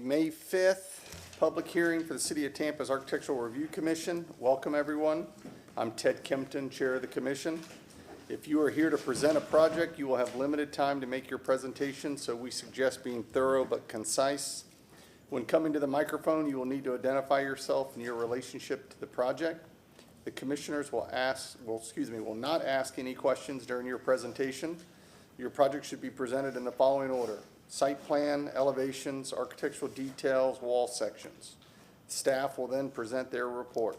May 5th public hearing for the City of Tampa's Architectural Review Commission. Welcome, everyone. I'm Ted Kempton, Chair of the Commission. If you are here to present a project, you will have limited time to make your presentation, so we suggest being thorough but concise. When coming to the microphone, you will need to identify yourself and your relationship to the project. The commissioners will not ask any questions during your presentation. Your project should be presented in the following order: site plan, elevations, architectural details, wall sections. Staff will then present their report.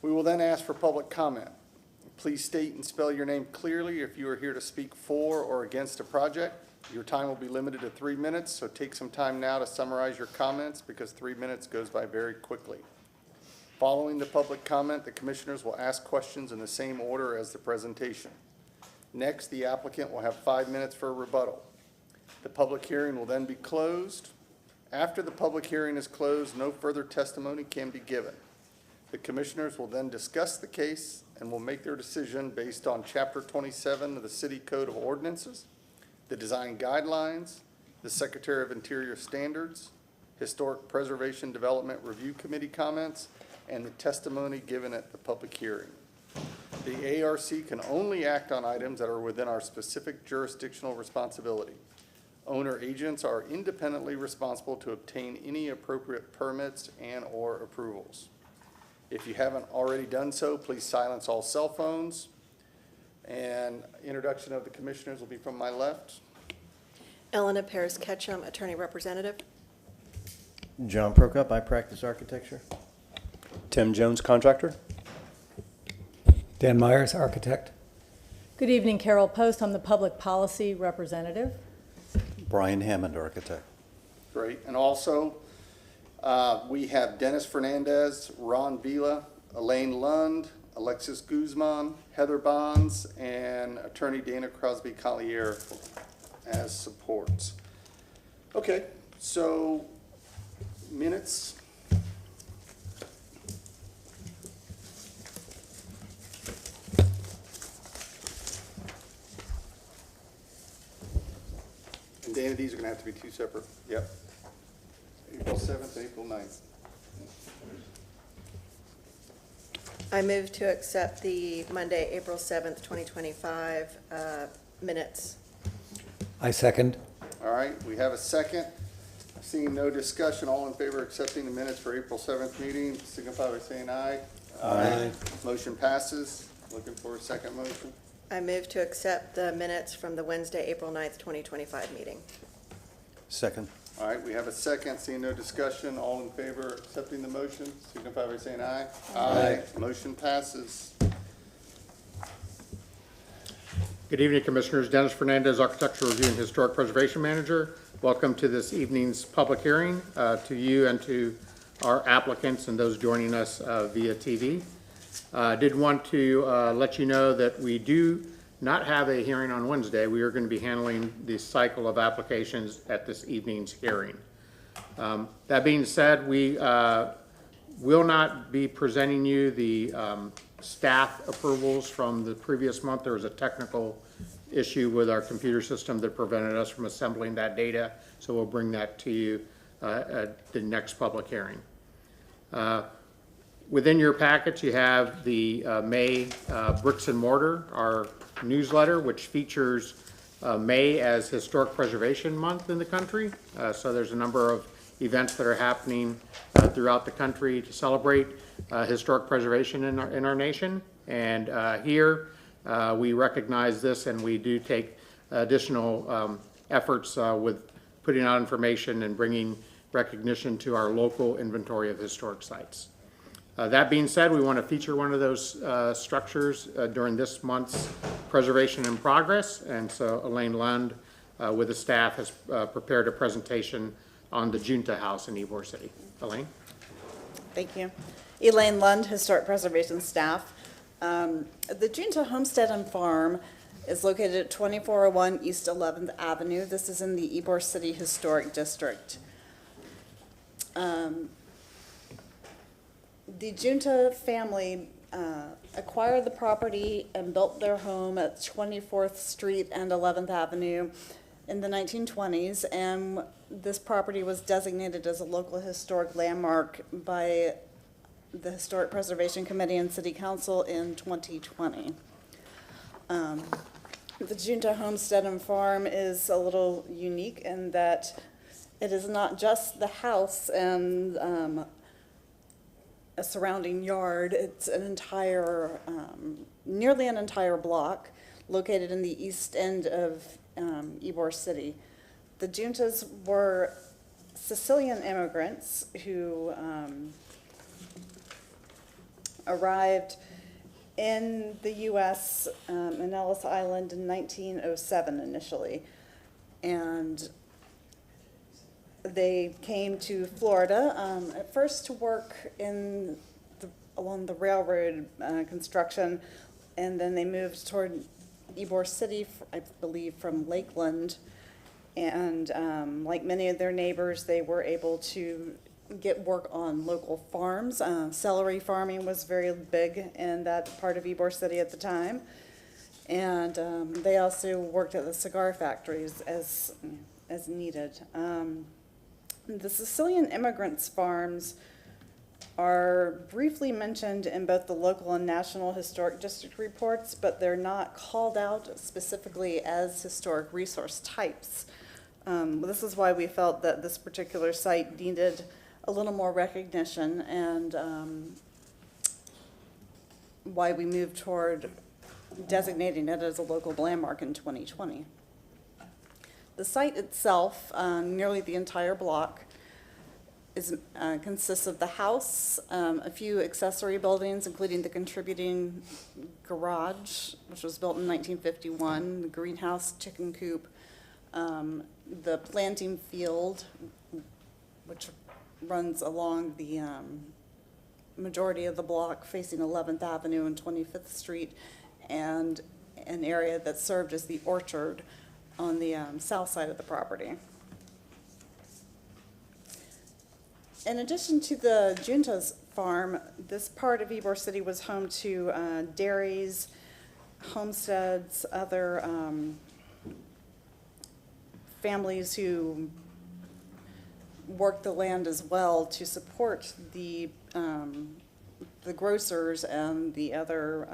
We will then ask for public comment. Please state and spell your name clearly if you are here to speak for or against a project. Your time will be limited to 3 minutes, so take some time now to summarize your comments because 3 minutes goes by very quickly. Following the public comment, the commissioners will ask questions in the same order as the presentation. Next, the applicant will have 5 minutes for a rebuttal. The public hearing will then be closed. After the public hearing is closed, no further testimony can be given. The commissioners will then discuss the case and will make their decision based on Chapter 27 of the City Code of Ordinances, the design guidelines, the Secretary of Interior standards, Historic Preservation Development Review Committee comments, and the testimony given at the public hearing. The ARC can only act on items that are within our specific jurisdictional responsibility. Owner agents are independently responsible to obtain any appropriate permits and/or approvals. If you haven't already done so, please silence all cell phones. And introduction of the commissioners will be from my left. Elena Perez Ketchum, Attorney Representative. John Prokop, I practice architecture. Tim Jones, contractor. Dan Myers, architect. Good evening, Carol Post. I'm the Public Policy Representative. Brian Hammond, architect. Great. And also, we have Dennis Fernandez, Ron Vila, Elaine Lund, Alexis Guzman, Heather Bonds, and Attorney Dana Crosby Collier as supports. Okay, so minutes. And Dana, these are going to have to be two separate. Yep. April 7th, April 9th. I move to accept the Monday, April 7th, 2025 minutes. I second. All right, we have a second. Seeing no discussion, all in favor of accepting the minutes for April 7th meeting, signify by saying aye. Aye. Motion passes. Looking for a second motion. I move to accept the minutes from the Wednesday, April 9th, 2025 meeting. Second. All right, we have a second. Seeing no discussion, all in favor of accepting the motion, signify by saying aye. Aye. Motion passes. Good evening, Commissioners. Dennis Fernandez, Architectural Review and Historic Preservation Manager. Welcome to this evening's public hearing, to you and to our applicants and those joining us via TV. I did want to let you know that we do not have a hearing on Wednesday. We are going to be handling the cycle of applications at this evening's hearing. That being said, we will not be presenting you the staff approvals from the previous month. There was a technical issue with our computer system that prevented us from assembling that data, so we'll bring that to you at the next public hearing. Within your packets, you have the May Bricks and Mortar, our newsletter, which features May as Historic Preservation Month in the country. So there's a number of events that are happening throughout the country to celebrate historic preservation in our nation. And here we recognize this, and we do take additional efforts with putting out information and bringing recognition to our local inventory of historic sites. That being said, we want to feature one of those structures during this month's Preservation in Progress, and so Elaine Lund with the staff has prepared a presentation on the Junta House in Ybor City. Elaine? Thank you. Elaine Lund, Historic Preservation staff. The Junta Homestead and Farm is located at 2401 East 11th Avenue. This is in the Ybor City Historic District. The Junta family acquired the property and built their home at 24th Street and 11th Avenue in the 1920s, and this property was designated as a local historic landmark by the Historic Preservation Committee and City Council in 2020. The Junta Homestead and Farm is a little unique in that it is not just the house and a surrounding yard. It's an entire, nearly an entire block located in the east end of Ybor City. The Juntas were Sicilian immigrants who arrived in the U.S. In Ellis Island in 1907 initially. And they came to Florida at first to work along the railroad construction, and then they moved toward Ybor City, I believe, from Lakeland. And like many of their neighbors, they were able to get work on local farms. Celery farming was very big in that part of Ybor City at the time. And they also worked at the cigar factories as needed. The Sicilian immigrants' farms are briefly mentioned in both the local and national historic district reports, but they're not called out specifically as historic resource types. This is why we felt that this particular site needed a little more recognition, and why we moved toward designating it as a local landmark in 2020. The site itself, nearly the entire block, consists of the house, a few accessory buildings, including the contributing garage, which was built in 1951, the greenhouse, chicken coop, the planting field, which runs along the majority of the block facing 11th Avenue and 25th Street, and an area that served as the orchard on the south side of the property. In addition to the Junta's farm, this part of Ybor City was home to dairies, homesteads, other families who worked the land as well to support the grocers and the other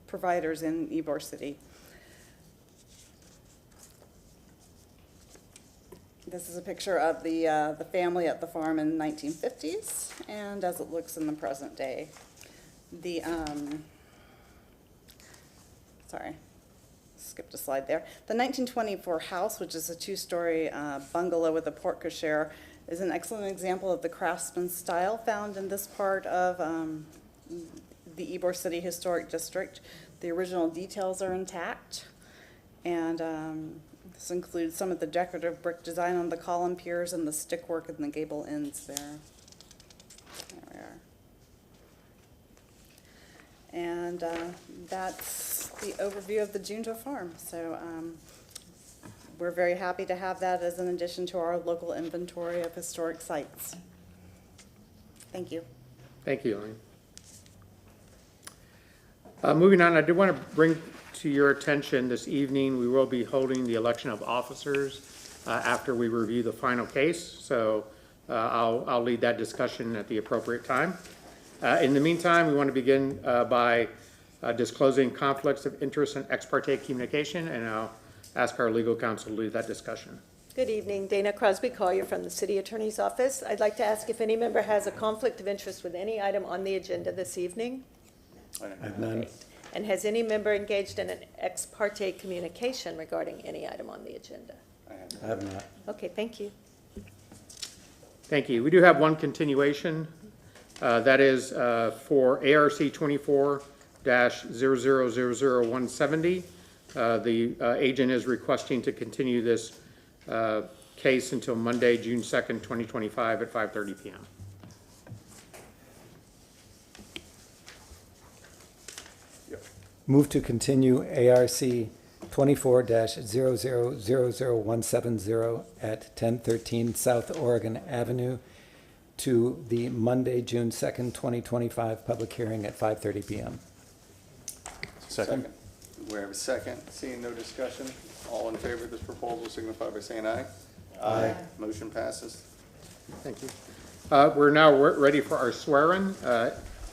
providers in Ybor City. This is a picture of the family at the farm in the 1950s, and as it looks in the present day. The sorry, skipped a slide there. The 1924 house, which is a two-story bungalow with a porte cochere, is an excellent example of the craftsman style found in this part of the Ybor City Historic District. The original details are intact, and this includes some of the decorative brick design on the column piers and the stickwork in the gable ends there. There we are. And that's the overview of the Junta farm. So we're very happy to have that as an addition to our local inventory of historic sites. Thank you. Thank you, Elaine. Moving on, I did want to bring to your attention this evening, we will be holding the election of officers after we review the final case. So I'll lead that discussion at the appropriate time. In the meantime, we want to begin by disclosing conflicts of interest and ex parte communication, and I'll ask our legal counsel to lead that discussion. Good evening, Dana Crosby Collier from the City Attorney's Office. I'd like to ask if any member has a conflict of interest with any item on the agenda this evening. I have none. And has any member engaged in an ex parte communication regarding any item on the agenda? I have not. Okay, thank you. Thank you. We do have one continuation. That is for ARC 24-0000-170. The agent is requesting to continue this case until Monday, June 2nd, 2025 at 5:30 p.m. Move to continue ARC 24-0000-170 at 1013 South Oregon Avenue to the Monday, June 2nd, 2025 public hearing at 5:30 p.m. Second. We have a second. Seeing no discussion, all in favor of this proposal signify by saying aye. Aye. Motion passes. Thank you. We're now ready for our swearing.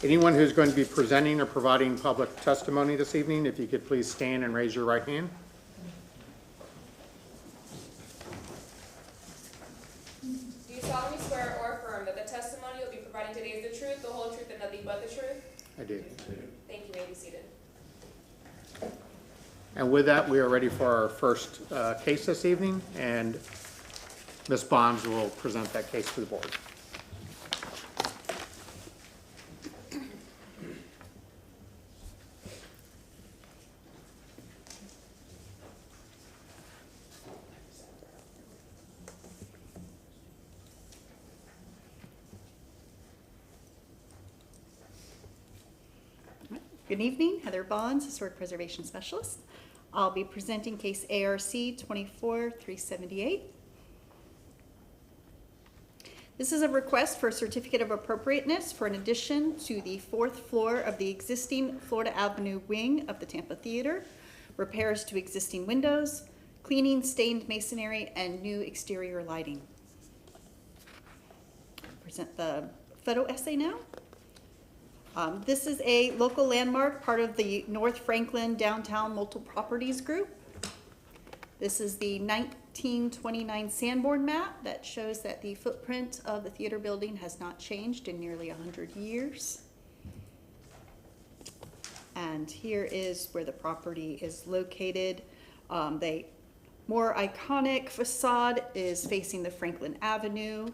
Anyone who's going to be presenting or providing public testimony this evening, if you could please stand and raise your right hand. Do you solemnly swear or affirm that the testimony you'll be providing today is the truth, the whole truth, and nothing but the truth? I do. Thank you. May be seated. And with that, we are ready for our first case this evening, and Ms. Bonds will present that case to the board. Good evening, Heather Bonds, Historic Preservation Specialist. I'll be presenting case ARC 24-378. This is a request for a certificate of appropriateness for an addition to the 4th floor of the existing Florida Avenue wing of the Tampa Theater, repairs to existing windows, cleaning stained masonry, and new exterior lighting. Present the photo essay now. This is a local landmark, part of the North Franklin Downtown Multiple Properties Group. This is the 1929 Sanborn map that shows that the footprint of the theater building has not changed in nearly 100 years. And here is where the property is located. The more iconic facade is facing the Franklin Avenue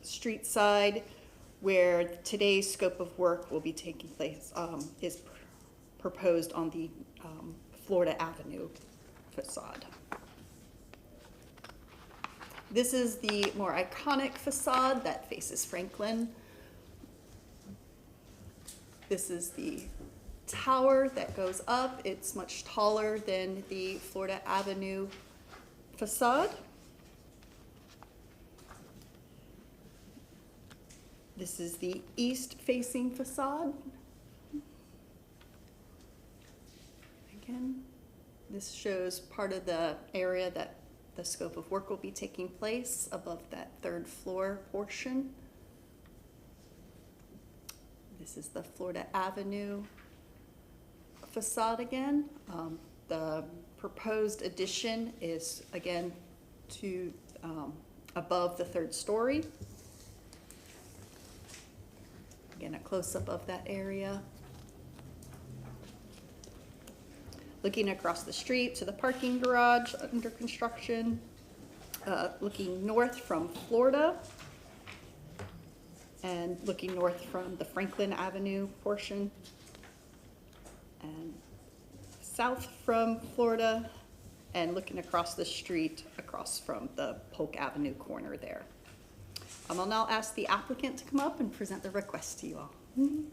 street side, where today's scope of work will be taking place, is proposed on the Florida Avenue facade. This is the more iconic facade that faces Franklin. This is the tower that goes up. It's much taller than the Florida Avenue facade. This is the east-facing facade. Again, this shows part of the area that the scope of work will be taking place above that 3rd floor portion. This is the Florida Avenue facade again. The proposed addition is again to above the 3rd story. Again, a close-up of that area. Looking across the street to the parking garage under construction. Looking north from Florida. And looking north from the Franklin Avenue portion. And south from Florida. And looking across the street across from the Polk Avenue corner there. I'll now ask the applicant to come up and present the request to you all. You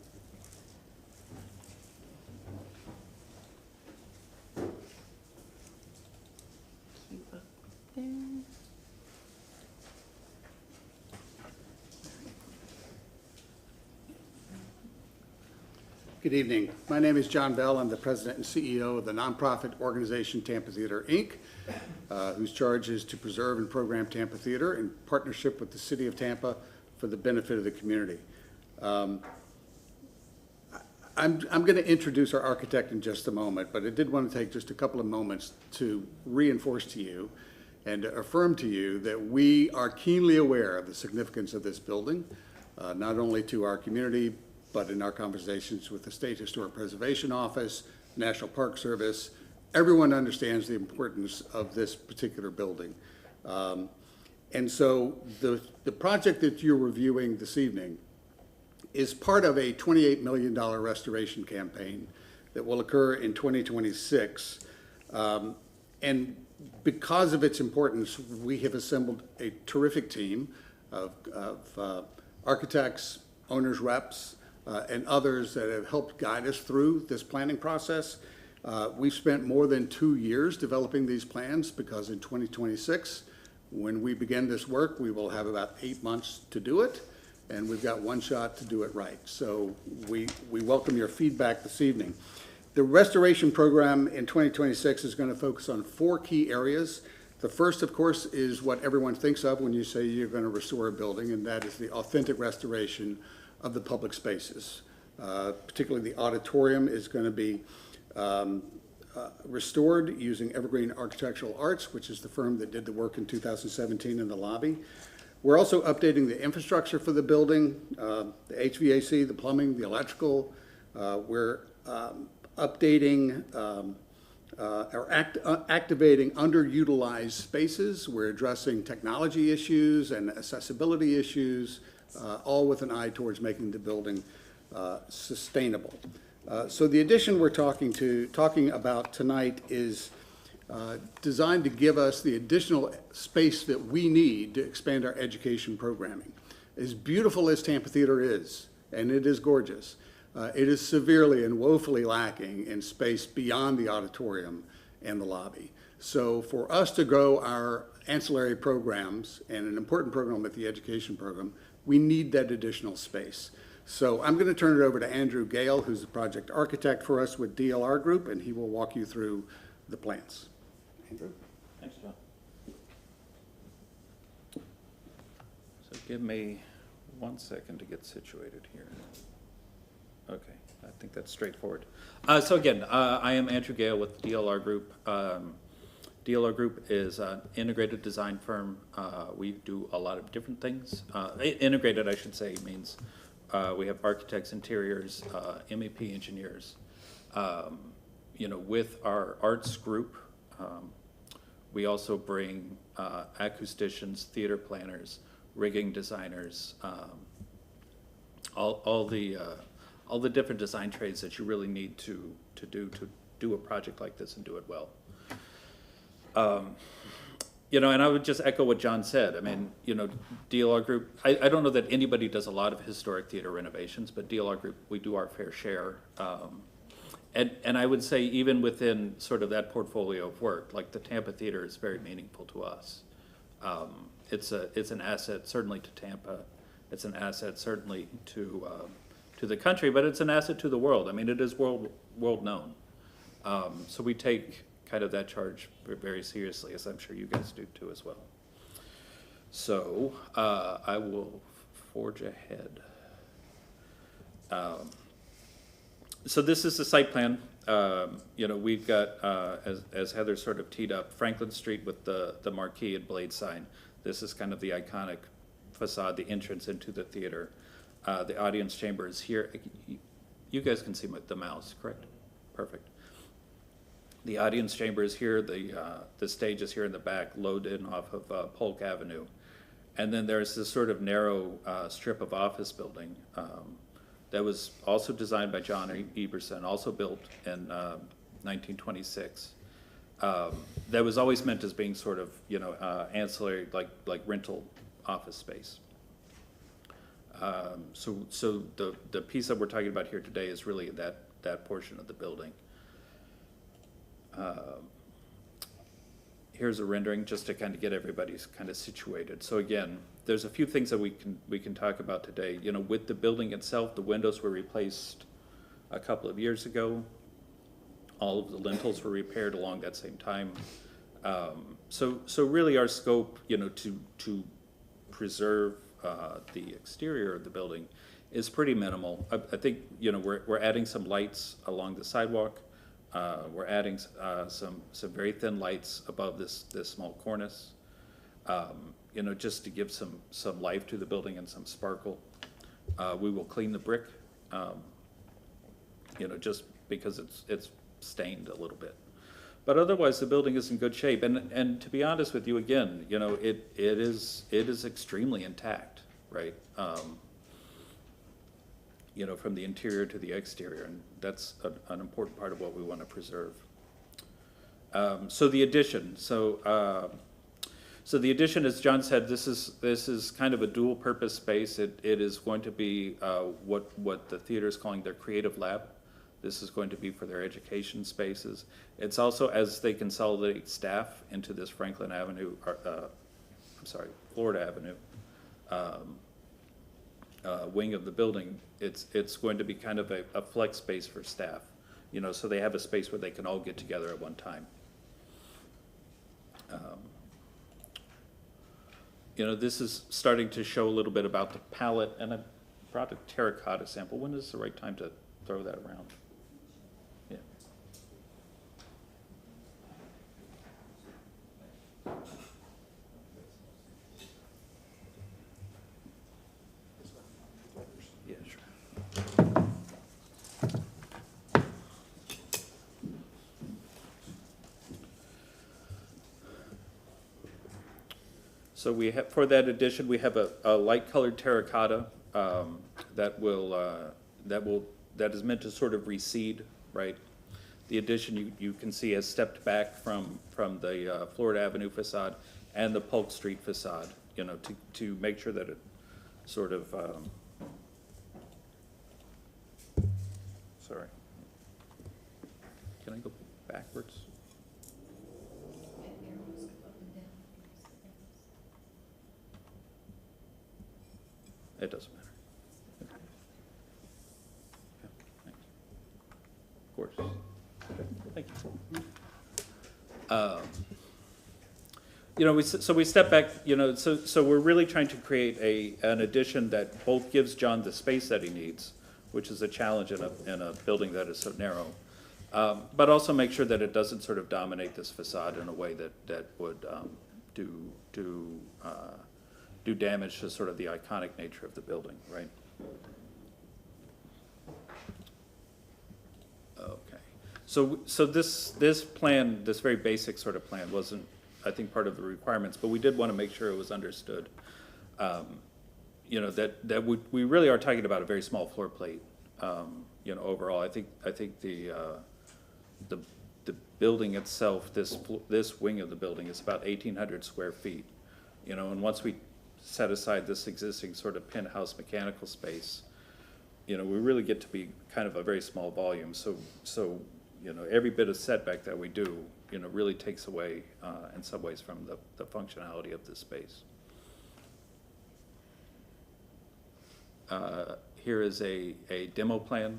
up there. Good evening. My name is John Bell. I'm the president and CEO of the nonprofit organization Tampa Theater, Inc., whose charge is to preserve and program Tampa Theater in partnership with the city of Tampa for the benefit of the community. I'm going to introduce our architect in just a moment, but I did want to take just a couple of moments to reinforce to you and to affirm to you that we are keenly aware of the significance of this building, not only to our community, but in our conversations with the State Historic Preservation Office, National Park Service. Everyone understands the importance of this particular building. And so the project that you're reviewing this evening is part of a $28 million restoration campaign that will occur in 2026. And because of its importance, we have assembled a terrific team of architects, owners' reps, and others that have helped guide us through this planning process. We've spent more than 2 years developing these plans because in 2026, when we begin this work, we will have about 8 months to do it, and we've got one shot to do it right. So we welcome your feedback this evening. The restoration program in 2026 is going to focus on 4 key areas. The first, of course, is what everyone thinks of when you say you're going to restore a building, and that is the authentic restoration of the public spaces. Particularly the auditorium is going to be restored using Evergreen Architectural Arts, which is the firm that did the work in 2017 in the lobby. We're also updating the infrastructure for the building, the HVAC, the plumbing, the electrical. We're updating activating underutilized spaces. We're addressing technology issues and accessibility issues, all with an eye towards making the building sustainable. So the addition we're talking about tonight is designed to give us the additional space that we need to expand our education programming. As beautiful as Tampa Theater is, and it is gorgeous, it is severely and woefully lacking in space beyond the auditorium and the lobby. So for us to grow our ancillary programs, and an important program with the education program, we need that additional space. So I'm going to turn it over to Andrew Gale, who's the project architect for us with DLR Group, and he will walk you through the plans. Andrew? Thanks, John. So give me 1 second to get situated here. Okay, I think that's straightforward. So again, I am Andrew Gale with DLR Group. DLR Group is an integrated design firm. We do a lot of different things. Integrated, I should say, means we have architects, interiors, MEP engineers. With our arts group, we also bring acousticians, theater planners, rigging designers, all the different design trades that you really need to do a project like this and do it well. And I would just echo what John said. I mean, DLR Group, I don't know that anybody does a lot of historic theater renovations, but DLR Group, we do our fair share. And I would say even within sort of that portfolio of work, like the Tampa Theater is very meaningful to us. It's an asset certainly to Tampa. It's an asset certainly to the country, but it's an asset to the world. I mean, it is world known. So we take kind of that charge very seriously, as I'm sure you guys do too as well. So I will forge ahead. So this is the site plan. We've got, as Heather sort of teed up, Franklin Street with the marquee and blade sign. This is kind of the iconic facade, the entrance into the theater. The audience chamber is here. You guys can see the mouse, correct? Perfect. The audience chamber is here. The stage is here in the back, load in off of Polk Avenue. And then there's this sort of narrow strip of office building that was also designed by John Eberson, also built in 1926. That was always meant as being sort of, ancillary, like rental office space. So the piece that we're talking about here today is really that portion of the building. Here's a rendering just to kind of get everybody's kind of situated. So again, there's a few things that we can talk about today. With the building itself, the windows were replaced a couple of years ago. All of the lintels were repaired along that same time. So really our scope, to preserve the exterior of the building is pretty minimal. I think, we're adding some lights along the sidewalk. We're adding some very thin lights above this small cornice, just to give some life to the building and some sparkle. We will clean the brick, just because it's stained a little bit. But otherwise, the building is in good shape. And to be honest with you, again, it is extremely intact, right? From the interior to the exterior, and that's an important part of what we want to preserve. So the addition, so the addition, as John said, this is kind of a dual-purpose space. It is going to be what the theater is calling their creative lab. This is going to be for their education spaces. It's also, as they consolidate staff into this Franklin Avenue, Florida Avenue wing of the building, it's going to be kind of a flex space for staff. you know, so they have a space where they can all get together at one time. You know, this is starting to show a little bit about the palette, and I brought a terracotta sample. When is the right time to throw that around? Yeah. Yeah, sure. So we have, for that addition, we have a light colored terracotta that is meant to sort of recede, right? The addition you can see has stepped back from the Florida Avenue facade and the Polk Street facade, you know, to make sure that it sort of, sorry. Can I go backwards? It doesn't matter. Okay. Yeah, thanks. Of course. Okay, thank you. You know, so we step back, you know, so we're really trying to create an addition that both gives John the space that he needs, which is a challenge in a building that is so narrow, but also make sure that it doesn't sort of dominate this facade in a way that would do damage to sort of the iconic nature of the building, right? Okay. So this plan, this very basic sort of plan, wasn't, I think, part of the requirements, but we did want to make sure it was understood. You know, that we really are talking about a very small floor plate. You know, overall, I think the building itself, this wing of the building, is about 1,800 square feet. You know, and once we set aside this existing sort of penthouse mechanical space, you know, we really get to be kind of a very small volume. So you know, every bit of setback that we do, you know, really takes away in some ways from the functionality of this space. Here is a demo plan.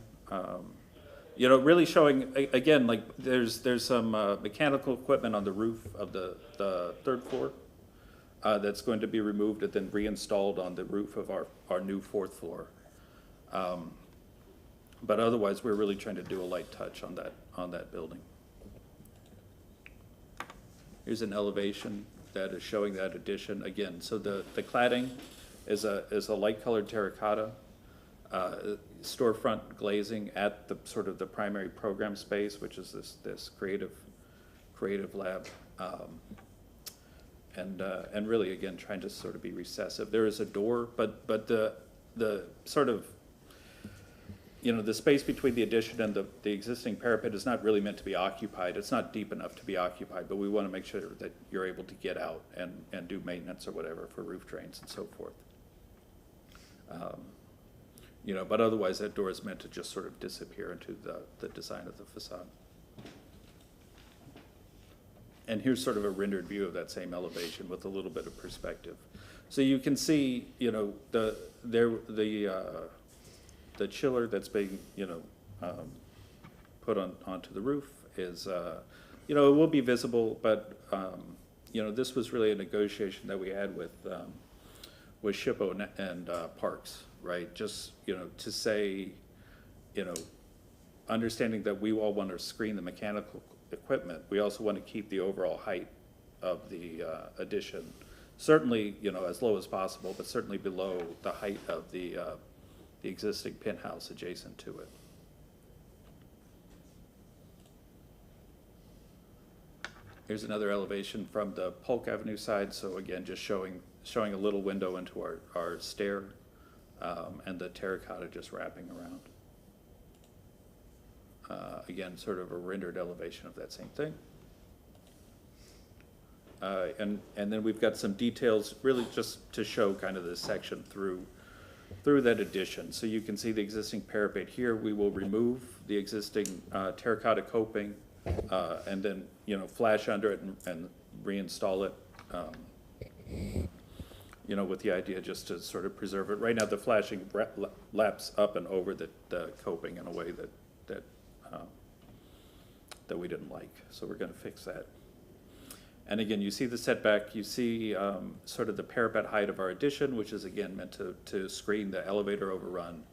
You know, really showing, again, like there's some mechanical equipment on the roof of the third floor that's going to be removed and then reinstalled on the roof of our new fourth floor. But otherwise, we're really trying to do a light touch on that building. Here's an elevation that is showing that addition again. So the cladding is a light colored terracotta, storefront glazing at the sort of the primary program space, which is this creative lab. And really, again, trying to sort of be recessive. There is a door, but the sort of, you know, the space between the addition and the existing parapet is not really meant to be occupied. It's not deep enough to be occupied, but we want to make sure that you're able to get out and do maintenance or whatever for roof drains and so forth. You know, but otherwise that door is meant to just sort of disappear into the design of the facade. And here's sort of a rendered view of that same elevation with a little bit of perspective. So you can see, you know, the chiller that's being, you know, put onto the roof is, you know, it will be visible, but you know, this was really a negotiation that we had with SHPO and Parks, right? Just, you know, to say, you know, understanding that we all want to screen the mechanical equipment, we also want to keep the overall height of the addition, certainly, you know, as low as possible, but certainly below the height of the existing penthouse adjacent to it. Here's another elevation from the Polk Avenue side. So again, just showing a little window into our stair, and the terracotta just wrapping around. Again, sort of a rendered elevation of that same thing. And then we've got some details really just to show kind of this section through that addition. So you can see the existing parapet here. We will remove the existing terracotta coping and then, you know, flash under it and reinstall it, you know, with the idea just to sort of preserve it. Right now the flashing laps up and over the coping in a way that that we didn't like. So we're gonna fix that. And again, you see the setback, you see sort of the parapet height of our addition, which is again meant to screen the elevator overrun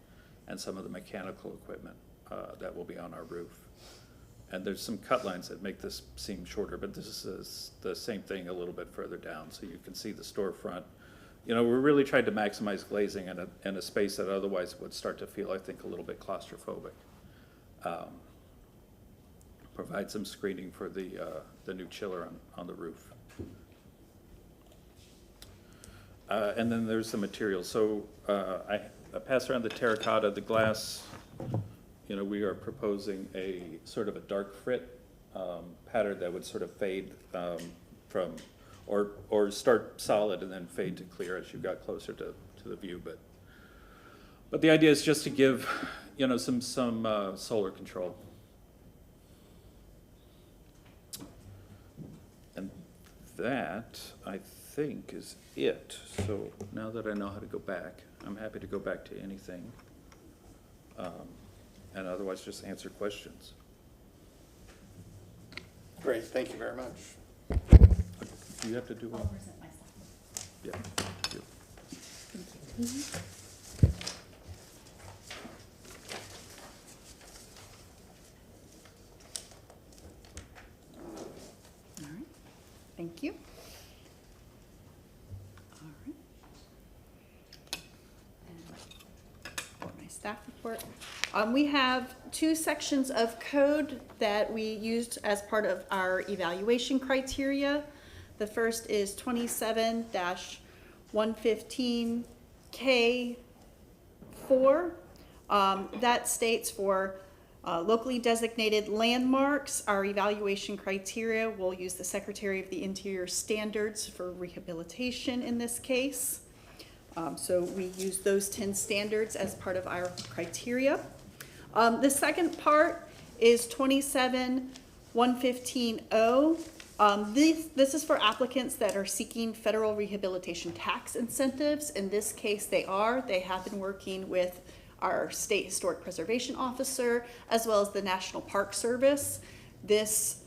and some of the mechanical equipment that will be on our roof. And there's some cut lines that make this seem shorter, but this is the same thing a little bit further down, so you can see the storefront. You know, we're really trying to maximize glazing in a space that otherwise would start to feel, I think, a little bit claustrophobic. Provide some screening for the new chiller on the roof. And then there's the materials. So I passed around the terracotta, the glass. You know, we are proposing a sort of a dark frit pattern that would sort of fade from, or start solid and then fade to clear as you got closer to the view. But the idea is just to give, you know, some solar control. And that, I think, is it. So now that I know how to go back, I'm happy to go back to anything. And otherwise just answer questions. Great, thank you very much. Do you have to do one? Yeah. you. All right, thank you. All right. And for my staff report, we have two sections of code that we used as part of our evaluation criteria. The first is 27-115K4. That states for locally designated landmarks, our evaluation criteria will use the Secretary of the Interior standards for rehabilitation in this case. So we use those 10 standards as part of our criteria. The second part is 27-115O. This is for applicants that are seeking federal rehabilitation tax incentives. In this case, they have been working with our State Historic Preservation Officer as well as the National Park Service. This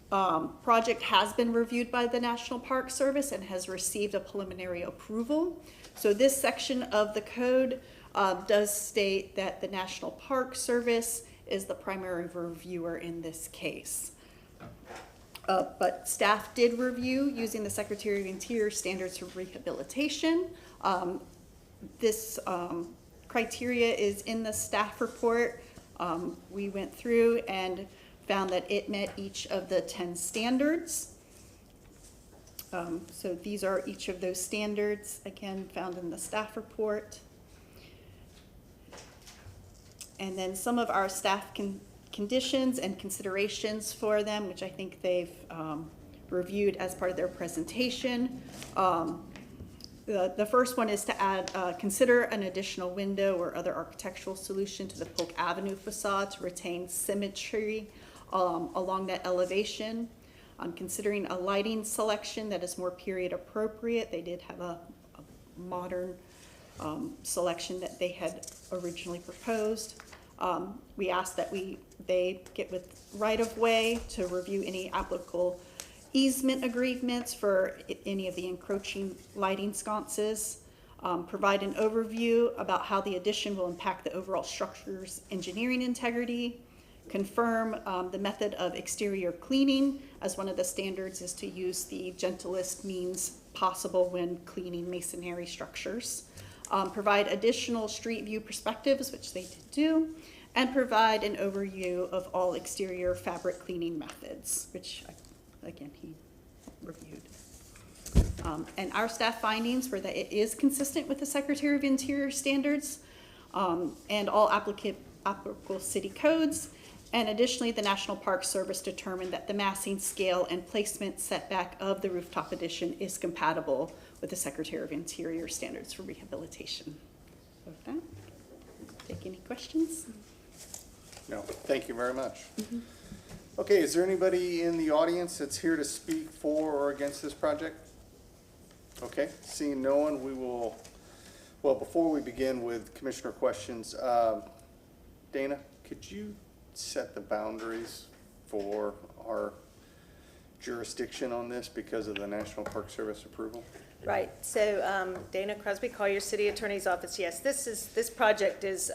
project has been reviewed by the National Park Service and has received a preliminary approval. So this section of the code does state that the National Park Service is the primary reviewer in this case. But staff did review using the Secretary of Interior standards for rehabilitation. This criteria is in the staff report. We went through and found that it met each of the 10 standards. So these are each of those standards, again, found in the staff report. And then some of our staff conditions and considerations for them, which I think they've reviewed as part of their presentation. The first one is to add, consider an additional window or other architectural solution to the Polk Avenue facade to retain symmetry along that elevation. Considering a lighting selection that is more period appropriate. They did have a modern selection that they had originally proposed. We asked that they get with right-of-way to review any applicable easement agreements for any of the encroaching lighting sconces. Provide an overview about how the addition will impact the overall structure's engineering integrity. Confirm the method of exterior cleaning, as one of the standards is to use the gentlest means possible when cleaning masonry structures. Provide additional street view perspectives, which they did do, and provide an overview of all exterior fabric cleaning methods, which, again, he reviewed. And our staff findings were that it is consistent with the Secretary of Interior standards and all applicable city codes. And additionally, the National Park Service determined that the massing scale and placement setback of the rooftop addition is compatible with the Secretary of Interior standards for rehabilitation. With that, take any questions? No, thank you very much. Okay, is there anybody in the audience that's here to speak for or against this project? Okay, seeing no one, we will, well, before we begin with commissioner questions, Dana, could you set the boundaries for our jurisdiction on this because of the National Park Service approval? Right, so Dana Crosby Collier, City Attorney's Office, yes, this project is,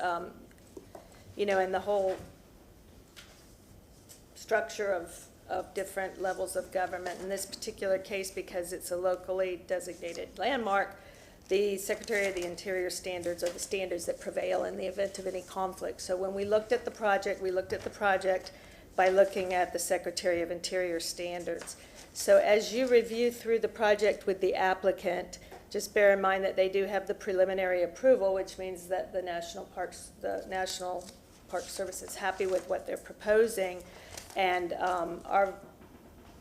in the whole structure of different levels of government. In this particular case, because it's a locally designated landmark, the Secretary of the Interior standards are the standards that prevail in the event of any conflict. So when we looked at the project, by looking at the Secretary of Interior standards. So as you review through the project with the applicant, just bear in mind that they do have the preliminary approval, which means that the National Park Service is happy with what they're proposing. And our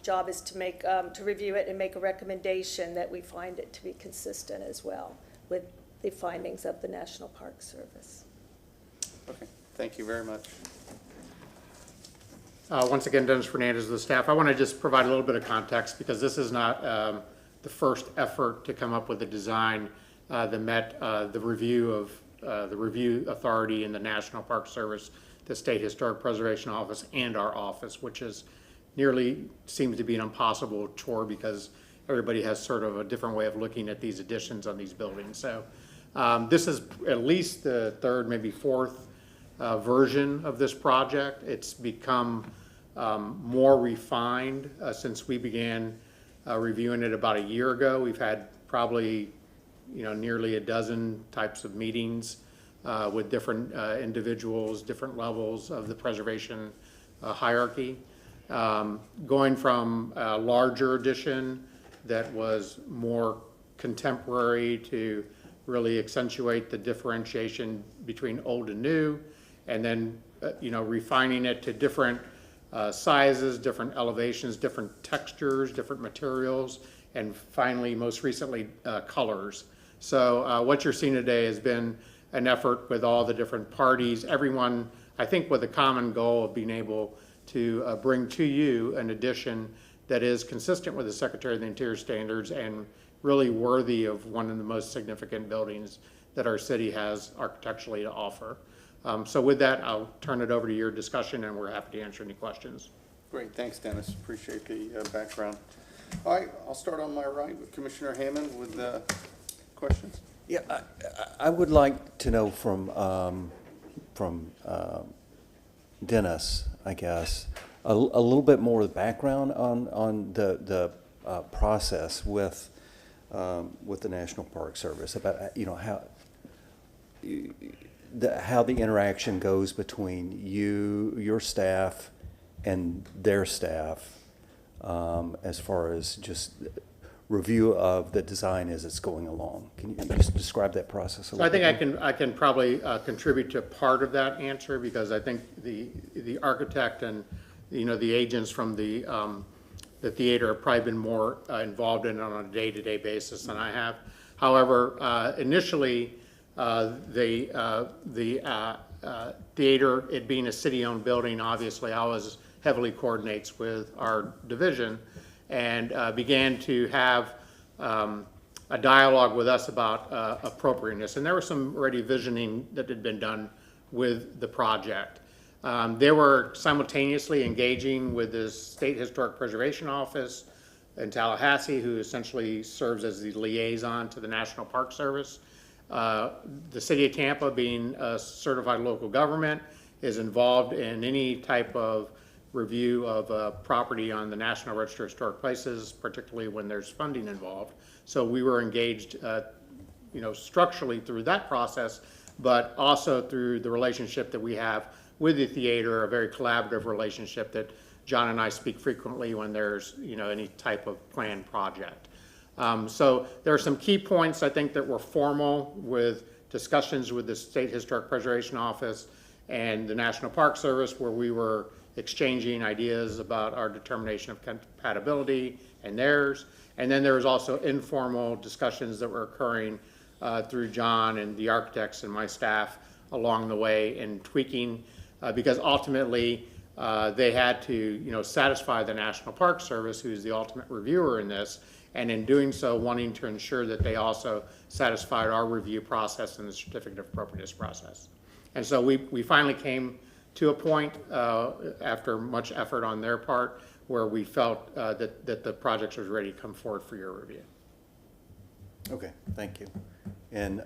job is to make, to review it and make a recommendation that we find it to be consistent as well with the findings of the National Park Service. Okay, thank you very much. Once again, Dennis Fernandez, the staff. I want to just provide a little bit of context because this is not the first effort to come up with a design that met the review of the review authority in the National Park Service, the State Historic Preservation Office, and our office, which is nearly seems to be an impossible chore because everybody has sort of a different way of looking at these additions on these buildings. So this is at least the third, maybe fourth version of this project. It's become more refined since we began reviewing it about a year ago. We've had probably nearly a dozen types of meetings with different individuals, different levels of the preservation hierarchy. Going from a larger edition that was more contemporary to really accentuate the differentiation between old and new, and then refining it to different sizes, different elevations, different textures, different materials, and finally, most recently, colors. So what you're seeing today has been an effort with all the different parties, everyone, I think, with a common goal of being able to bring to you an addition that is consistent with the Secretary of the Interior standards and really worthy of one of the most significant buildings that our city has architecturally to offer. So with that, I'll turn it over to your discussion, and we're happy to answer any questions. Great, thanks, Dennis. Appreciate the background. All right, I'll start on my right with Commissioner Hammond with questions. Yeah, I would like to know from Dennis, I guess, a little bit more of the background on the process with the National Park Service, about how the interaction goes between your staff and their staff, as far as just review of the design as it's going along. Can you just describe that process a little bit? So I think I can probably contribute to part of that answer, because I think the architect and the agents from the theater have probably been more involved in it on a day-to-day basis than I have. However, initially, the theater, it being a city-owned building, obviously always heavily coordinates with our division, and began to have a dialogue with us about appropriateness. And there was some already visioning that had been done with the project. They were simultaneously engaging with the State Historic Preservation Office in Tallahassee, who essentially serves as the liaison to the National Park Service. The City of Tampa, being a certified local government, is involved in any type of review of property on the National Register of Historic Places, particularly when there's funding involved. So we were engaged, structurally through that process, but also through the relationship that we have with the theater, a very collaborative relationship that John and I speak frequently when there's, any type of planned project. So there are some key points, I think, that were formal with discussions with the State Historic Preservation Office and the National Park Service, where we were exchanging ideas about our determination of compatibility and theirs. And then there was also informal discussions that were occurring through John and the architects and my staff along the way in tweaking, because ultimately they had to, satisfy the National Park Service, who's the ultimate reviewer in this, and in doing so, wanting to ensure that they also satisfied our review process and the certificate of appropriateness process. And so we finally came to a point, after much effort on their part, where we felt that the project was ready to come forward for your review. Okay, thank you. And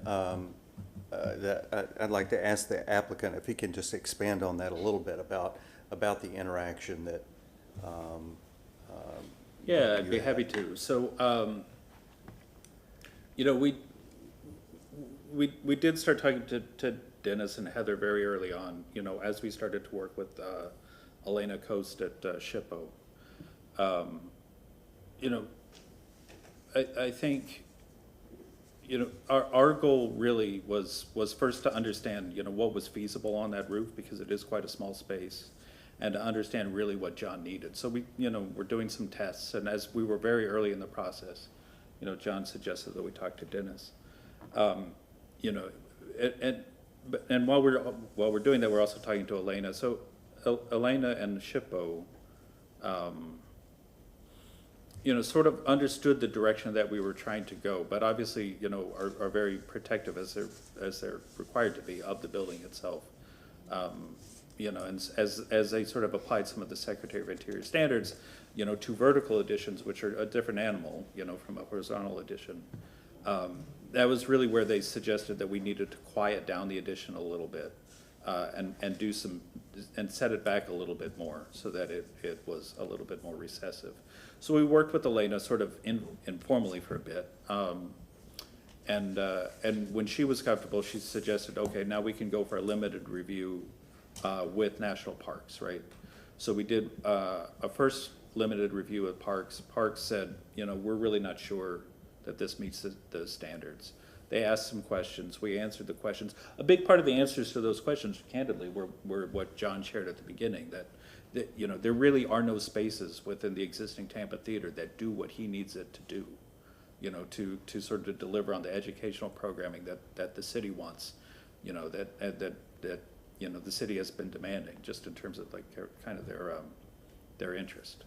I'd like to ask the applicant if he can just expand on that a little bit about the interaction that. Yeah, I'd you be had. happy to. So, you know, we did start talking to Dennis and Heather very early on, you know, as we started to work with Elena Coast at SHPO. You know, I think, you know, our goal really was first to understand, you know, what was feasible on that roof, because it is quite a small space, and to understand really what John needed. So we, you know, we're doing some tests, and as we were very early in the process, you know, John suggested that we talk to Dennis. You know, and while we're doing that, we're also talking to Elena. So Elena and SHPO, you know, sort of understood the direction that we were trying to go, but obviously, you know, are very protective as they're required to be of the building itself. You know, and as they sort of applied some of the Secretary of Interior standards, you know, to vertical additions, which are a different animal, you know, from a horizontal addition. That was really where they suggested that we needed to quiet down the addition a little bit, and do some, and set it back a little bit more so that it was a little bit more recessive. So we worked with Elena sort of informally for a bit. And when she was comfortable, she suggested, okay, now we can go for a limited review with National Parks, right? So we did a first limited review at Parks. Parks said, you know, we're really not sure that this meets the standards. They asked some questions. We answered the questions. A big part of the answers to those questions, candidly, were what John shared at the beginning, that you know, there really are no spaces within the existing Tampa Theater that do what he needs it to do, you know, to sort of deliver on the educational programming that the city wants, you know, that you know, the city has been demanding, just in terms of like kind of their interest.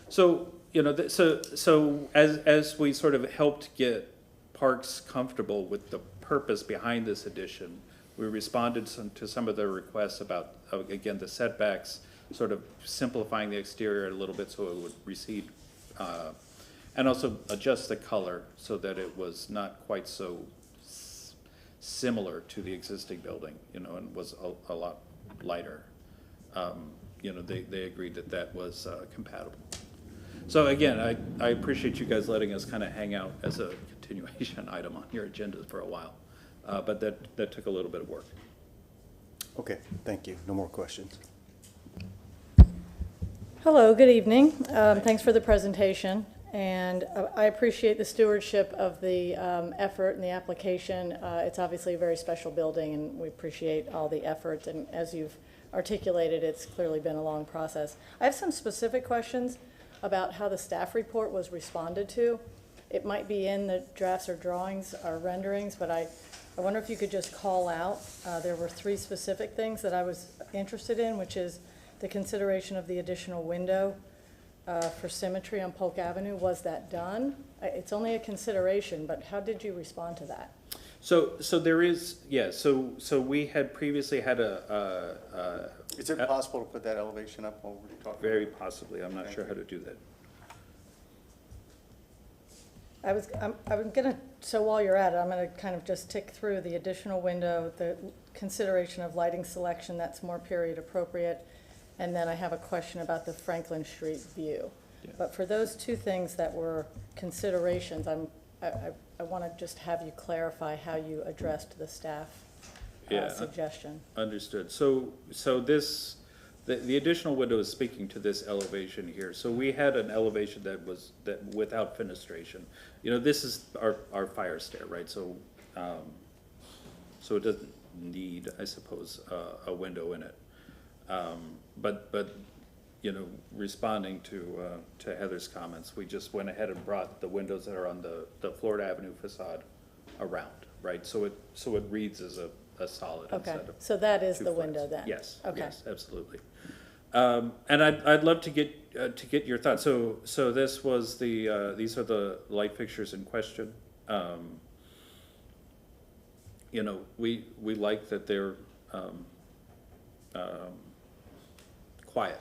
So, you know, so as we sort of helped get Parks comfortable with the purpose behind this addition, we responded to some of their requests about, again, the setbacks, sort of simplifying the exterior a little bit so it would recede, and also adjust the color so that it was not quite so similar to the existing building, you know, and was a lot lighter. You know, they agreed that was compatible. So again, I appreciate you guys letting us kind of hang out as a continuation item on your agenda for a while, but that took a little bit of work. Okay, thank you. No more questions. Hello, good evening. Thanks for the presentation, and I appreciate the stewardship of the effort and the application. It's obviously a very special building, and we appreciate all the effort, and as you've articulated, it's clearly been a long process. I have some specific questions about how the staff report was responded to. It might be in the drafts or drawings or renderings, but I wonder if you could just call out. There were 3 specific things that I was interested in, which is the consideration of the additional window for symmetry on Polk Avenue. Was that done? It's only a consideration, but how did you respond to that? So there is, yeah, so we had previously had Is it possible to put that elevation up while we're talking? very possibly, I'm not sure how to do that. I'm gonna, so while you're at it, I'm gonna kind of just tick through the additional window, the consideration of lighting selection that's more period appropriate, and then I have a question about the Franklin Street view. Yeah. But for those 2 things that were considerations, I want to just have you clarify how you addressed the staff suggestion. Understood. So this, the additional window is speaking to this elevation here. So we had an elevation that without fenestration. You know, this is our fire stair, right? So so it doesn't need, I suppose, a window in it. But you know, responding to Heather's comments, we just went ahead and brought the windows that are on the Florida Avenue facade around, right? So it reads as a solid Okay, instead of so that is 2 the flares. window then? Yes, Okay. yes, absolutely. And I'd love to get your thoughts. So this was these are the light fixtures in question. You know, we like that they're quiet.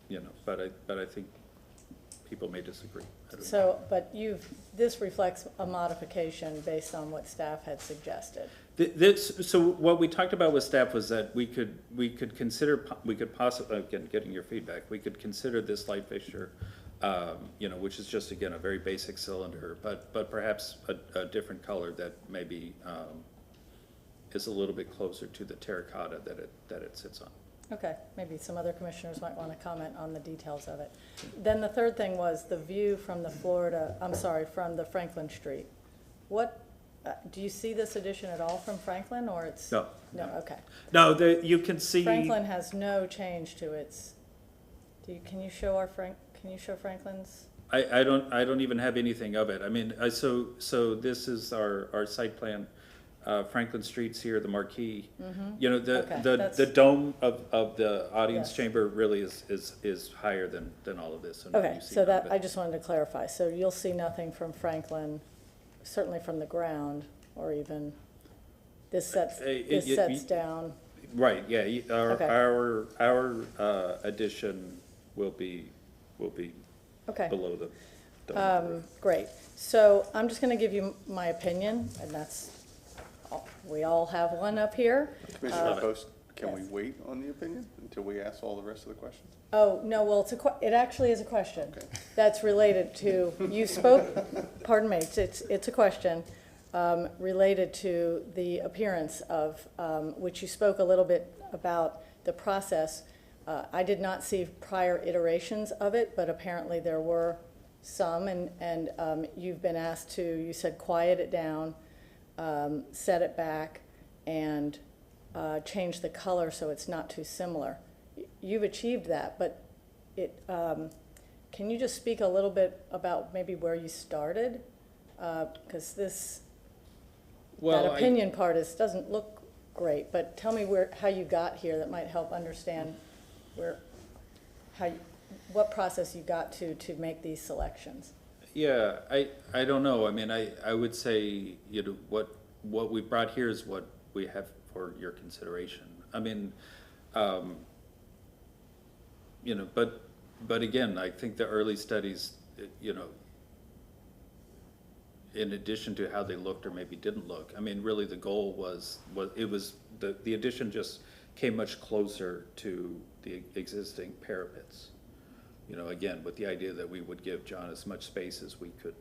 You know, but I think people may disagree. I don't know. So, but this reflects a modification based on what staff had suggested. So what we talked about with staff was that we could consider, we could possibly, again, getting your feedback, we could consider this light fixture, you know, which is just, again, a very basic cylinder, but perhaps a different color that maybe is a little bit closer to the terracotta that it sits on. Okay, maybe some other commissioners might want to comment on the details of it. Then the third thing was the view from the from the Franklin Street. What, do you see this addition at all from Franklin, or it's? No. No, okay. No, you can see. Franklin has no change to its, can you show Franklin's? I don't even have anything of it. I mean, so this is our site plan. Franklin Street's here, the marquee. You know, the dome of the audience Yes. chamber really is higher than all of this. So no, Okay, you see so none of that, it. I just wanted to clarify. So you'll see nothing from Franklin, certainly from the ground, or even, this sets down. Right, yeah, Okay. our addition will be Okay. below the dome. Great. So I'm just going to give you my opinion, and we all have one up here. Commissioner Post, can yes. we wait on the opinion until we ask all the rest of the questions? Oh, no, well, it actually is a question Okay. that's related to, you spoke, pardon me, it's a question related to the appearance of, which you spoke a little bit about the process. I did not see prior iterations of it, but apparently there were some, and you've been asked to, you said, quiet it down, set it back, and change the color so it's not too similar. You've achieved that, but can you just speak a little bit about maybe where you started? Because that opinion part doesn't look great, but tell me how you got here. That might help understand what process you got to make these selections. Yeah, I don't know. I mean, I would say, you know, what we brought here is what we have for your consideration. I mean, you know, but again, I think the early studies, you know, in addition to how they looked or maybe didn't look, I mean, really the goal was the addition just came much closer to the existing parapets. You know, again, with the idea that we would give John as much space as we could.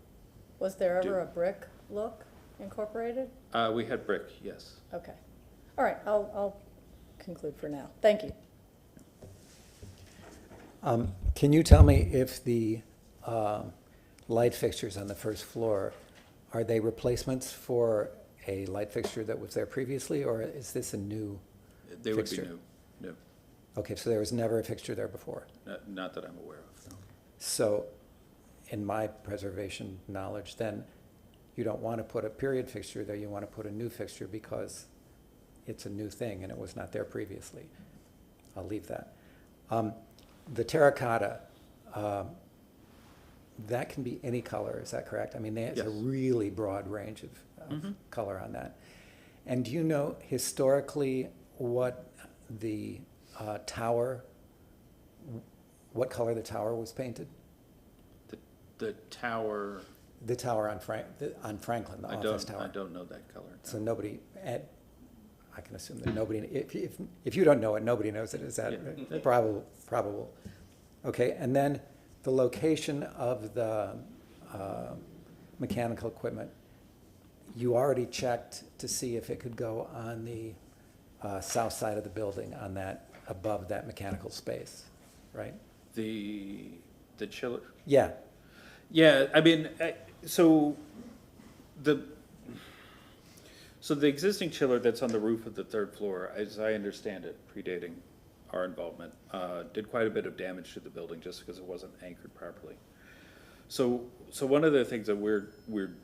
Was there ever a brick look incorporated? We had brick, yes. Okay. All right, I'll conclude for now. Thank you. Can you tell me if the light fixtures on the first floor, are they replacements for a light fixture that was there previously, or is this a new They would fixture? be new. Okay, so there was never a fixture there before. Not that I'm aware of, no. So, in my preservation knowledge, then you don't want to put a period fixture there, you want to put a new fixture because it's a new thing and it was not there previously. I'll leave that. The terracotta, that can be any color, is that correct? I mean, there's a Yes. really broad range of color on that. And do you know historically what the tower, what color the tower was painted? The tower, The tower on Franklin, the office tower. I don't know that color. No. So nobody, I can assume that nobody, if you don't know it, nobody knows it, is that Yeah. probable? Okay, and then the location of the mechanical equipment, you already checked to see if it could go on the south side of the building, on that, above that mechanical space, right? The chiller? Yeah, Yeah, I mean, so the existing chiller that's on the roof of the third floor, as I understand it, predating our involvement, did quite a bit of damage to the building just because it wasn't anchored properly. So one of the things that we're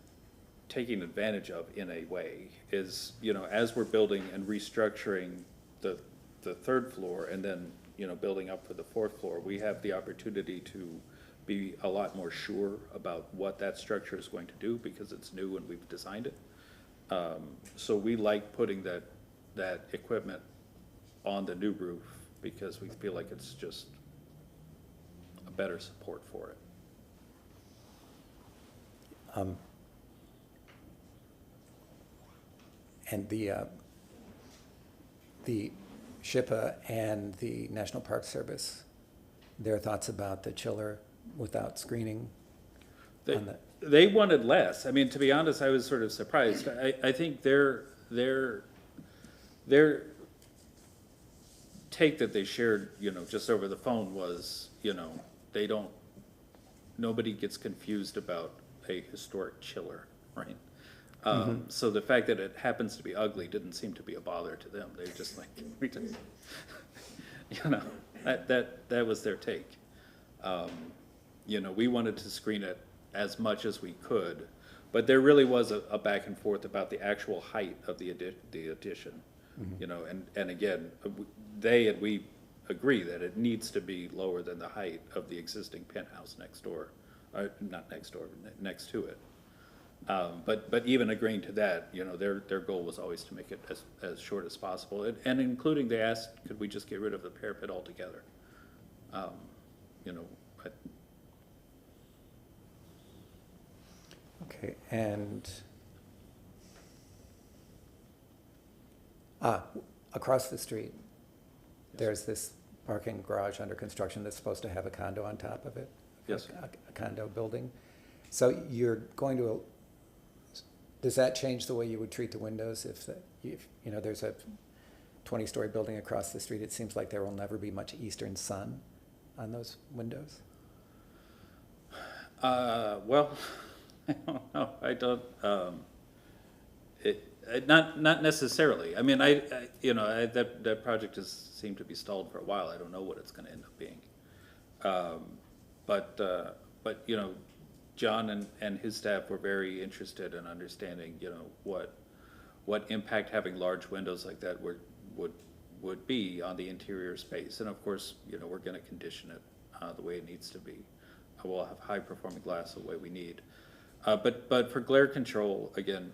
taking advantage of in a way is, you know, as we're building and restructuring the third floor and then, you know, building up for the fourth floor, we have the opportunity to be a lot more sure about what that structure is going to do because it's new and we've designed it. So we like putting that equipment on the new roof because we feel like it's just a better support for it. And the SHPA and the National Park Service, their thoughts about the chiller without screening on the, They wanted less. I mean, to be honest, I was sort of surprised. I think their take that they shared, just over the phone was, nobody gets confused about a historic chiller, right? So the fact that it happens to be ugly didn't seem to be a bother to them. They're just like, that was their take. We wanted to screen it as much as we could, but there really was a back and forth about the actual height of the addition. And again, they and we agree that it needs to be lower than the height of the existing penthouse next door, not next door, next to it. But even agreeing to that, their goal was always to make it as short as possible, and including they asked, could we just get rid of the parapet altogether? okay, and across the street, there's this parking garage under construction that's supposed to have a condo on top of it. Yes. A condo building. So you're going to, does that change the way you would treat the windows if there's a 20-story building across the street? It seems like there will never be much eastern sun on those windows. Well, I don't know. I don't. Not necessarily. I mean, that project has seemed to be stalled for a while. I don't know what it's going to end up being. But John and his staff were very interested in understanding, what impact having large windows like that would be on the interior space. And of course, we're going to condition it the way it needs to be. We'll have high performing glass the way we need. But for glare control, again,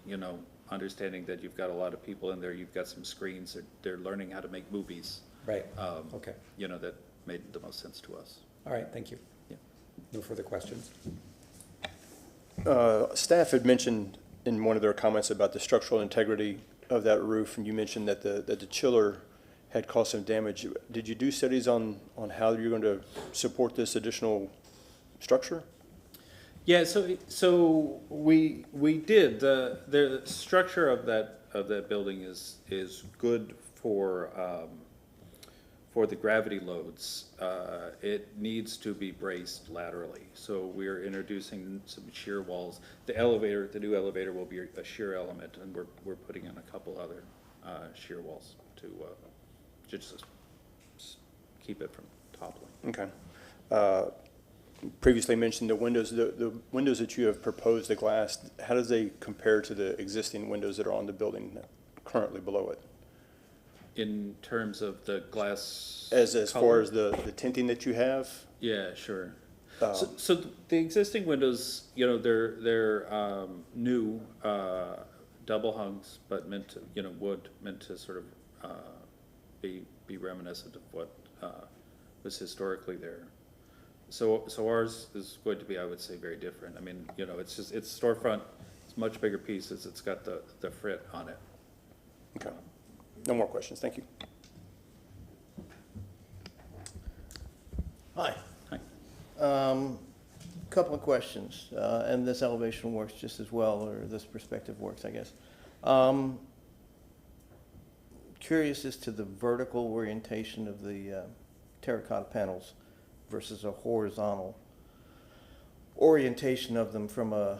understanding that you've got a lot of people in there, you've got some screens, they're learning how to make movies. Right. Okay. That made the most sense to us. All right, thank you. Yeah. No further questions? Staff had mentioned in one of their comments about the structural integrity of that roof, and you mentioned that the chiller had caused some damage. Did you do studies on how you're going to support this additional structure? Yeah, so we did. The structure of that building is good for the gravity loads. It needs to be braced laterally. So we're introducing some shear walls. The new elevator will be a shear element, and we're putting in a couple other shear walls to just keep it from toppling. Okay. Previously mentioned the windows. The windows that you have proposed, the glass, how does they compare to the existing windows that are on the building currently below it? In terms of the glass As color? far as the tinting that you have? Yeah, sure. So the existing windows, they're new double hungs, but meant to, wood, meant to sort of be reminiscent of what was historically there. So ours is going to be, I would say, very different. I mean, it's storefront. It's much bigger pieces. It's got the frit on it. Okay. No more questions. Thank you. Hi. Hi. Couple of questions, and this elevation works just as well, or this perspective works, I guess. Curious as to the vertical orientation of the terracotta panels versus a horizontal orientation of them from a,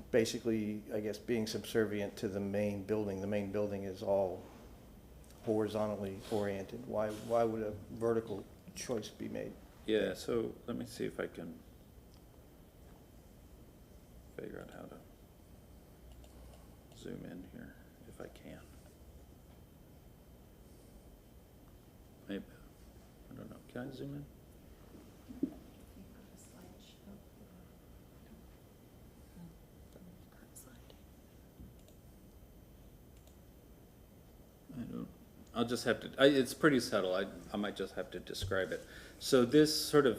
basically, I guess, being subservient to the main building. The main building is all horizontally oriented. Why would a vertical choice be made? Yeah, so let me see if I can figure out how to zoom in here, if I can. Maybe, I don't know, can I zoom in? I'll just have to, it's pretty subtle, I might just have to describe it. So this sort of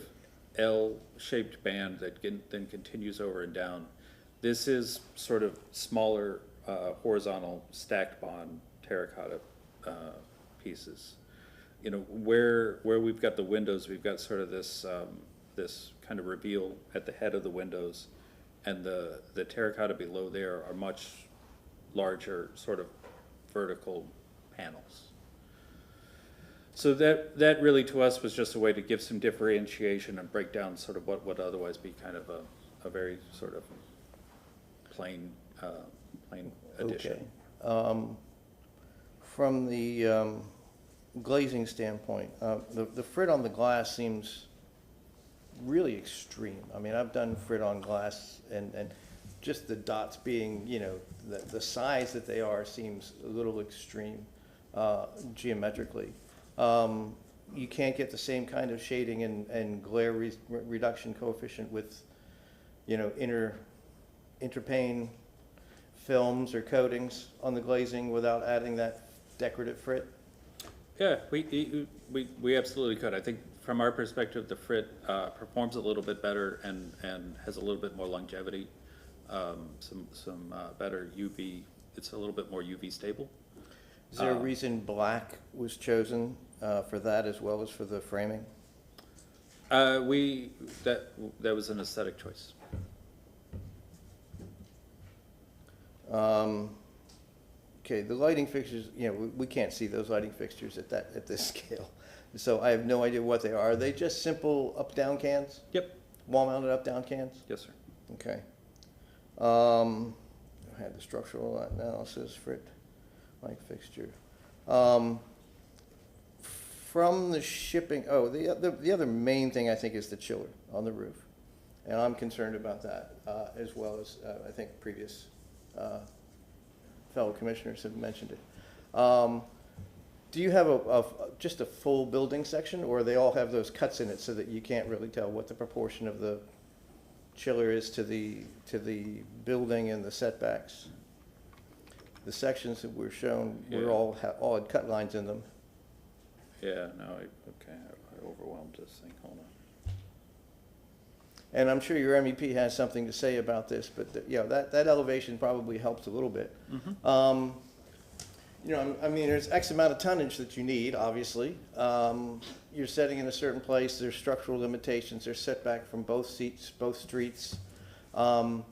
L-shaped band that then continues over and down, this is sort of smaller horizontal stacked bond terracotta pieces. You know, where we've got the windows, we've got sort of this this kind of reveal at the head of the windows, and the terracotta below there are much larger sort of vertical panels. So that really to us was just a way to give some differentiation and break down sort of what would otherwise be kind of a very sort of plain addition. Okay. From the glazing standpoint, the frit on the glass seems really extreme. I mean, I've done frit on glass, and just the dots being, you know, the size that they are seems a little extreme geometrically. You can't get the same kind of shading and glare reduction coefficient with, you know, interpane films or coatings on the glazing without adding that decorative frit? Yeah, we absolutely could. I think from our perspective, the frit performs a little bit better and has a little bit more longevity, some better UV. It's a little bit more UV stable. Is there a reason black was chosen for that as well as for the framing? That was an aesthetic choice. Okay, the lighting fixtures, you know, we can't see those lighting fixtures at this scale. So I have no idea what they are. Are they just simple up-down cans? Yep. Wall-mounted up-down cans? Yes, sir. Okay. I had the structural analysis for it, light fixture. From the shipping, the other main thing I think is the chiller on the roof. And I'm concerned about that, as well as I think previous fellow commissioners have mentioned it. Do you have just a full building section, or they all have those cuts in it so that you can't really tell what the proportion of the chiller is to the building and the setbacks? The sections that were shown were all had cut lines in them. Yeah, no, I overwhelmed this thing, hold on. And I'm sure your MEP has something to say about this, but that elevation probably helps a little bit. Mm-hmm. You know, I mean, there's X amount of tonnage that you need, obviously. You're setting in a certain place, there's structural limitations, there's setback from both streets. But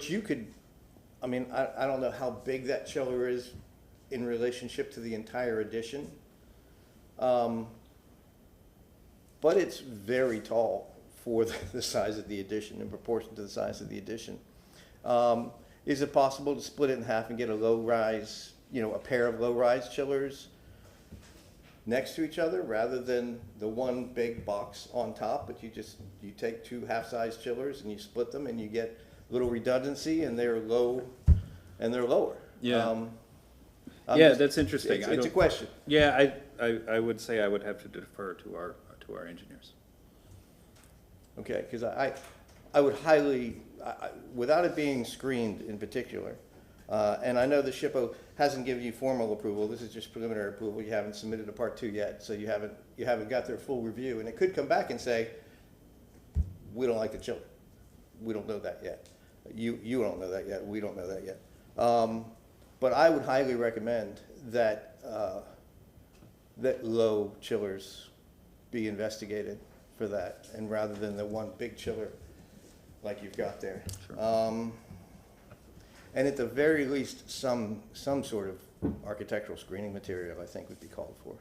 you could, I mean, I don't know how big that chiller is in relationship to the entire addition. But it's very tall for the size of the addition, in proportion to the size of the addition. Is it possible to split it in half and get a low-rise, you know, a pair of low-rise chillers next to each other rather than the one big box on top, but you take two half-size chillers and you split them and you get a little redundancy, and they're low and they're lower? Yeah. That's interesting. It's a question. Yeah, I would say I would have to defer to our engineers. Okay, because I would highly, without it being screened in particular, and I know the SHPO hasn't given you formal approval. This is just preliminary approval. You haven't submitted a Part 2 yet, so you haven't got their full review. And it could come back and say, we don't like the chiller. We don't know that yet. You don't know that yet. We don't know that yet. But I would highly recommend that that low chillers be investigated for that, and rather than the one big chiller like you've got there. Sure. And at the very least, some sort of architectural screening material, I think, would be called for.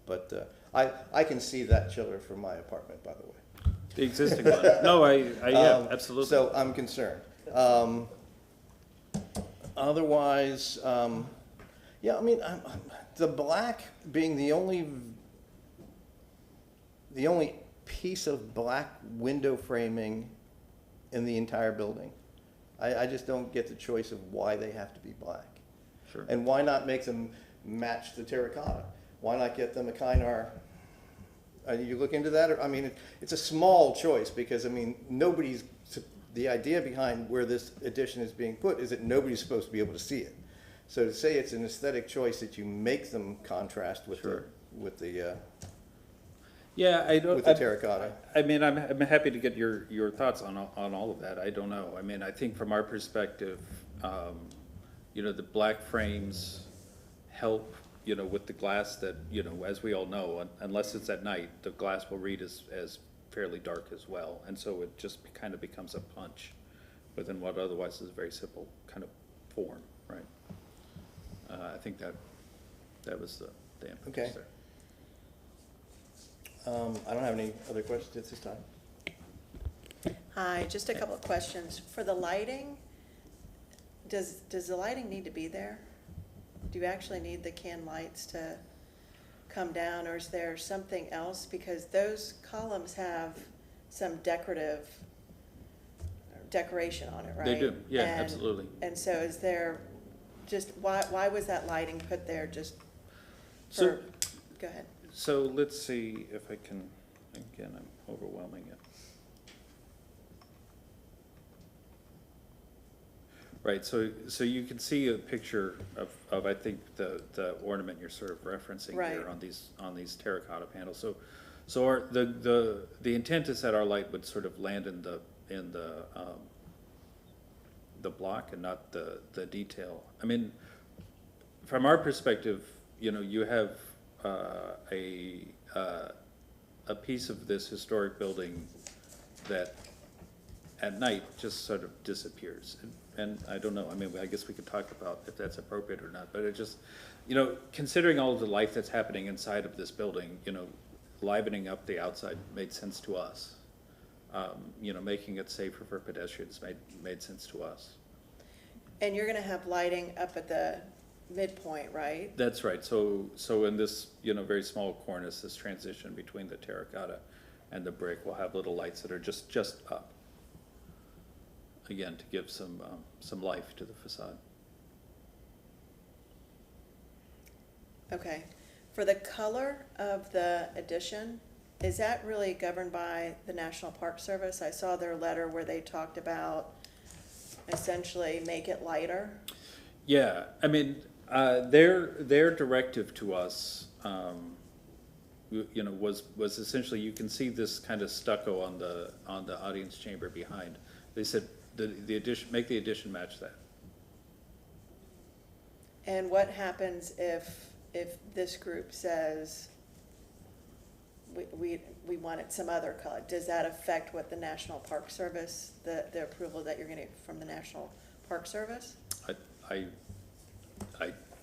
But I can see that chiller from my apartment, by the way. The existing one. No, yeah, absolutely. So I'm concerned. Otherwise, yeah, I mean, the black being the only piece of black window framing in the entire building. I just don't get the choice of why they have to be black. Sure. And why not make them match the terracotta? Why not get them a Kynar? You look into that? I mean, it's a small choice because, I mean, the idea behind where this addition is being put is that nobody's supposed to be able to see it. So to say it's an aesthetic choice that you make them contrast with Sure. Yeah, I don't. with the terracotta. I mean, I'm happy to get your thoughts on all of that. I don't know. I mean, I think from our perspective, you know, the black frames help, you know, with the glass that, you know, as we all know, unless it's at night, the glass will read as fairly dark as well. And so it just kind of becomes a punch within what otherwise is a very simple kind of form, right? I think that was the impetus Okay. there. I don't have any other questions at this time. Hi, just a couple of questions. For the lighting, does the lighting need to be there? Do you actually need the can lights to come down, or is there something else? Because those columns have some decoration on it, right? They do, yeah, And- absolutely. And so is there, just, why was that lighting put there just So- for, go ahead. So let's see if I can, again, I'm overwhelming it. Right, so you can see a picture of I think the ornament you're sort of referencing here Right. on these terracotta panels. So our, the intent is that our light would sort of land in the block and not the detail. I mean, from our perspective, you know, you have a piece of this historic building that at night just sort of disappears. And I don't know, I mean, I guess we could talk about if that's appropriate or not, but it just, you know, considering all of the life that's happening inside of this building, you know, livening up the outside made sense to us. You know, making it safer for pedestrians made sense to us. And you're gonna have lighting up at the midpoint, right? That's right. So in this, you know, very small cornice, this transition between the terracotta and the brick, we'll have little lights that are just up. Again, to give some life to the facade. Okay. For the color of the addition, is that really governed by the National Park Service? I saw their letter where they talked about essentially make it lighter. Yeah, I mean, their directive to us, you know, was essentially, you can see this kind of stucco on the audience chamber behind. They said the addition, make the addition match that. And what happens if this group says we want it some other color? Does that affect what the National Park Service, the approval that you're getting from the National Park Service? I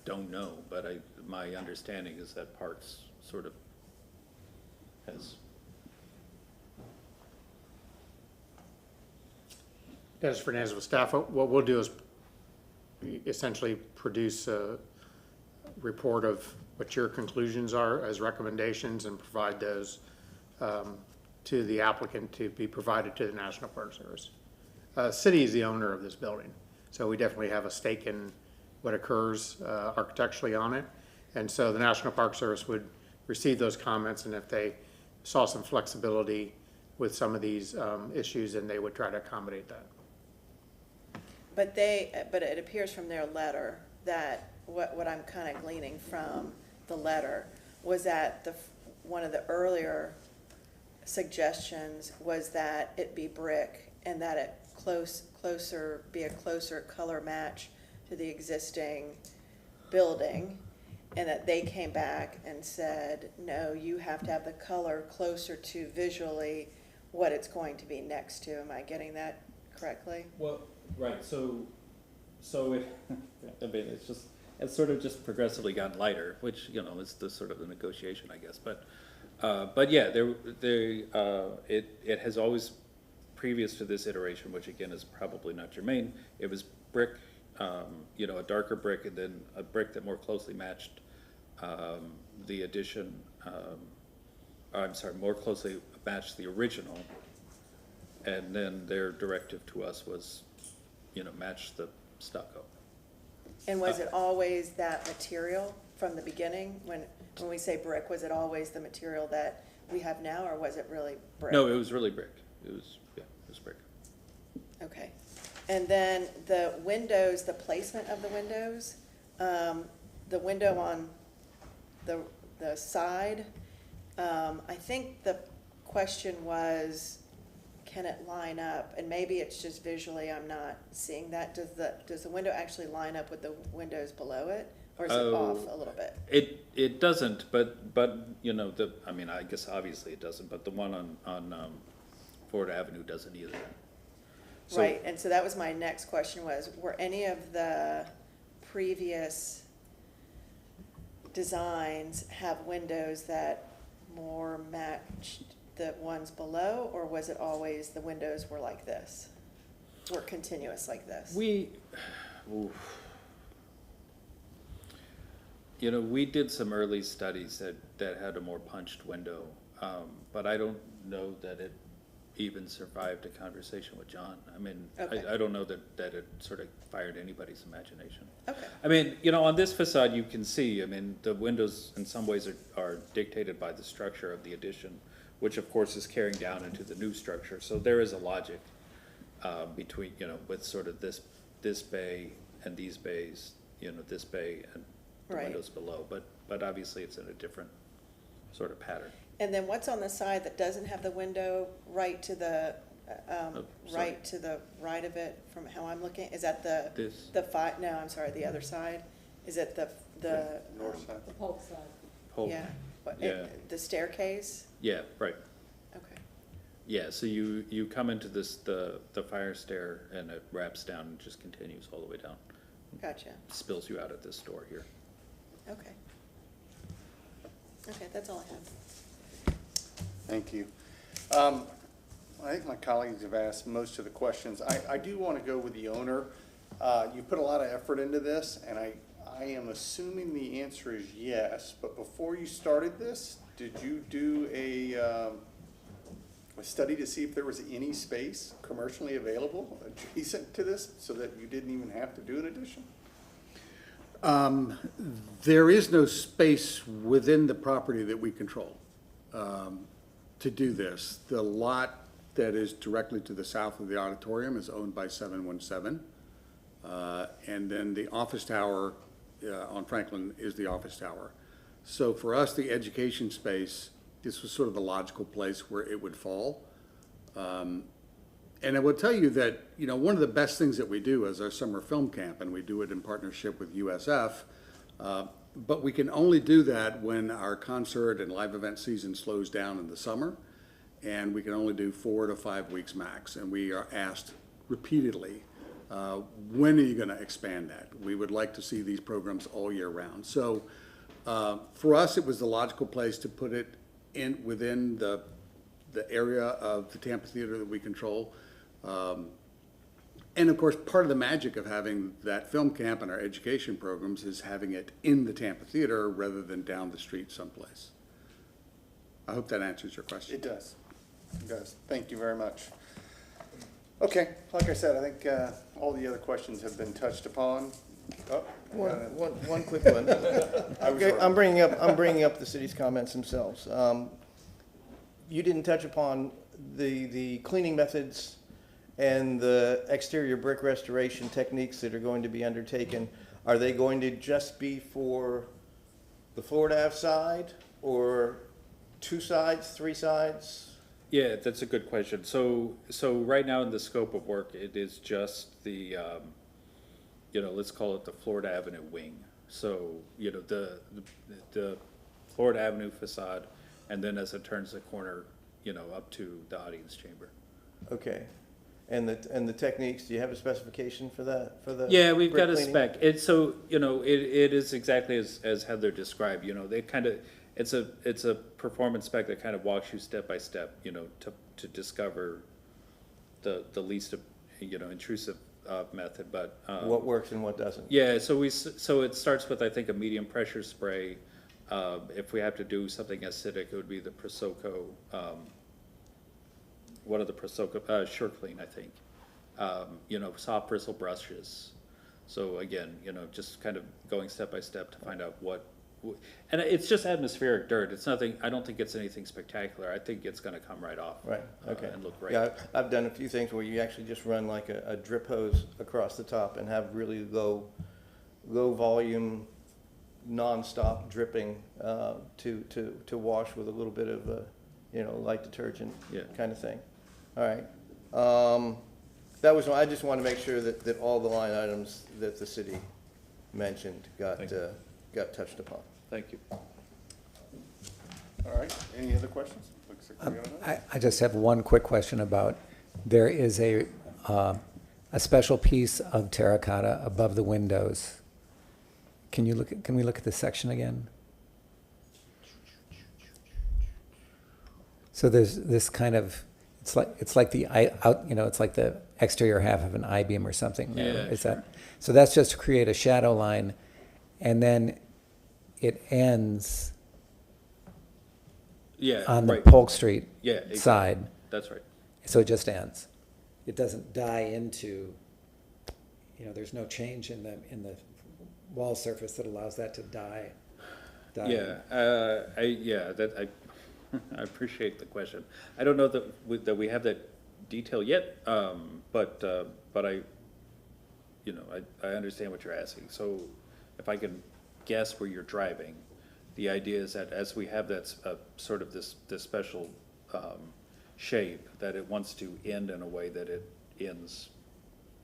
don't know, but my understanding is that Parks sort of has. Dennis Fernandez with staff, what we'll do is essentially produce a report of what your conclusions are as recommendations and provide those to the applicant to be provided to the National Park Service. City is the owner of this building, so we definitely have a stake in what occurs architecturally on it. And so the National Park Service would receive those comments, and if they saw some flexibility with some of these issues, then they would try to accommodate that. But it appears from their letter that what I'm kind of gleaning from the letter was that one of the earlier suggestions was that it be brick and that it be a closer color match to the existing building, and that they came back and said, no, you have to have the color closer to visually what it's going to be next to. Am I getting that correctly? Well, right, so it, I mean, it's sort of just progressively gotten lighter, which, you know, is the sort of the negotiation, I guess, but yeah, it has always, previous to this iteration, which again is probably not germane, it was brick, you know, a darker brick, and then a brick that more closely matched the addition, I'm sorry, more closely matched the original, and then their directive to us was, you know, match the stucco. And was it always that material from the beginning? When we say brick, was it always the material that we have now, or was it really brick? No, it was really brick. It was brick. Okay. And then the windows, the placement of the windows, the window on the side, I think the question was, can it line up? And maybe it's just visually I'm not seeing that. Does the window actually line up with the windows below it? Or is it off a little bit? It doesn't, but, you know, I mean, I guess obviously it doesn't, but the one on Florida Avenue doesn't either. So- Right, and so that was my next question was, were any of the previous designs have windows that more matched the ones below, or was it always the windows were like this? Were continuous like this? You know, we did some early studies that had a more punched window, but I don't know that it even survived a conversation with John. I mean, Okay. I don't know that it sort of fired anybody's imagination. Okay. I mean, you know, on this facade, you can see, I mean, the windows in some ways are dictated by the structure of the addition, which of course is carrying down into the new structure. So there is a logic between, you know, with sort of this bay and these bays, you know, this bay and the Right. windows below. But obviously it's in a different sort of pattern. And then what's on the side that doesn't have the window right to the, sorry. right of it from how I'm looking? Is that the? This? No, I'm sorry, the other side? Is it the? North side. Whole- Yeah. What, Yeah. The staircase? Yeah, right. Okay. Yeah, so you come into this, the fire stair and it wraps down and just continues all the way down. Gotcha. Spills you out at this door here. Okay. Okay, that's all I have. Thank you. I think my colleagues have asked most of the questions. I do want to go with the owner. You put a lot of effort into this, and I am assuming the answer is yes, but before you started this, did you do a study to see if there was any space commercially available adjacent to this, so that you didn't even have to do an addition? There is no space within the property that we control to do this. The lot that is directly to the south of the auditorium is owned by 717. And then the office tower on Franklin is the office tower. So for us, the education space, this was sort of the logical place where it would fall. And I will tell you that, you know, one of the best things that we do is our summer film camp, and we do it in partnership with USF. But we can only do that when our concert and live event season slows down in the summer. And we can only do 4 to 5 weeks max. And we are asked repeatedly, when are you going to expand that? We would like to see these programs all year round. So for us, it was the logical place to put it within the area of the Tampa Theater that we control. And of course, part of the magic of having that film camp and our education programs is having it in the Tampa Theater rather than down the street someplace. I hope that answers your question. It does. It does. Thank you very much. Okay, like I said, I think all the other questions have been touched upon. Oh, One quick one. Okay, I'm bringing up the city's comments themselves. You didn't touch upon the cleaning methods and the exterior brick restoration techniques that are going to be undertaken. Are they going to just be for the Florida Ave side, or 2 sides, 3 sides? Yeah, that's a good question. So right now in the scope of work, it is just the, you know, let's call it the Florida Avenue wing. So, you know, the Florida Avenue facade, and then as it turns the corner, you know, up to the audience chamber. Okay. And the techniques, do you have a specification for that, for the? Yeah, we've brick got a cleaning? spec. It's so, you know, it is exactly as Heather described, you know, they kind of, it's a performance spec that kind of walks you step by step, you know, to discover the least, you know, intrusive method, but. What works and what doesn't? Yeah, so it starts with, I think, a medium pressure spray. If we have to do something acidic, it would be the Prosoco, one of the Prosoco, SureClean, I think. You know, soft bristle brushes. So again, you know, just kind of going step by step to find out and it's just atmospheric dirt. It's nothing, I don't think it's anything spectacular. I think it's gonna come right off. Right, okay. And look great. Yeah, I've done a few things where you actually just run like a drip hose across the top and have really low low volume, nonstop dripping, to wash with a little bit of, light detergent Yeah. kind of thing. All right. That was, I just want to make sure that all the line items that the city mentioned got touched upon. Thank you. All right, any other questions? Looks like we don't know. I just have one quick question about, there is a special piece of terracotta above the windows. Can we look at this section again? So there's this kind of, it's like the it's like the exterior half of an I-beam or something. Yeah, Is sure. that, so that's just to create a shadow line, and then it ends Yeah, on the right. Polk Street Yeah, exactly. side. That's right. So it just ends. It doesn't die into, there's no change in the wall surface that allows that to die. Yeah, I appreciate the question. I don't know that we have that detail yet, but I understand what you're asking. So if I can guess where you're driving, the idea is that as we have that sort of this special shape, that it wants to end in a way that it ends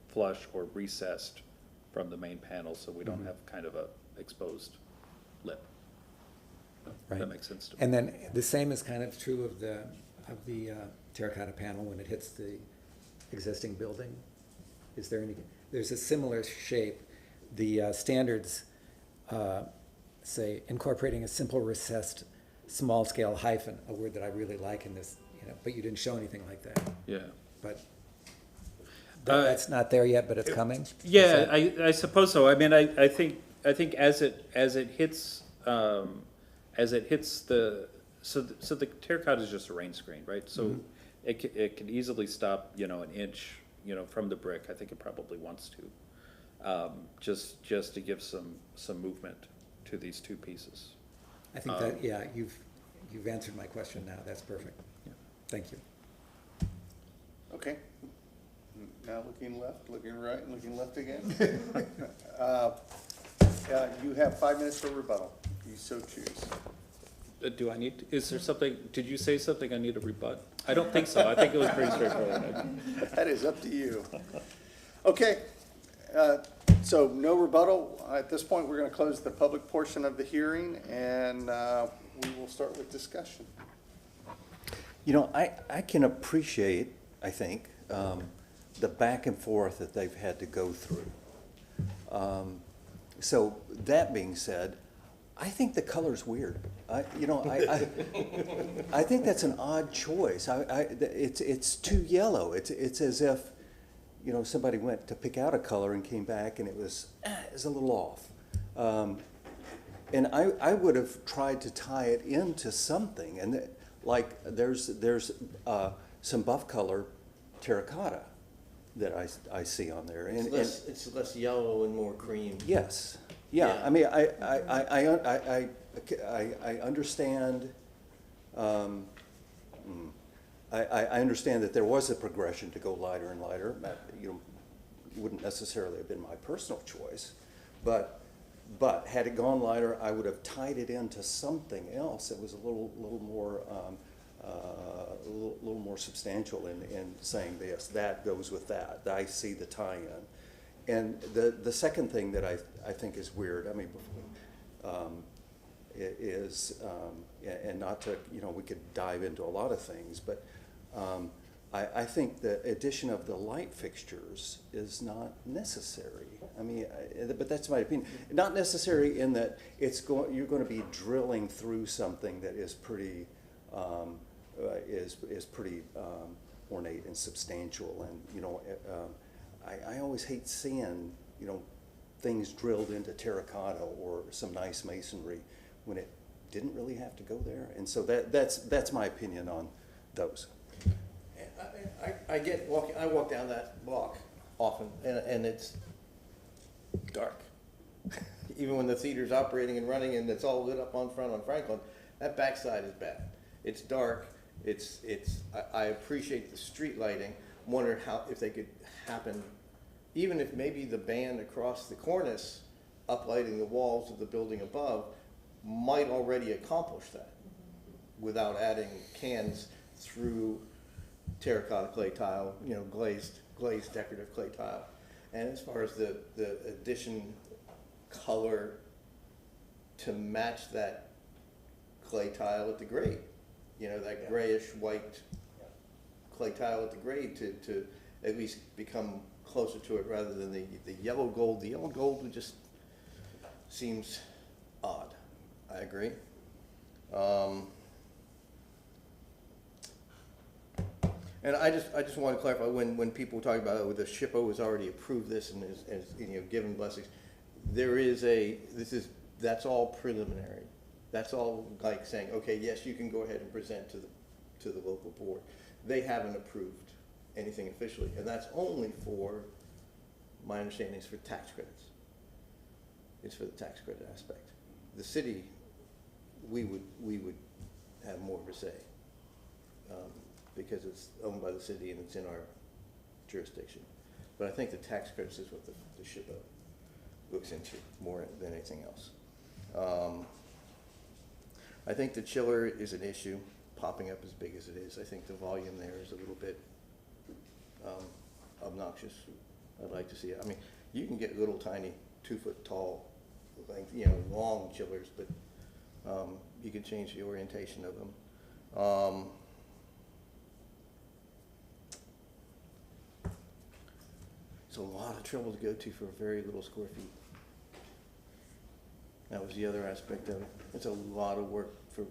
flush or recessed from the main panel, so we don't have kind of a exposed lip. Right. That makes sense to me. And then the same is kind of true of the terracotta panel when it hits the existing building. Is there any, there's a similar shape. The standards say incorporating a simple recessed small scale hyphen, a word that I really like in this, but you didn't show anything like that. Yeah. But that's not there yet, but it's coming? Yeah, I suppose so. I mean, I think as it hits the, so the terracotta is just a rain screen, right? So it can easily stop, an inch, from the brick. I think it probably wants to, just to give some movement to these two pieces. I think that, yeah, you've answered my question now. That's perfect. Yeah. Thank you. Okay. Now looking left, looking right, and looking left again. You have 5 minutes for rebuttal. You so choose. Do I need, is there something, did you say something I need to rebut? I don't think so. I think it was pretty straightforward. That is up to you. Okay, so no rebuttal. At this point, we're going to close the public portion of the hearing, and we will start with discussion. I can appreciate, I think, the back and forth that they've had to go through. So that being said, I think the color's weird. I think that's an odd choice. It's too yellow. It's as if, somebody went to pick out a color and came back and it was a little off. And I would have tried to tie it into something, and there's some buff color terracotta that I see on there. And It's less yellow and more cream. yes, yeah. I mean, I understand. I understand that there was a progression to go lighter and lighter. Wouldn't necessarily have been my personal choice, but had it gone lighter, I would have tied it into something else that was a little more substantial in saying this. That goes with that. I see the tie-in. And the second thing that I think is weird, I mean, is, and not to, we could dive into a lot of things, but I think the addition of the light fixtures is not necessary. I mean, but that's my opinion. Not necessary in that you're going to be drilling through something that is pretty, pretty ornate and substantial, and I always hate seeing things drilled into terracotta or some nice masonry when it didn't really have to go there. And so that's my opinion on those. I walk down that block often, and it's dark. Even when the theater's operating and running and it's all lit up on front on Franklin, that backside is bad. It's dark. I appreciate the street lighting. I'm wondering if they could happen, even if maybe the band across the cornice uplighting the walls of the building above might already accomplish that without adding cans through terracotta clay tile, you know, glazed decorative clay tile. And as far as the addition color to match that clay tile at the grade, you know, that grayish white clay tile at the grade to at least become closer to it rather than the yellow gold. The yellow gold would just seems odd. I agree. And I just want to clarify, when people talk about, oh, the SHPO has already approved this and is you know, given blessings, that's all preliminary. That's all like saying, okay, yes, you can go ahead and present to the local board. They haven't approved anything officially, and that's only for, my understanding is for tax credits. It's for the tax credit aspect. The city, we would have more of a say, because it's owned by the city and it's in our jurisdiction. But I think the tax credits is what the SHPO looks into more than anything else. I think the chiller is an issue, popping up as big as it is. I think the volume there is a little bit obnoxious. I'd like to see it. I mean, you can get little tiny 2-foot tall, you know, long chillers, but you can change the orientation of them. It's a lot of trouble to go to for very little square feet. That was the other aspect of it. It's a lot of work for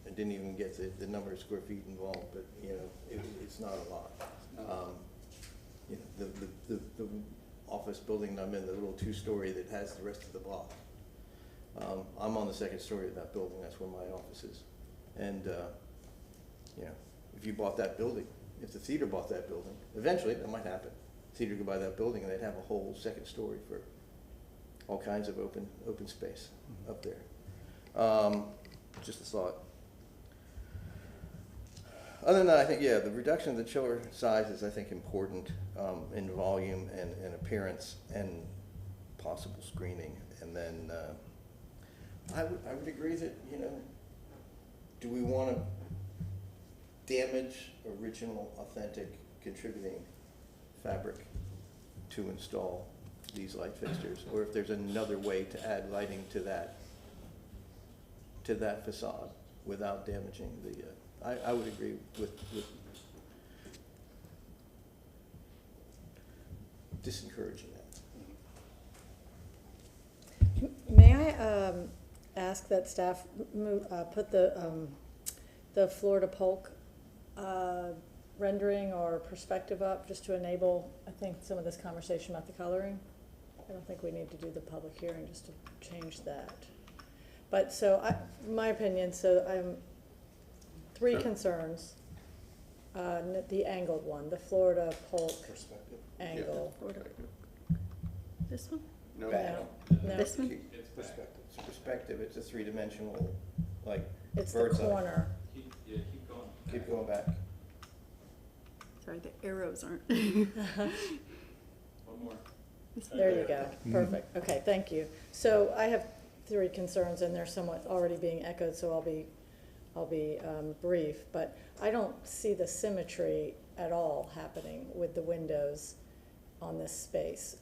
I didn't even get the number of square feet involved, but you know, it's not a lot. You know, the office building I'm in, the little 2-story that has the rest of the block. I'm on the 2nd story of that building. That's where my office is. And you know, if you bought that building, if the theater bought that building, eventually that might happen. Theater could buy that building and they'd have a whole 2nd story for all kinds of open space up there. Just a thought. Other than that, I think, yeah, the reduction of the chiller size is, I think, important in volume and appearance and possible screening. And then I would agree that, you know, do we want to damage original, authentic, contributing fabric to install these light fixtures, or if there's another way to add lighting to that facade without damaging the, I would agree with disencouraging that. May I ask that staff put the Florida Polk rendering or perspective up, just to enable, I think, some of this conversation about the coloring? I don't think we need to do the public hearing just to change that. But so, my opinion, so I'm 3 concerns. The angled one, the Florida Polk Perspective. angle. This one? No, No. This one? It's perspective. It's perspective. It's a 3-dimensional, like, It's the bird's eye. corner. Keep going. Keep going back. Sorry, the arrows aren't. One more. There you go, perfect, okay, thank you. So I have 3 concerns, and they're somewhat already being echoed, so I'll be brief, but I don't see the symmetry at all happening with the windows on this space.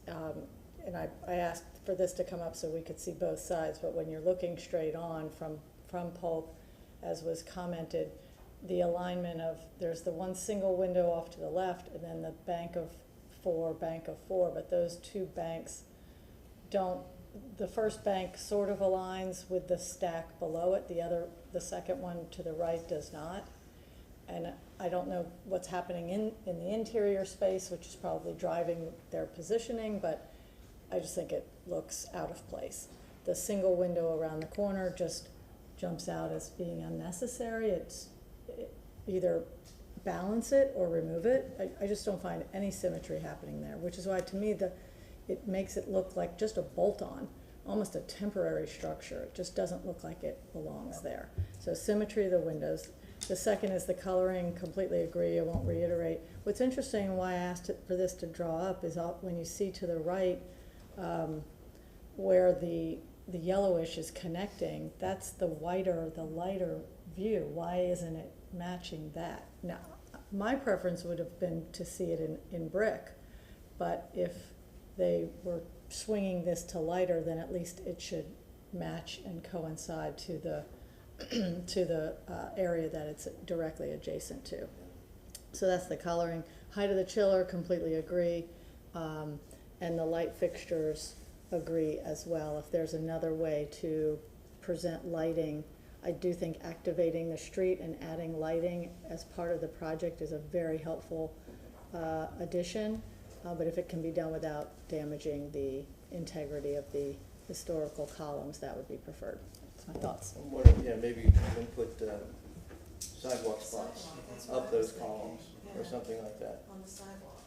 And I asked for this to come up so we could see both sides, but when you're looking straight on from Polk, as was commented, the alignment of, there's the one single window off to the left, and then the bank of four, but those 2 banks don't, the first bank sort of aligns with the stack below it, the second one to the right does not. And I don't know what's happening in the interior space, which is probably driving their positioning, but I just think it looks out of place. The single window around the corner just jumps out as being unnecessary. Either balance it or remove it. I just don't find any symmetry happening there, which is why, to me, it makes it look like just a bolt-on, almost a temporary structure. It just doesn't look like it belongs there. So symmetry of the windows. The second is the coloring. Completely agree. I won't reiterate. What's interesting and why I asked for this to draw up is when you see to the right, where the yellowish is connecting, that's the lighter view. Why isn't it matching that? Now, my preference would have been to see it in brick, but if they were swinging this to lighter, then at least it should match and coincide to the to the area that it's directly adjacent to. So that's the coloring. Height of the chiller, completely agree. And the light fixtures, agree as well. If there's another way to present lighting, I do think activating the street and adding lighting as part of the project is a very helpful addition. But if it can be done without damaging the integrity of the historical columns, that would be preferred. That's my thoughts. I'm wondering, yeah, maybe you can put sidewalk spots up those columns or something like that. On the sidewalk.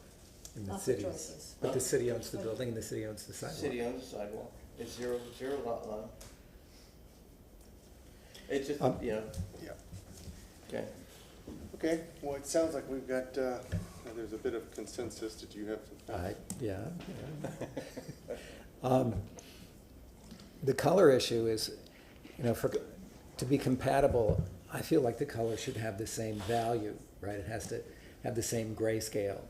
In the Lots of cities. choices. But the city owns the building and the city owns the sidewalk. City owns the sidewalk. It's zero lot line. It's just, you know. Yeah. Okay. Okay, well, it sounds like we've got, there's a bit of consensus. Did you have some? Yeah. The color issue is, you know, to be compatible, I feel like the color should have the same value, right? It has to have the same grayscale.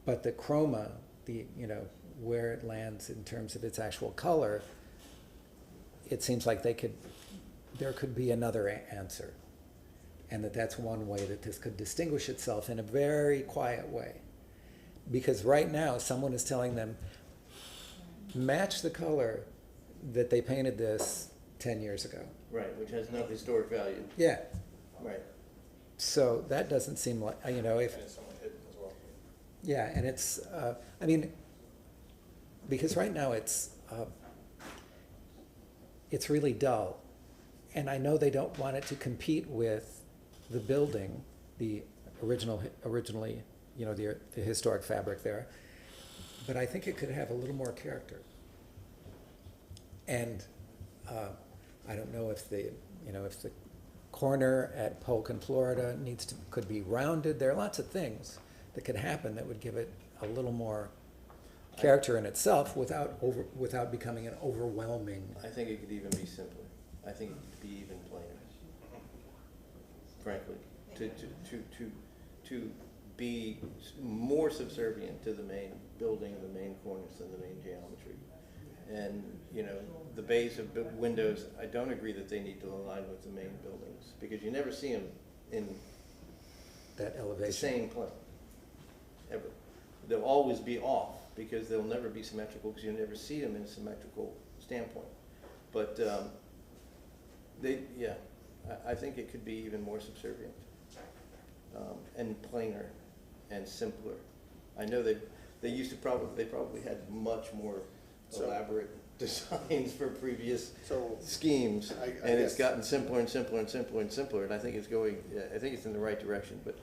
But the chroma, you know, where it lands in terms of its actual color, it seems like there could be another answer. And that's one way that this could distinguish itself in a very quiet way. Because right now, someone is telling them, match the color that they painted this 10 years ago. Right, which has no historic value. Yeah. Right. So that doesn't seem like, you know, if. And it's somewhat hidden as well. Yeah, and it's, I mean, because right now it's really dull. And I know they don't want it to compete with the building, the originally, you know, the historic fabric there. But I think it could have a little more character. And I don't know if the corner at Polk and Florida could be rounded. There are lots of things that could happen that would give it a little more character in itself without becoming an overwhelming. I think it could even be simpler. I think it could be even plainer. Frankly, to be more subservient to the main building, the main cornice, and the main geometry. And, you know, the bays of windows, I don't agree that they need to align with the main buildings, because you never see them in That elevation. the same plane, ever. They'll always be off, because they'll never be symmetrical, because you'll never see them in a symmetrical standpoint. But I think it could be even more subservient, and plainer and simpler. I know they probably had much more elaborate designs for previous schemes, and it's gotten simpler and simpler and simpler and simpler. And I think it's in the right direction. But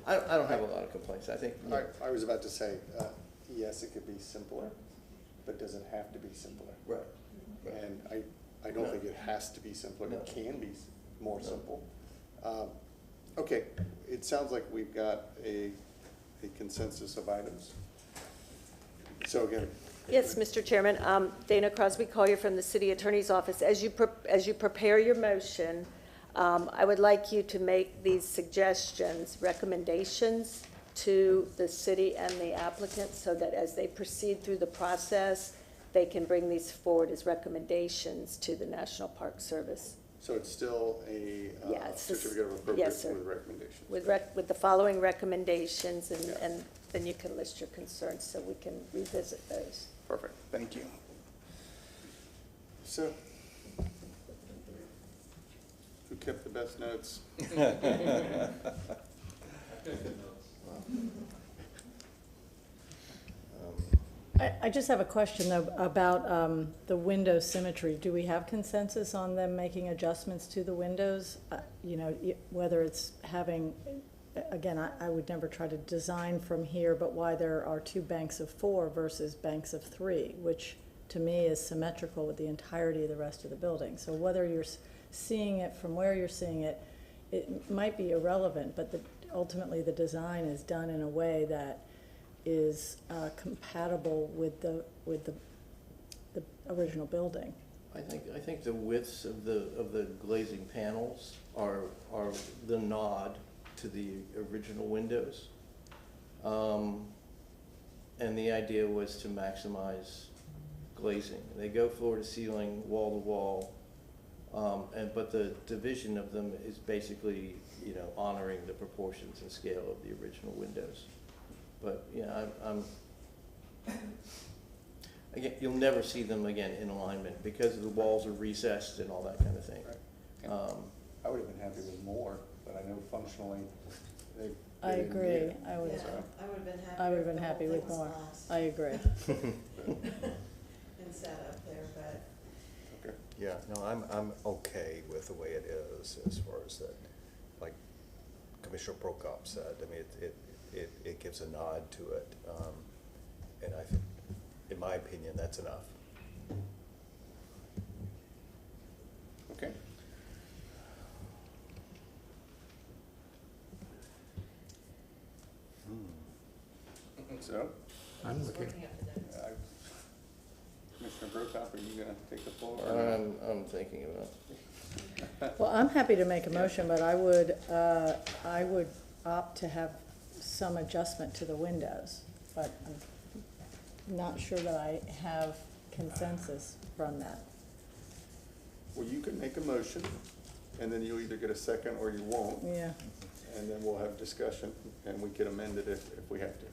I don't have a lot of complaints. I think. I was about to say, yes, it could be simpler, but doesn't have to be simpler. Right. And I don't think it has to be simpler. No. It can be more simple. Okay, it sounds like we've got a consensus of items. So again. Yes, Mr. Chairman. Dana Crosby Collier from the City Attorney's Office. As you prepare your motion, I would like you to make these suggestions, recommendations to the city and the applicant, so that as they proceed through the process, they can bring these forward as recommendations to the National Park Service. So it's still a certificate of appropriateness Yes, sir. with recommendations. With the following recommendations, and then you can list your concerns so we can revisit those. Perfect, thank you. So, who kept the best notes? I just have a question though about the window symmetry. Do we have consensus on them making adjustments to the windows? You know, whether it's having, again, I would never try to design from here, but why there are 2 banks of 4 versus banks of 3, which to me is symmetrical with the entirety of the rest of the building. So whether you're seeing it from where you're seeing it, it might be irrelevant, but ultimately the design is done in a way that is compatible with the original building. I think the widths of the glazing panels are the nod to the original windows. And the idea was to maximize glazing. They go floor to ceiling, wall to wall, but the division of them is basically, honoring the proportions and scale of the original windows. But, again, you'll never see them again in alignment because the walls are recessed and all that kind of thing. I would have been happy with more, but I know functionally they. I agree. I would have been happy with more. I agree. And set up there, but. Yeah, no, I'm okay with the way it is as far as that, like Commissioner Prokop said. I mean, it gives a nod to it. And I think, in my opinion, that's enough. Okay. So, I'm looking. Commissioner Prokop, are you gonna take the floor? I'm thinking about it. Well, I'm happy to make a motion, but I would opt to have some adjustment to the windows, but I'm not sure that I have consensus from that. Well, you can make a motion, and then you'll either get a second or you won't. Yeah. And then we'll have discussion, and we can amend it if we have to.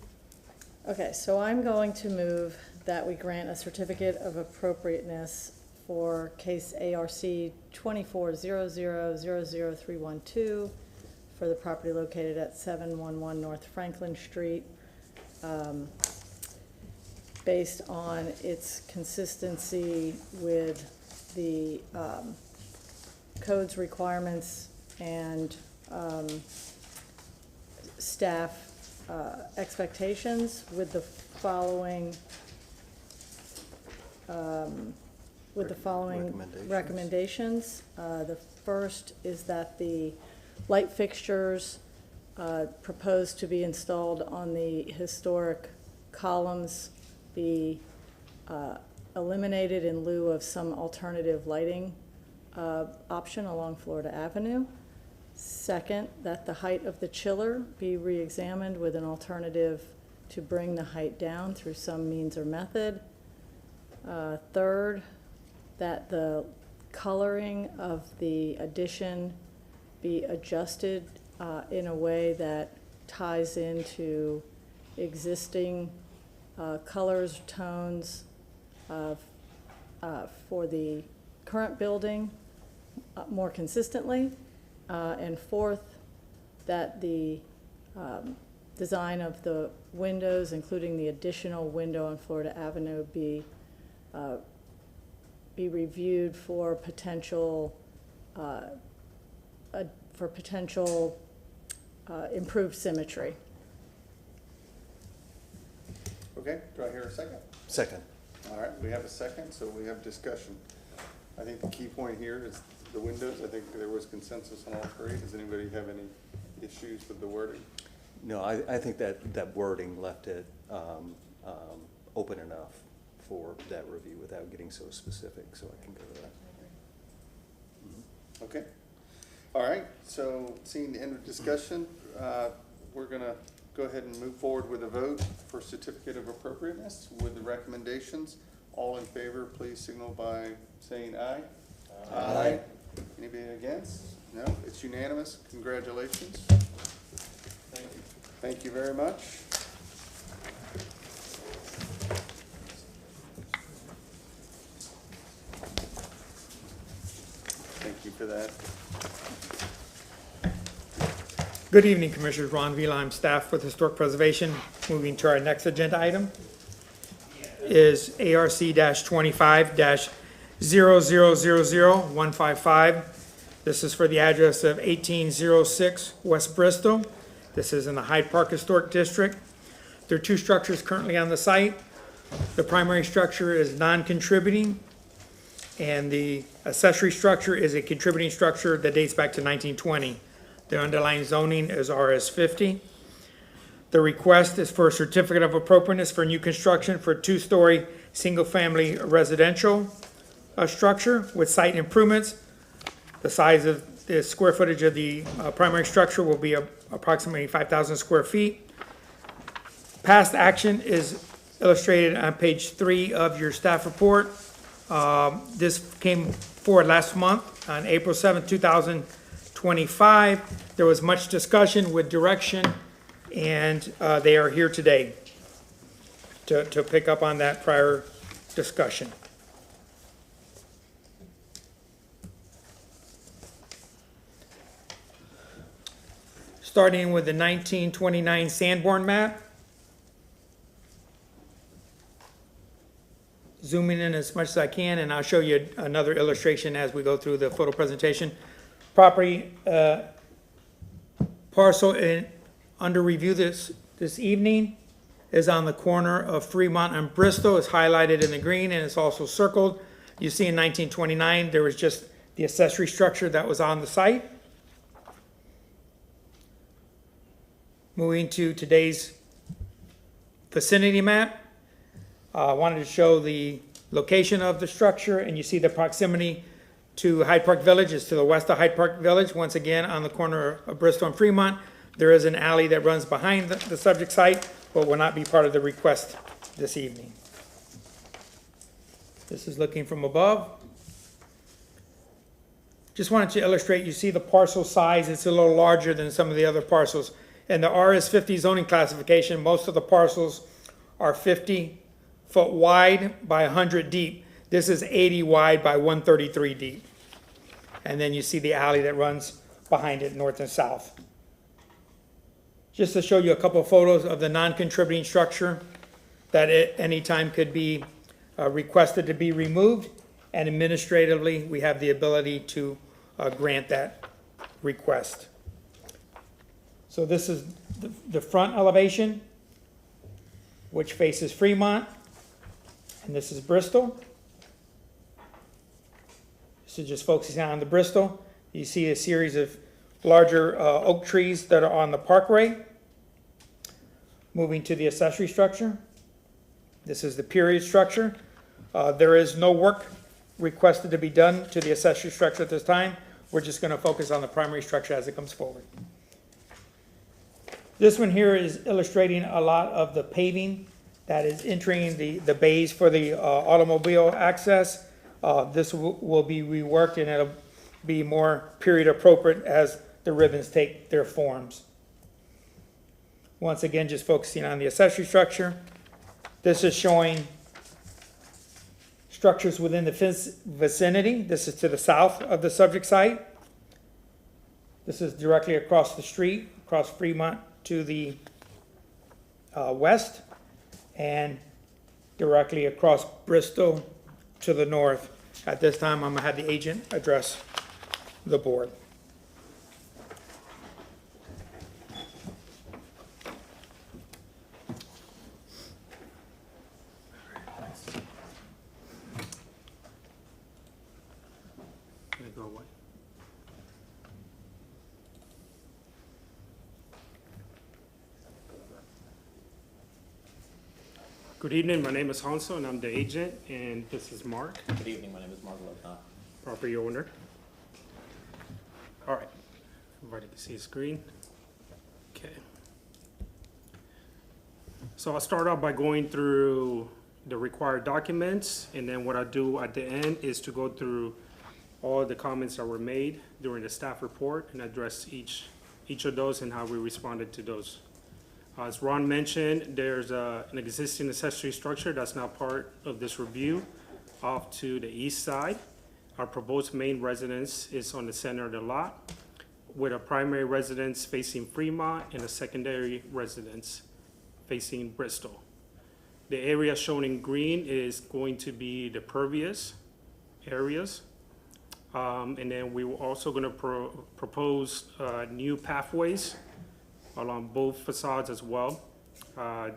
Okay, so I'm going to move that we grant a certificate of appropriateness for case ARC 2400000312 for the property located at 711 North Franklin Street, based on its consistency with the code's requirements and staff expectations with the following recommendations. The first is that the light fixtures proposed to be installed on the historic columns be eliminated in lieu of some alternative lighting option along Florida Avenue. Second, that the height of the chiller be re-examined with an alternative to bring the height down through some means or method. Third, that the coloring of the addition be adjusted in a way that ties into existing colors, tones for the current building more consistently. And fourth, that the design of the windows, including the additional window on Florida Avenue, be reviewed for potential improved symmetry. Okay, do I hear a second? Second. All right, we have a second, so we have discussion. I think the key point here is the windows. I think there was consensus on all three. Does anybody have any issues with the wording? No, I think that wording left it open enough for that review without getting so specific, so I can go to that. Okay. All right, so seeing the end of discussion, we're gonna go ahead and move forward with a vote for certificate of appropriateness with the recommendations. All in favor, please signal by saying aye. Aye. Anybody against? No, it's unanimous. Congratulations. Thank you. Thank you very much. Thank you for that. Good evening, Commissioners. Ron Vila, I'm staff with Historic Preservation. Moving to our next agenda item is ARC-25-0000155. This is for the address of 1806 West Bristol. This is in the Hyde Park Historic District. There are two structures currently on the site. The primary structure is non-contributing, and the accessory structure is a contributing structure that dates back to 1920. The underlying zoning is RS50. The request is for a certificate of appropriateness for new construction for a two-story single-family residential structure with site improvements. The size of the square footage of the primary structure will be approximately 5,000 square feet. Past action is illustrated on page 3 of your staff report. This came forward last month on April 7th, 2025. There was much discussion with direction, and they are here today to pick up on that prior discussion. Starting with the 1929 Sanborn map. Zooming in as much as I can, and I'll show you another illustration as we go through the photo presentation. Property parcel under review this evening is on the corner of Fremont and Bristol. It's highlighted in the green and it's also circled. You see in 1929, there was just the accessory structure that was on the site. Moving to today's vicinity map. I wanted to show the location of the structure, and you see the proximity to Hyde Park Village is to the west of Hyde Park Village. Once again, on the corner of Bristol and Fremont, there is an alley that runs behind the subject site, but will not be part of the request this evening. This is looking from above. Just wanted to illustrate, you see the parcel size, it's a little larger than some of the other parcels. In the RS50 zoning classification, most of the parcels are 50 foot wide by 100 deep. This is 80 wide by 133 deep. And then you see the alley that runs behind it, north and south. Just to show you a couple of photos of the non-contributing structure that at any time could be requested to be removed, and administratively, we have the ability to grant that request. So this is the front elevation, which faces Fremont, and this is Bristol. This is just focusing on the Bristol. You see a series of larger oak trees that are on the parkway. Moving to the accessory structure. This is the period structure. There is no work requested to be done to the accessory structure at this time. We're just going to focus on the primary structure as it comes forward. This one here is illustrating a lot of the paving that is entering the bays for the automobile access. This will be reworked, and it'll be more period appropriate as the ribbons take their forms. Once again, just focusing on the accessory structure. This is showing structures within the vicinity. This is to the south of the subject site. This is directly across the street, across Fremont to the west, and directly across Bristol to the north. At this time, I'm going to have the agent address the board. Good evening, my name is Hanso and I'm the agent, and this is Mark, Good evening, my name is Mark Lopna. property owner. All right, everybody can see the screen. Okay. So I'll start off by going through the required documents, and then what I'll do at the end is to go through all the comments that were made during the staff report and address each of those and how we responded to those. As Ron mentioned, there's an existing accessory structure that's now part of this review off to the east side. Our proposed main residence is on the center of the lot, with a primary residence facing Fremont and a secondary residence facing Bristol. The area shown in green is going to be the pervious areas. And then we were also gonna propose new pathways along both facades as well. That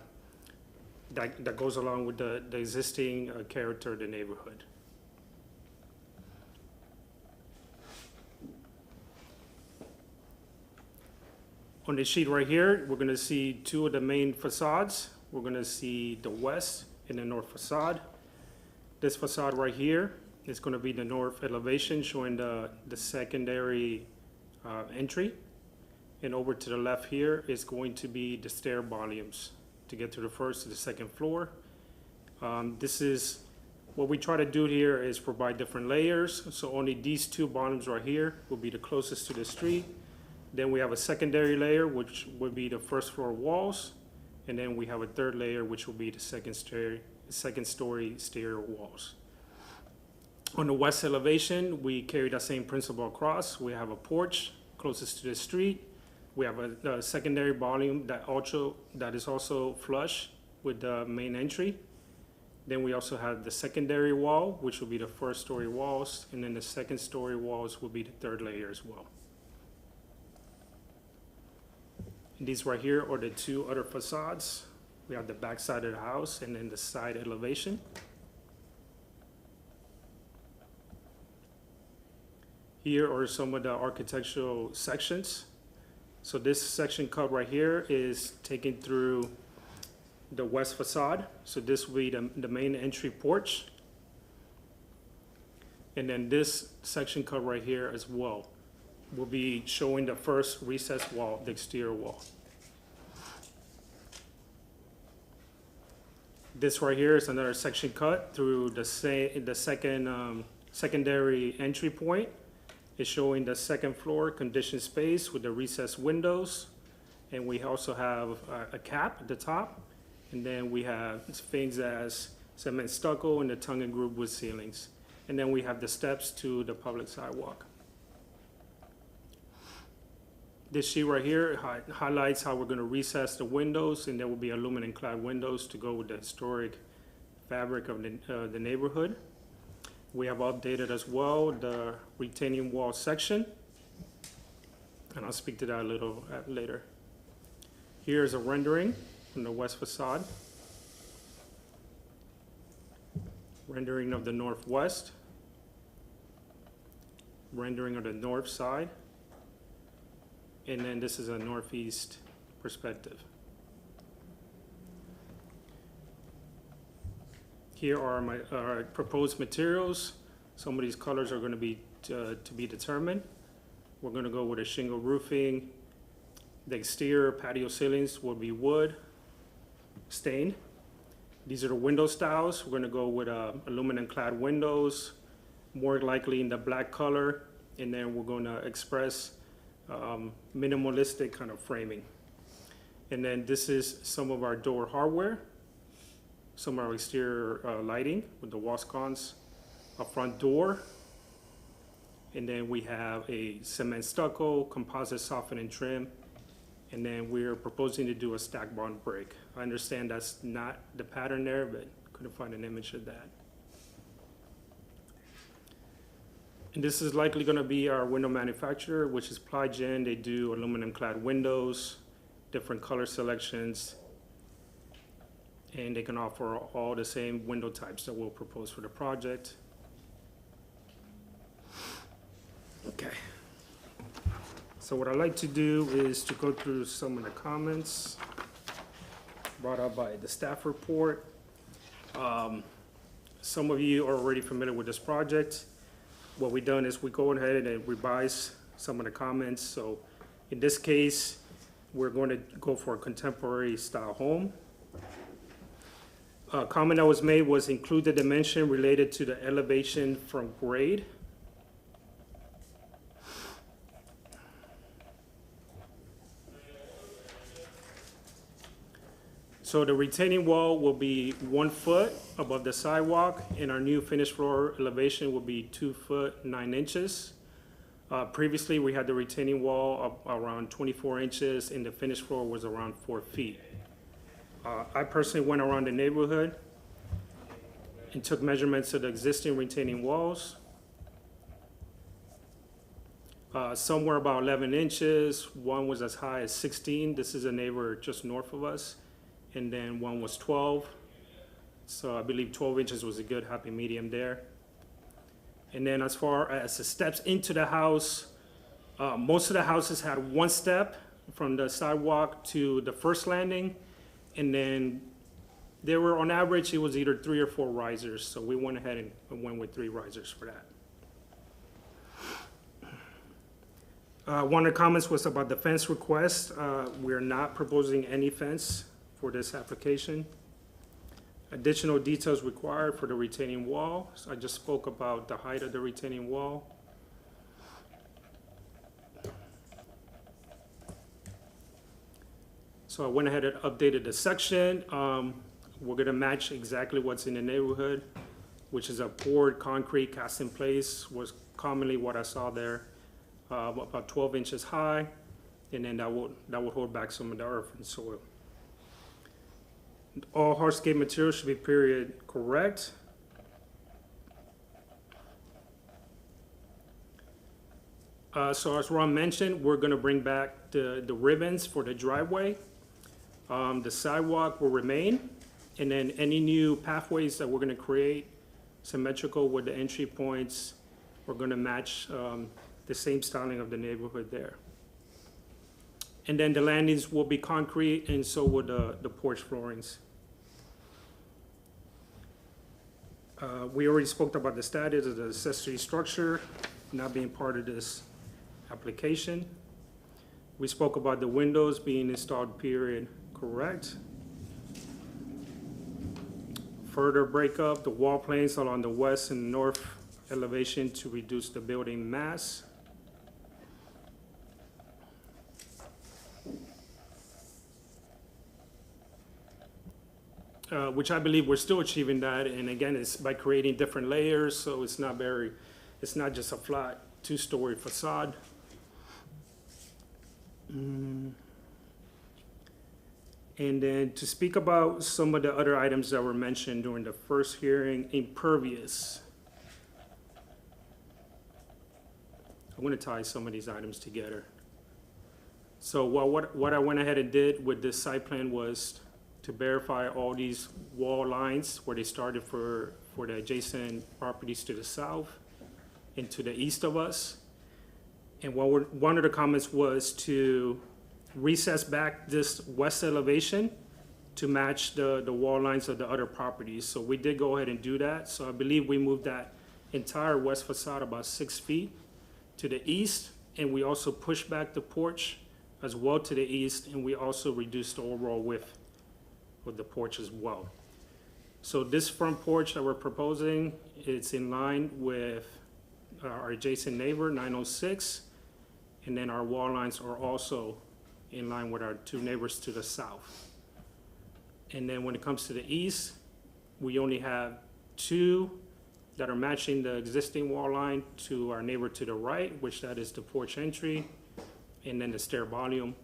goes along with the existing character of the neighborhood. On the sheet right here, we're gonna see two of the main facades. We're gonna see the west and the north facade. This facade right here is gonna be the north elevation showing the secondary entry. And over to the left here is going to be the stair volumes to get to the first to the second floor. This is, what we try to do here is provide different layers. So only these two bottoms right here will be the closest to the street. Then we have a secondary layer, which would be the first floor walls. And then we have a third layer, which will be the second story stair walls. On the west elevation, we carry that same principle across. We have a porch closest to the street. We have a secondary volume that is also flush with the main entry. Then we also have the secondary wall, which will be the first story walls, and then the second story walls will be the third layer as well. And these right here are the two other facades. We have the back side of the house and then the side elevation. Here are some of the architectural sections. So this section cut right here is taken through the west facade. So this will be the main entry porch. And then this section cut right here as well will be showing the first recessed wall, the exterior wall. This right here is another section cut through the secondary entry point. It's showing the second floor conditioned space with the recessed windows. And we also have a cap at the top. And then we have things as cement stucco and the tongue and groove wood ceilings. And then we have the steps to the public sidewalk. This sheet right here highlights how we're gonna recess the windows, and there will be aluminum clad windows to go with the historic fabric of the neighborhood. We have updated as well the retaining wall section, and I'll speak to that a little later. Here's a rendering from the west facade. Rendering of the northwest. Rendering of the north side. And then this is a northeast perspective. Here are my proposed materials. Some of these colors are going to be to be determined. We're going to go with a shingle roofing. The exterior patio ceilings will be wood stained. These are the window styles. We're going to go with aluminum clad windows, more likely in the black color, and then we're going to express minimalistic kind of framing. And then this is some of our door hardware, some of our exterior lighting with the Wascons, a front door, and then we have a cement stucco, composite soften and trim, and then we're proposing to do a stack bond brick. I understand that's not the pattern there, but couldn't find an image of that. And this is likely gonna be our window manufacturer, which is Plygen. They do aluminum clad windows, different color selections, and they can offer all the same window types that we'll propose for the project. Okay. So what I'd like to do is to go through some of the comments brought up by the staff report. Some of you are already familiar with this project. What we've done is we go ahead and revise some of the comments. So in this case, we're going to go for a contemporary style home. A comment that was made was include the dimension related to the elevation from grade. So the retaining wall will be 1 foot above the sidewalk, and our new finished floor elevation will be 2 foot 9 inches. Previously, we had the retaining wall up around 24 inches, and the finished floor was around 4 feet. I personally went around the neighborhood and took measurements of the existing retaining walls. Some were about 11 inches, one was as high as 16. This is a neighbor just north of us. And then one was 12. So I believe 12 inches was a good happy medium there. And then as far as the steps into the house, most of the houses had 1 step from the sidewalk to the first landing. And then They were, on average, it was either 3 or 4 risers, so we went ahead and went with 3 risers for that. One of the comments was about the fence request. We're not proposing any fence for this application. Additional details required for the retaining wall. So I just spoke about the height of the retaining wall. So I went ahead and updated the section. We're gonna match exactly what's in the neighborhood, which is a poured concrete cast in place, was commonly what I saw there, about 12 inches high, and then that would hold back some of the earth and soil. All hardscape materials should be period correct. So as Ron mentioned, we're gonna bring back the ribbons for the driveway. The sidewalk will remain, and then any new pathways that we're gonna create, symmetrical with the entry points, we're gonna match the same styling of the neighborhood there. And then the landings will be concrete, and so will the porch floorings. We already spoke about the status of the accessory structure not being part of this application. We spoke about the windows being installed period correct. Further breakup, the wall planes along the west and north elevation to reduce the building mass. Which I believe we're still achieving that, and again, it's by creating different layers, so it's not just a flat 2-story facade. And then to speak about some of the other items that were mentioned during the first hearing, impervious. I'm gonna tie some of these items together. So what I went ahead and did with this site plan was to verify all these wall lines where they started for the adjacent properties to the south and to the east of us. And one of the comments was to recess back this west elevation to match the wall lines of the other properties. So we did go ahead and do that. So I believe we moved that entire west facade about 6 feet to the east, and we also pushed back the porch as well to the east, and we also reduced the overall width of the porch as well. So this front porch that we're proposing, it's in line with our adjacent neighbor, 906, and then our wall lines are also in line with our 2 neighbors to the south. And then when it comes to the east, we only have 2 that are matching the existing wall line to our neighbor to the right, which that is the porch entry, and then the stair volume.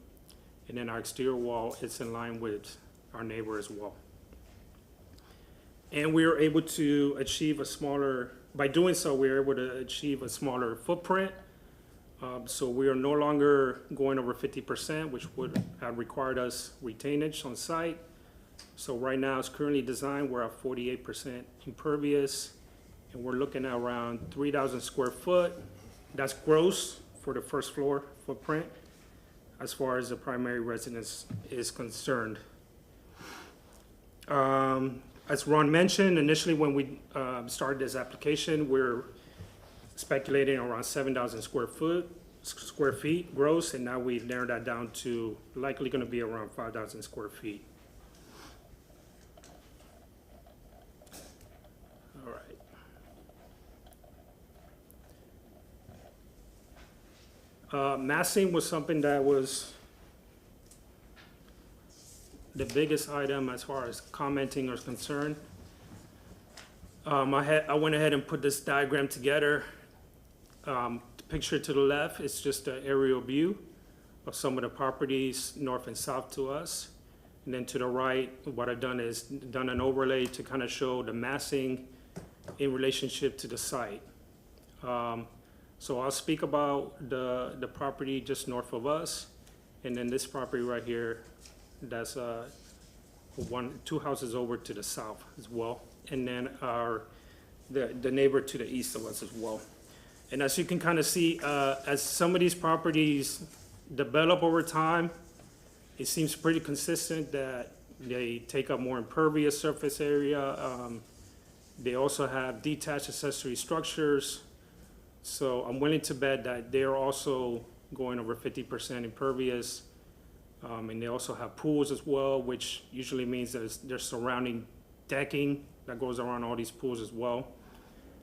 And then our exterior wall is in line with our neighbor as well. And we were able to achieve a smaller, by doing so, we were able to achieve a smaller footprint. So we are no longer going over 50%, which would have required us retainage on site. So right now, it's currently designed, we're at 48% impervious, and we're looking at around 3,000 square foot. That's gross for the first floor footprint, as far as the primary residence is concerned. As Ron mentioned, initially when we started this application, we're speculating around 7,000 square feet gross, and now we've narrowed that down to likely going to be around 5,000 square feet. All right. Massing was something that was the biggest item as far as commenting is concerned. I went ahead and put this diagram together. The picture to the left is just an aerial view of some of the properties north and south to us. And then to the right, what I've done is done an overlay to kind of show the massing in relationship to the site. So I'll speak about the property just north of us, and then this property right here, that's 2 houses over to the south as well, and then the neighbor to the east of us as well. And as you can kind of see, as some of these properties develop over time, it seems pretty consistent that They take up more impervious surface area. They also have detached accessory structures. So I'm willing to bet that they're also going over 50% impervious. And they also have pools as well, which usually means there's surrounding decking that goes around all these pools as well.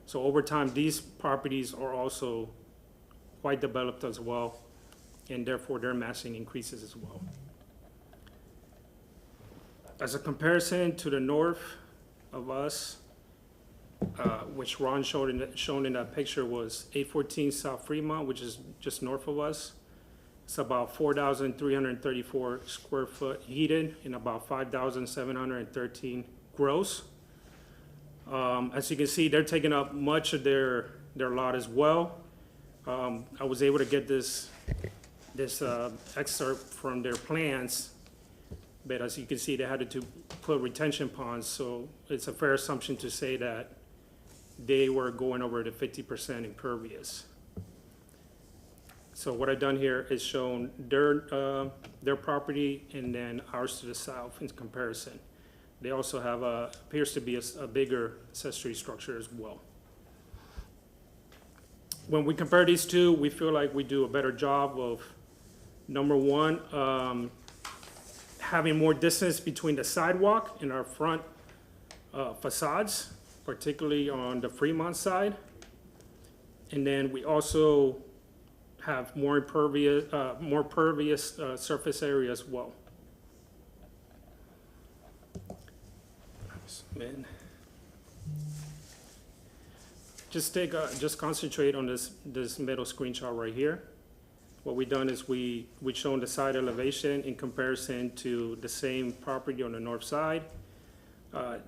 So over time, these properties are also quite developed as well, and therefore their massing increases as well. As a comparison to the north of us, which Ron shown in that picture was 814 South Fremont, which is just north of us. It's about 4,334 square foot heated and about 5,713 gross. As you can see, they're taking up much of their lot as well. I was able to get this excerpt from their plans, but as you can see, they had to put retention ponds, so it's a fair assumption to say that they were going over the 50% impervious. So what I've done here is shown their property and then ours to the south in comparison. They also have appears to be a bigger accessory structure as well. When we compare these two, we feel like we do a better job of, number one, having more distance between the sidewalk and our front facades, particularly on the Fremont side. And then we also have more pervious surface area as well. Just concentrate on this middle screenshot right here. What we've done is we've shown the side elevation in comparison to the same property on the north side.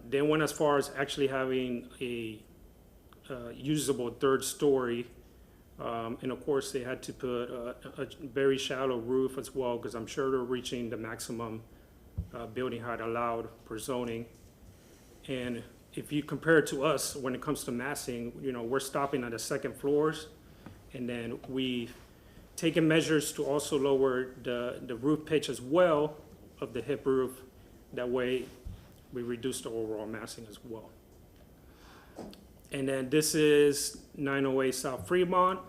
They went as far as actually having a usable third story. And of course, they had to put a very shallow roof as well, because I'm sure they're reaching the maximum building height allowed per zoning. And if you compare it to us, when it comes to massing, we're stopping at the second floors, and then we've taken measures to also lower the roof pitch as well of the hip roof. That way, we reduce the overall massing as well. And then this is 908 South Fremont.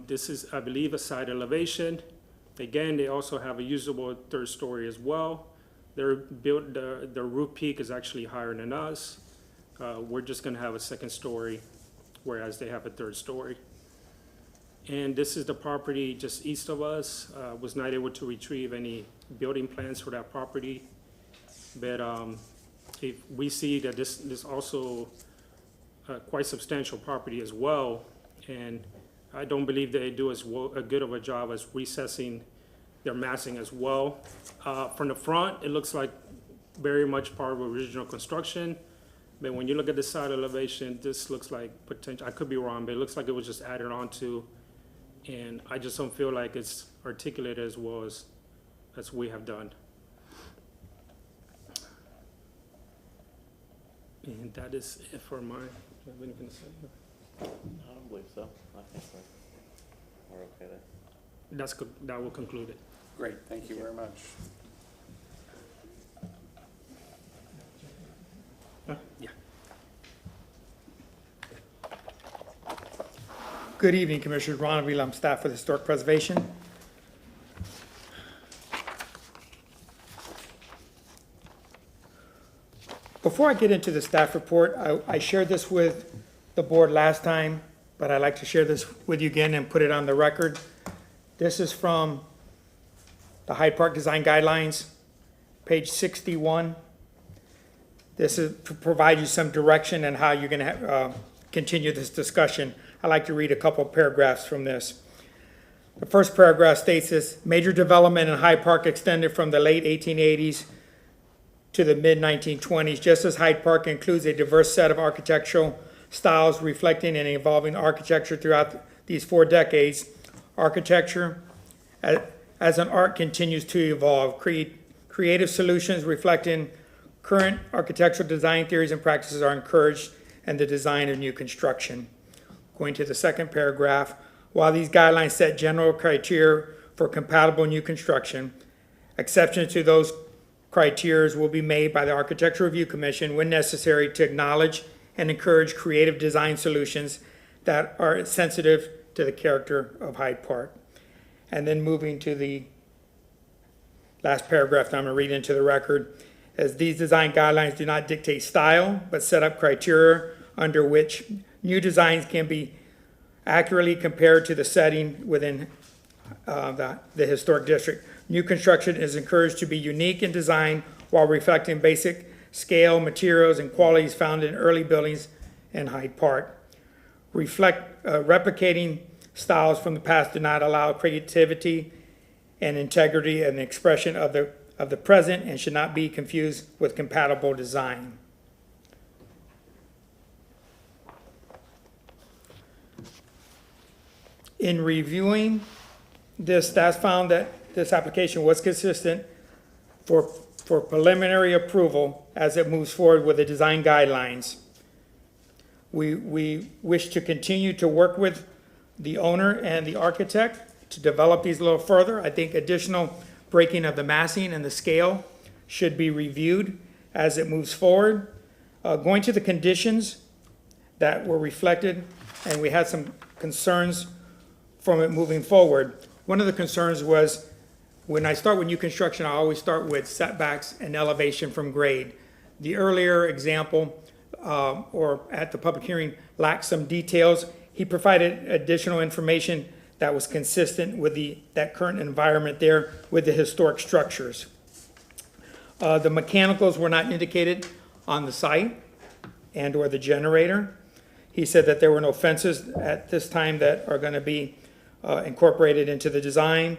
This is, I believe, a side elevation. Again, they also have a usable third story as well. Their roof peak is actually higher than us. We're just gonna have a second story, whereas they have a third story. And this is the property just east of us. Was not able to retrieve any building plans for that property. But if we see that this also quite substantial property as well, and I don't believe they do as good of a job as recessing their massing as well. From the front, it looks like very much part of original construction. But when you look at the side elevation, this looks like potential, I could be wrong, but it looks like it was just added on to, and I just don't feel like it's articulated as well as we have done. And that is it for my, do you have anything to say? I don't believe so. I think we're okay there. That will conclude it. Great, thank you very much. Yeah. Good evening, Commissioner. Ron Avila, I'm staff with Historic Preservation. Before I get into the staff report, I shared this with the board last time, but I'd like to share this with you again and put it on the record. This is from the Hyde Park Design Guidelines, page 61. This is to provide you some direction on how you're going to continue this discussion. I'd like to read a couple paragraphs from this. The first paragraph states this: major development in Hyde Park extended from the late 1880s to the mid-1920s. Just as Hyde Park includes a diverse set of architectural styles reflecting and evolving architecture throughout these 4 decades, architecture as an art continues to evolve. Creative solutions reflecting current architectural design theories and practices are encouraged in the design of new construction. Going to the second paragraph, while these guidelines set general criteria for compatible new construction, exceptions to those criteria will be made by the Architectural Review Commission when necessary to acknowledge and encourage creative design solutions that are sensitive to the character of Hyde Park. And then moving to the last paragraph that I'm going to read into the record, as these design guidelines do not dictate style, but set up criteria under which new designs can be accurately compared to the setting within the historic district. New construction is encouraged to be unique in design while reflecting basic scale, materials, and qualities found in early buildings in Hyde Park. Replicating styles from the past do not allow creativity and integrity and expression of the present and should not be confused with compatible design. In reviewing this, staff found that this application was consistent for preliminary approval as it moves forward with the design guidelines. We wish to continue to work with the owner and the architect to develop these a little further. I think additional breaking of the massing and the scale should be reviewed as it moves forward. Going to the conditions that were reflected, and we had some concerns from it moving forward. One of the concerns was, when I start with new construction, I always start with setbacks and elevation from grade. The earlier example, or at the public hearing, lacked some details. He provided additional information that was consistent with that current environment there with the historic structures. The mechanicals were not indicated on the site and or the generator. He said that there were no fences at this time that are going to be incorporated into the design.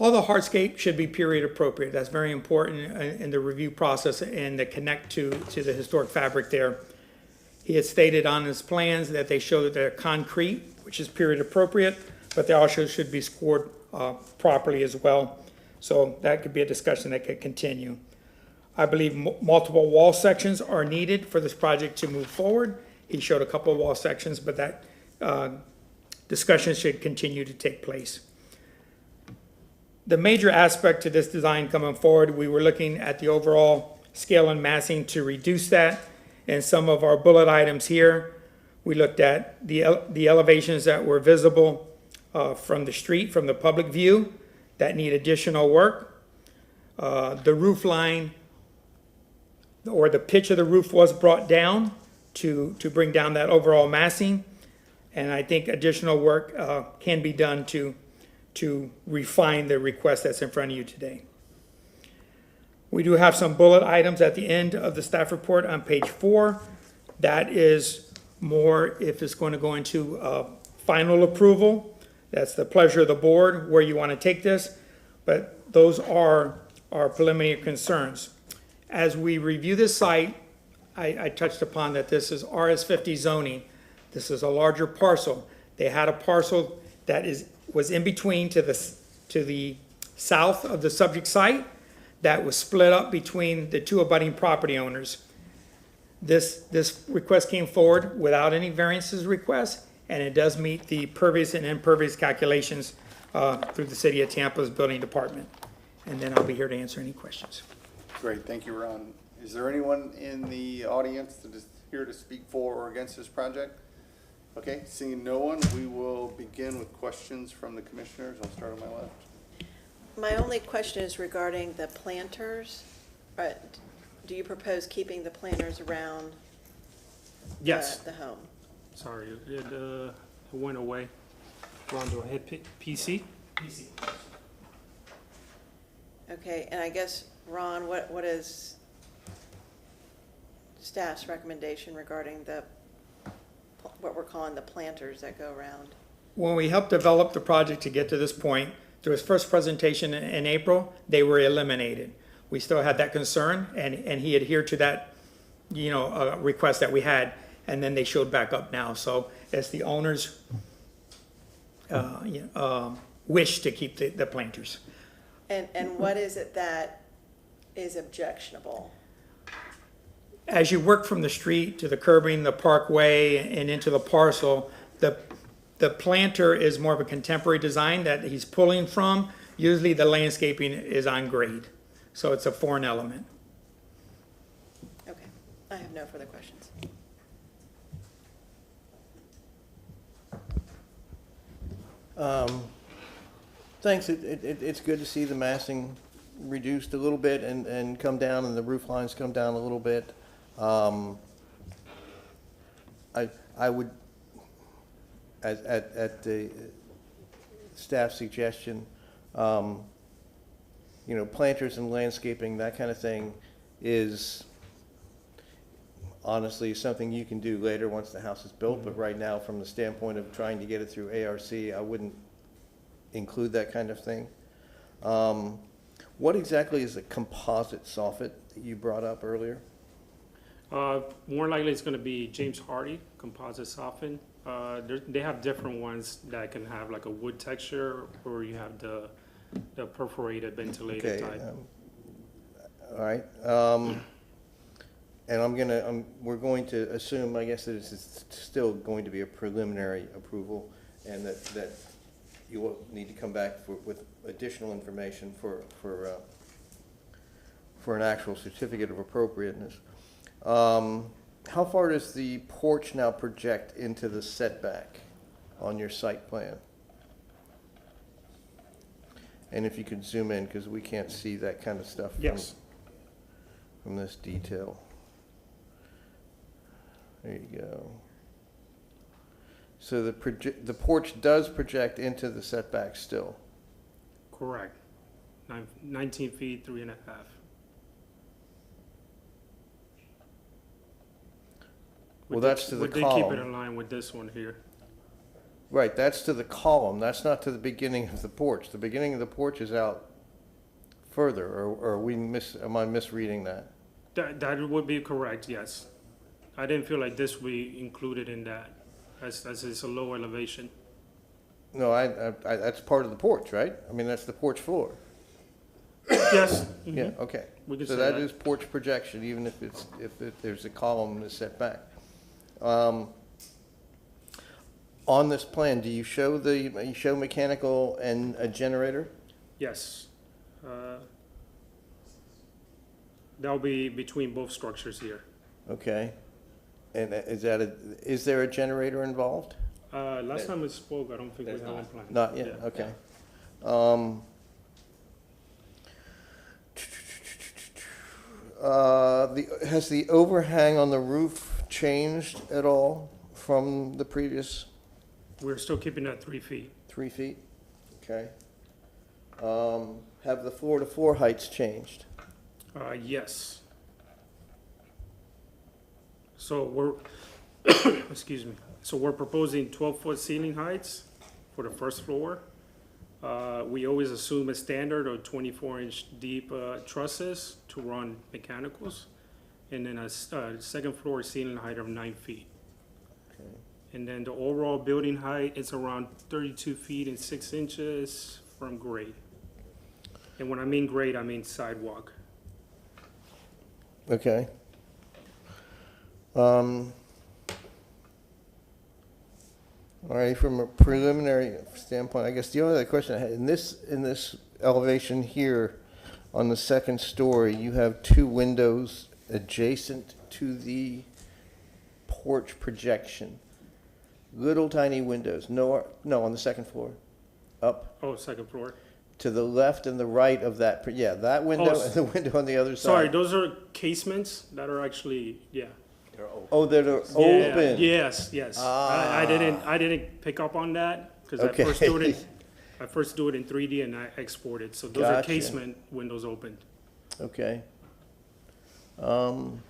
All the hardscape should be period appropriate. That's very important in the review process and to connect to the historic fabric there. He had stated on his plans that they show that they're concrete, which is period appropriate, but they also should be scored properly as well. So that could be a discussion that could continue. I believe multiple wall sections are needed for this project to move forward. He showed a couple of wall sections, but that discussion should continue to take place. The major aspect to this design coming forward, we were looking at the overall scale and massing to reduce that. And some of our bullet items here, we looked at the elevations that were visible from the street, from the public view, that need additional work. The roof line, or the pitch of the roof, was brought down to bring down that overall massing. And I think additional work can be done to refine the request that's in front of you today. We do have some bullet items at the end of the staff report on page 4. That is more if it's going to go into final approval. That's the pleasure of the board where you want to take this, but those are our preliminary concerns. As we review this site, I touched upon that this is RS50 zoning. This is a larger parcel. They had a parcel that was in between to the south of the subject site that was split up between the two abutting property owners. This request came forward without any variances request, and it does meet the pervious and impervious calculations through the City of Tampa's building department. And then I'll be here to answer any questions. Great, thank you, Ron. Is there anyone in the audience that is here to speak for or against this project? Okay, seeing no one, we will begin with questions from the commissioners. I'll start on my left. My only question is regarding the planters. Do you propose keeping the planters around Yes. the home? Sorry, it went away. Ron, do I hit PC? PC. Okay, and I guess, Ron, what is staff's recommendation regarding what we're calling the planters that go around? When we helped develop the project to get to this point, through his first presentation in April, they were eliminated. We still had that concern, and he adhered to that, request that we had, and then they showed back up now. So it's the owner's wish to keep the planters. And what is it that is objectionable? As you work from the street to the curbing, the parkway, and into the parcel, the planter is more of a contemporary design that he's pulling from. Usually the landscaping is on grade. So it's a foreign element. Okay, I have no further questions. Thanks, it's good to see the massing reduced a little bit and come down, and the roof lines come down a little bit. I would, at the staff suggestion, planters and landscaping, that kind of thing is honestly something you can do later once the house is built, but right now, from the standpoint of trying to get it through ARC, I wouldn't include that kind of thing. What exactly is a composite soffit that you brought up earlier? More likely it's gonna be James Hardy composite soffit. They have different ones that can have like a wood texture, or you have the perforated ventilated type. All right. And we're going to assume, I guess, that it's still going to be a preliminary approval, and that you will need to come back with additional information for an actual certificate of appropriateness. How far does the porch now project into the setback on your site plan? And if you could zoom in, because we can't see that kind of stuff from this detail. There you go. So the porch does project into the setback still? Correct. 19 feet, 3.5. Well, that's to the Would they column. keep it in line with this one here? Right, that's to the column, that's not to the beginning of the porch. The beginning of the porch is out further, or am I misreading that? That would be correct, yes. I didn't feel like this would be included in that, as it's a low elevation. No, that's part of the porch, right? I mean, that's the porch floor. Yes. Yeah, okay. We could So say that that. is porch projection, even if there's a column that's set back. On this plan, do you show mechanical and a generator? Yes. That'll be between both structures here. Okay. And is there a generator involved? Last time we spoke, I don't think we had one plan. Not yet, Yeah. okay. Has the overhang on the roof changed at all from the previous We're still keeping that 3 feet. 3 feet? Okay. Have the floor-to-floor heights changed? Yes. So we're, excuse me, so we're proposing 12-foot ceiling heights for the first floor. We always assume a standard of 24-inch deep trusses to run mechanicals, and then a second floor ceiling height of 9 feet. Okay. And then the overall building height is around 32 feet and 6 inches from grade. And when I mean grade, I mean sidewalk. Okay. All right, from a preliminary standpoint, I guess the only other question I had, in this elevation here on the second story, you have 2 windows adjacent to the porch projection. Little tiny windows, no, on the second floor, up Oh, second floor. to the left and the right of that, that window Oh, and the window on the other side. Sorry, those are casements that are actually, yeah. Oh, that are Yeah, open. yes, yes. I didn't pick up on that, because I first do it in 3D and I export it. So those are Gotcha. casement windows open. Okay. All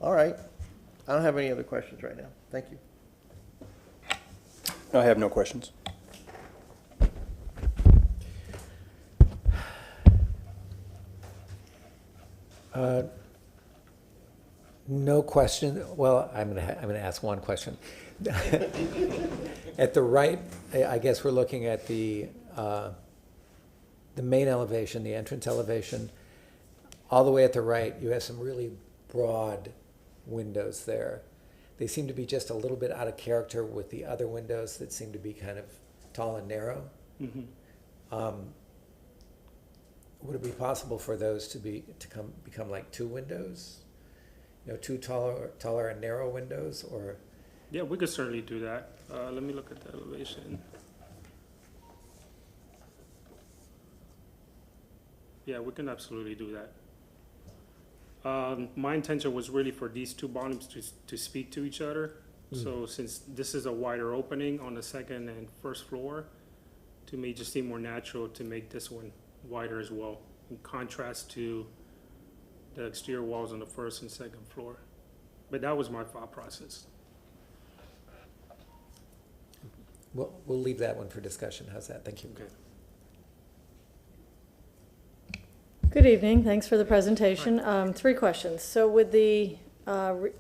right. I don't have any other questions right now. Thank you. I have no questions. No question. Well, I'm gonna ask one question. At the right, I guess we're looking at the main elevation, the entrance elevation. All the way at the right, you have some really broad windows there. They seem to be just a little bit out of character with the other windows that seem to be kind of tall and narrow. Would it be possible for those to become like two windows? You know, two taller and narrow windows, or? Yeah, we could certainly do that. Let me look at the elevation. Yeah, we can absolutely do that. My intention was really for these two bottoms to speak to each other. So since this is a wider opening on the second and first floor, to me, it just seemed more natural to make this one wider as well, in contrast to the exterior walls on the first and second floor. But that was my thought process. We'll leave that one for discussion. How's that? Thank you. Okay. Good evening, thanks for the presentation. 3 questions. So with the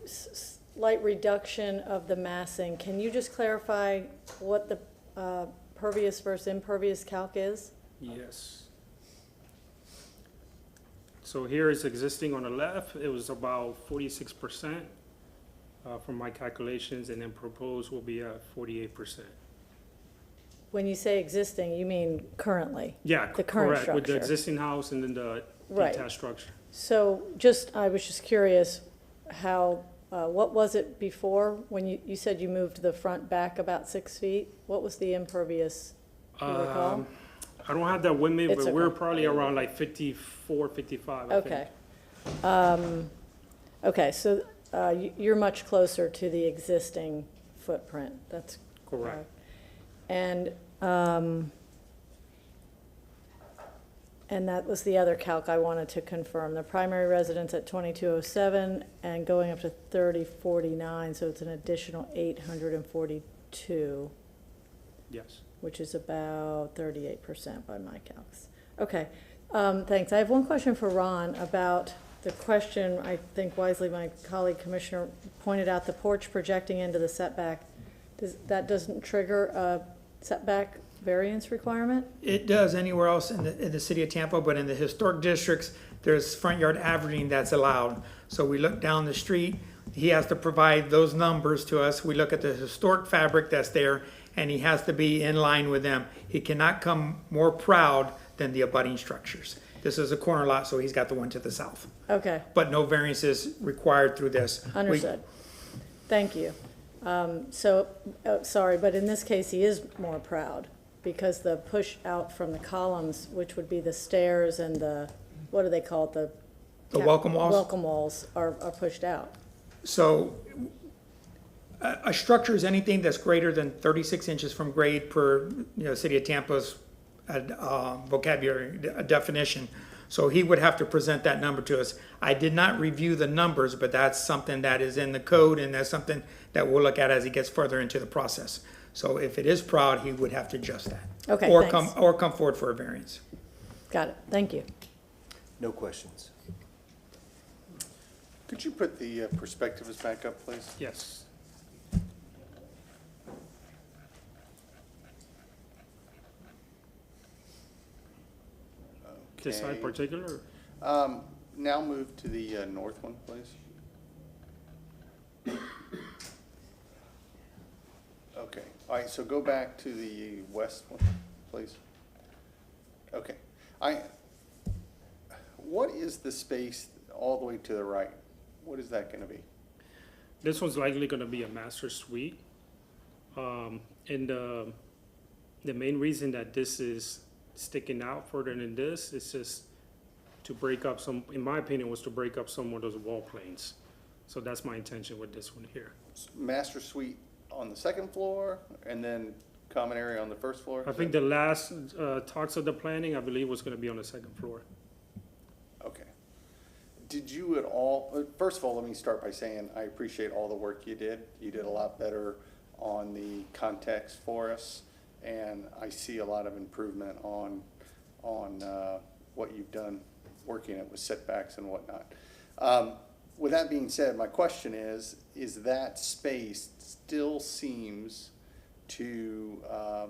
slight reduction of the massing, can you just clarify what the pervious versus impervious calc is? Yes. So here is existing on the left. It was about 46% from my calculations, and then proposed will be at 48%. When you say existing, you mean currently? Yeah, The current correct, with the structure. existing house and then the Right. detached structure. So I was just curious how, what was it before, when you said you moved the front back about 6 feet? What was the impervious, do you recall? I don't have that with me, It's but we're okay. probably around like 54, 55, I think. Okay. Okay, so you're much closer to the existing footprint, that's Correct. And that was the other calc I wanted to confirm. The primary residence at 2207 and going up to 3049, so it's an additional 842, Yes. which is about 38% by my calcs. Okay, thanks. I have one question for Ron about the question, I think wisely my colleague Commissioner pointed out, the porch projecting into the setback. That doesn't trigger a setback variance requirement? It does anywhere else in the city of Tampa, but in the historic districts, there's front yard averaging that's allowed. So we look down the street, he has to provide those numbers to us. We look at the historic fabric that's there, and he has to be in line with them. He cannot come more proud than the abutting structures. This is a corner lot, so he's got the one to the south. Okay, But no variances required through this. understood. Thank you. Sorry, but in this case, he is more proud because the push out from the columns, which would be the stairs and the, what do they call it? The welcome walls? Welcome walls are pushed out. So a structure is anything that's greater than 36 inches from grade per, City of Tampa's vocabulary definition. So he would have to present that number to us. I did not review the numbers, but that's something that is in the code, and that's something that we'll look at as he gets further into the process. So if it is proud, he would have to adjust that. Okay, Or thanks. come forward for a variance. Got it, thank you. No questions. Could you put the perspectives back up, please? Yes. This side Okay. particular? Now move to the north one, please. Okay, all right, so go back to the west one, please. Okay, what is the space all the way to the right? What is that gonna be? This one's likely gonna be a master suite. And the main reason that this is sticking out further than this is just to break up some, in my opinion, was to break up some of those wall planes. So that's my intention with this one here. Master suite on the second floor and then common area on the first floor? I think the last talks of the planning, I believe, was gonna be on the second floor. Okay. Did you at all, first of all, let me start by saying I appreciate all the work you did. You did a lot better on the context for us, and I see a lot of improvement on what you've done working it with setbacks and whatnot. With that being said, my question is that space still seems to, I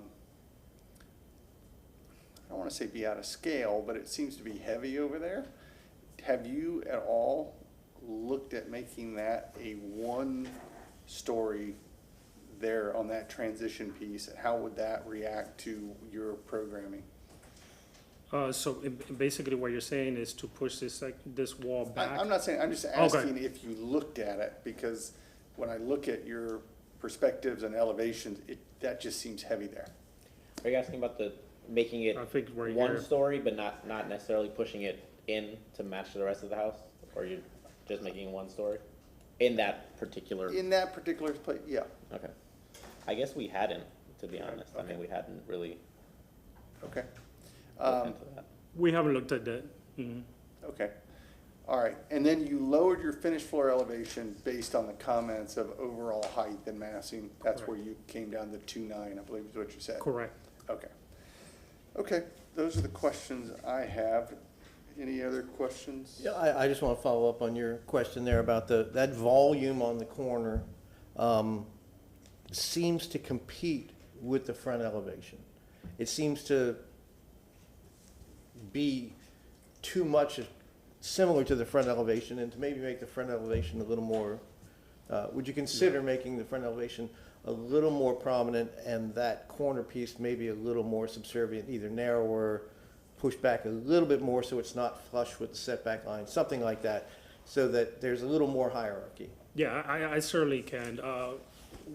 don't want to say be out of scale, but it seems to be heavy over there. Have you at all looked at making that a one-story there on that transition piece? How would that react to your programming? Basically what you're saying is to push this wall back? I'm not saying, I'm just asking if you looked at it, because when I look at your perspectives and elevations, that just seems heavy there. Are you asking about making it I think right one here. story, but not necessarily pushing it in to match the rest of the house? Or you just making it one story? In that particular? In that particular place, yeah. Okay. I guess we hadn't, to be honest. I mean, we hadn't really Okay. looked into that. We haven't looked at that. Okay. All right. And then you lowered your finished floor elevation based on the comments of overall height and massing. That's where you came down to 2.9, I believe is what you said. Correct. Okay. Okay. Those are the questions I have. Any other questions? Yeah, I just want to follow up on your question there about that volume on the corner seems to compete with the front elevation. It seems to be too much similar to the front elevation, and to maybe make the front elevation a little more, would you consider making the front elevation a little more prominent and that corner piece maybe a little more subservient, either narrower, push back a little bit more so it's not flush with the setback line, something like that, so that there's a little more hierarchy? Yeah, I certainly can.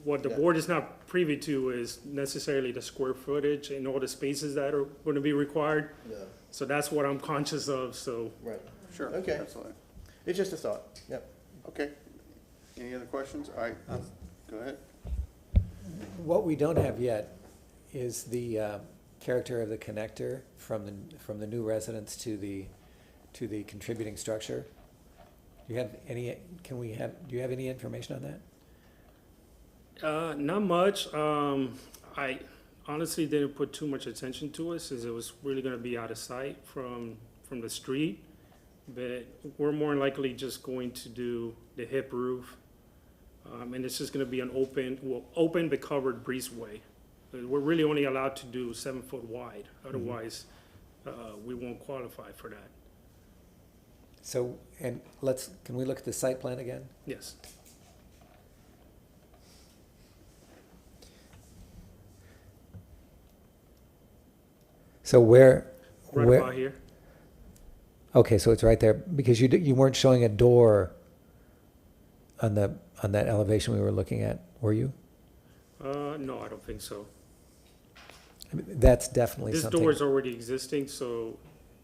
What the board is not privy to is necessarily the square footage and all the spaces that are going to be required. Yeah. So that's what I'm conscious of, so. Right. Sure. Okay. Absolutely. It's just a thought, yep. Okay. Any other questions? All right. Go ahead. What we don't have yet is the character of the connector from the new residence to the contributing structure. Do you have any, do you have any information on that? Not much. I honestly didn't put too much attention to it since it was really gonna be out of sight from the street. But we're more than likely just going to do the hip roof. And it's just gonna be an open but covered breezeway. We're really only allowed to do 7 foot wide, otherwise, we won't qualify for that. So, and can we look at the site plan again? Yes. So where? Right where- about here. Okay, so it's right there, because you weren't showing a door on that elevation we were looking at, were you? No, I don't think so. I mean, that's definitely This something. door is already existing, so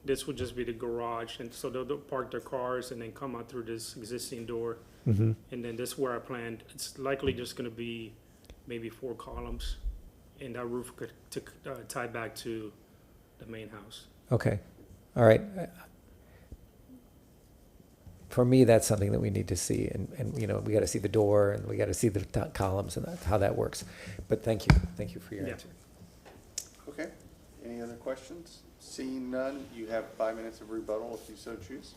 this would just be the garage, and so they'll park their cars and then come out through this existing door. Mhm. And then this is where I planned, it's likely just gonna be maybe 4 columns, and that roof could tie back to the main house. Okay, all right. For me, that's something that we need to see, and you know, we gotta see the door, and we gotta see the columns, and how that works. But thank you for your Yeah. answer. Okay. Any other questions? Seeing none, you have 5 minutes of rebuttal if you so choose.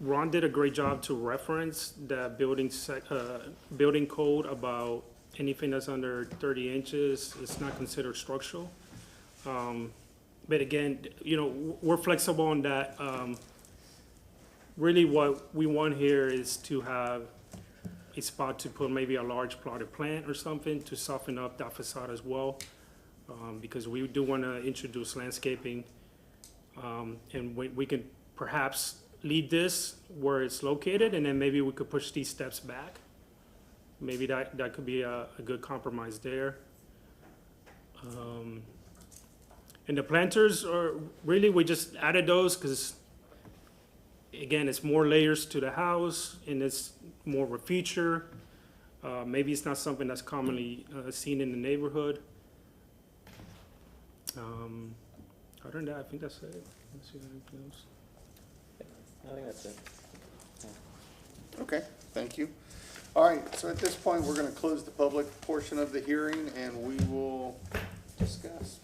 Ron did a great job to reference the building code about anything that's under 30 inches, it's not considered structural. But again, you know, we're flexible on that. Really what we want here is to have a spot to put maybe a large plotted plant or something to soften up that facade as well. Because we do want to introduce landscaping. And we can perhaps leave this where it's located, and then maybe we could push these steps back. Maybe that could be a good compromise there. And the planters are, really, we just added those because, again, it's more layers to the house, and it's more of a feature. Maybe it's not something that's commonly seen in the neighborhood. Other than that, I think that's it. Let's see anything else. I think that's it. Okay, thank you. All right, so at this point, we're gonna close the public portion of the hearing, and we will discuss.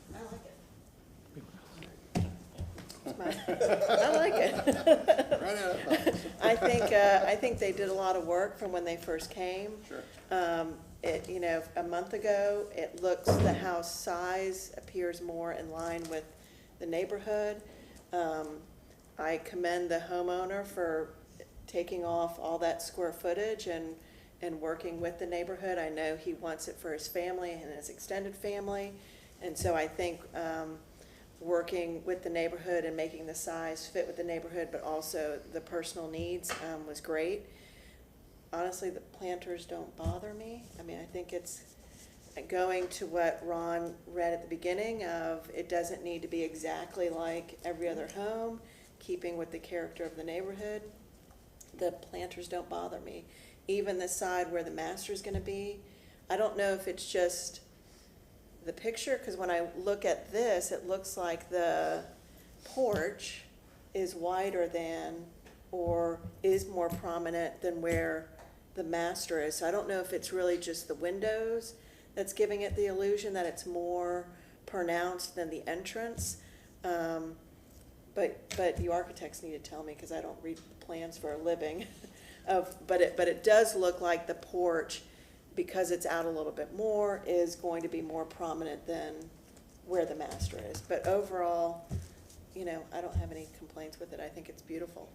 I like it. Right out of bounds. I think they did a lot of work from when they first came. Sure. You know, a month ago, it looks, the house size appears more in line with the neighborhood. I commend the homeowner for taking off all that square footage and and working with the neighborhood. I know he wants it for his family and his extended family. And so I think working with the neighborhood and making the size fit with the neighborhood, but also the personal needs was great. Honestly, the planters don't bother me. I mean, I think it's going to what Ron read at the beginning of, it doesn't need to be exactly like every other home, keeping with the character of the neighborhood. The planters don't bother me. Even the side where the master's gonna be, I don't know if it's just the picture, because when I look at this, it looks like the porch is wider than, or is more prominent than where the master is. So I don't know if it's really just the windows that's giving it the illusion that it's more pronounced than the entrance. But you architects need to tell me, because I don't read plans for a living. But it does look like the porch, because it's out a little bit more, is going to be more prominent than where the master is. But overall, you know, I don't have any complaints with it. I think it's beautiful.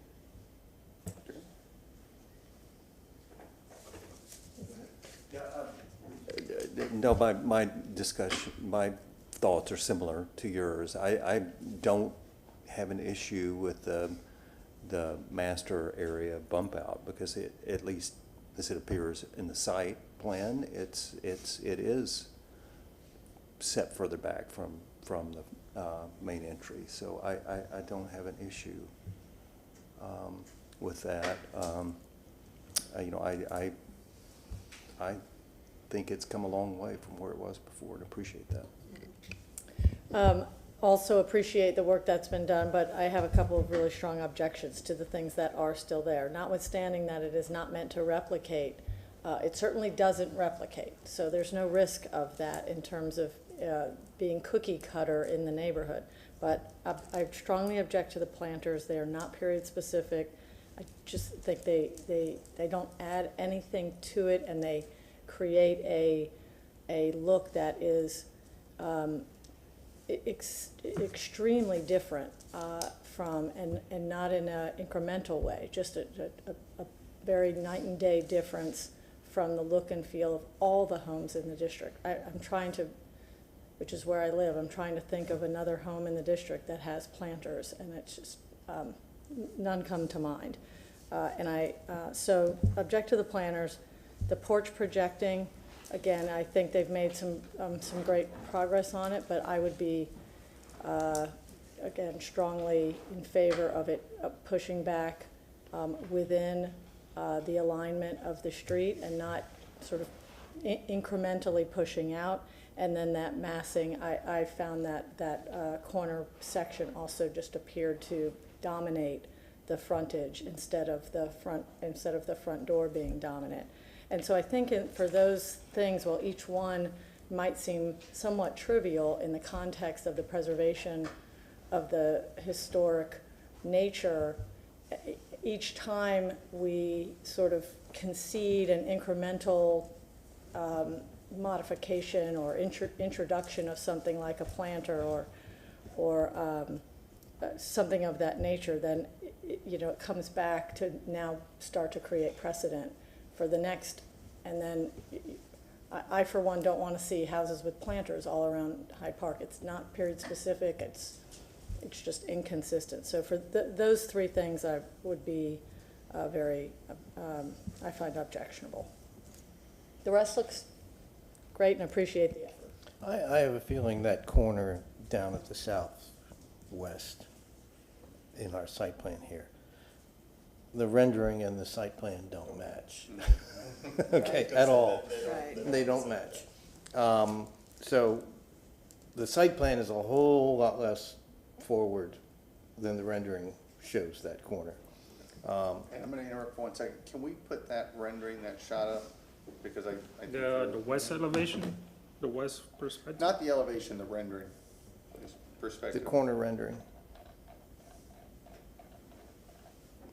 No, my discussion, my thoughts are similar to yours. I don't have an issue with the master area bump out, because it, at least as it appears in the site plan, it is set further back from the main entry. So I don't have an issue with that. You know, I think it's come a long way from where it was before, and appreciate that. Also appreciate the work that's been done, but I have a couple of really strong objections to the things that are still there. Notwithstanding that it is not meant to replicate, it certainly doesn't replicate. So there's no risk of that in terms of being cookie cutter in the neighborhood. But I strongly object to the planters. They are not period specific. I just think they don't add anything to it, and they create a look that is extremely different from, and not in an incremental way, just a very night and day difference from the look and feel of all the homes in the district. I'm trying to, which is where I live, I'm trying to think of another home in the district that has planters, and it's just, none come to mind. So object to the planters. The porch projecting, again, I think they've made some great progress on it, but I would be, again, strongly in favor of it pushing back within the alignment of the street and not sort of incrementally pushing out. And then that massing, I found that corner section also just appeared to dominate the frontage instead of the front door being dominant. And so I think for those things, while each one might seem somewhat trivial in the context of the preservation of the historic nature, each time we sort of concede an incremental modification or introduction of something like a planter or something of that nature, then it comes back to now start to create precedent for the next. And then I for one don't want to see houses with planters all around Hyde Park. It's not period specific. It's just inconsistent. So for those three things, I would be I find objectionable. The rest looks great, and appreciate the effort. I have a feeling that corner down at the southwest in our site plan here, the rendering and the site plan don't match. Okay, at all. Right. They don't match. So the site plan is a whole lot less forward than the rendering shows that corner. And I'm gonna interrupt for 1 second. Can we put that rendering, that shot up? Because I think The west elevation, the west perspective? not the elevation, the rendering, just The perspective. corner rendering.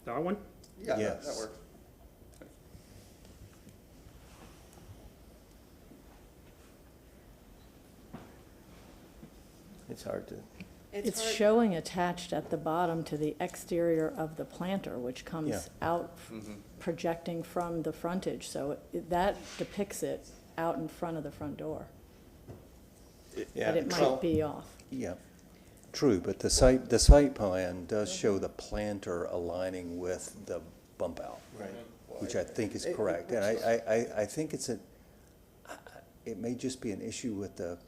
That one? Yeah, that Yes. works. It's hard to It's hard- showing attached at the bottom to the exterior of the planter, which Yeah. comes out projecting from the frontage, so that depicts it out in front of the front door. Yeah, But it well, might be off. Yeah, true, but the site plan does show the planter aligning with the bump out. Right. Which I think is It- correct, and I think it may just be an issue with the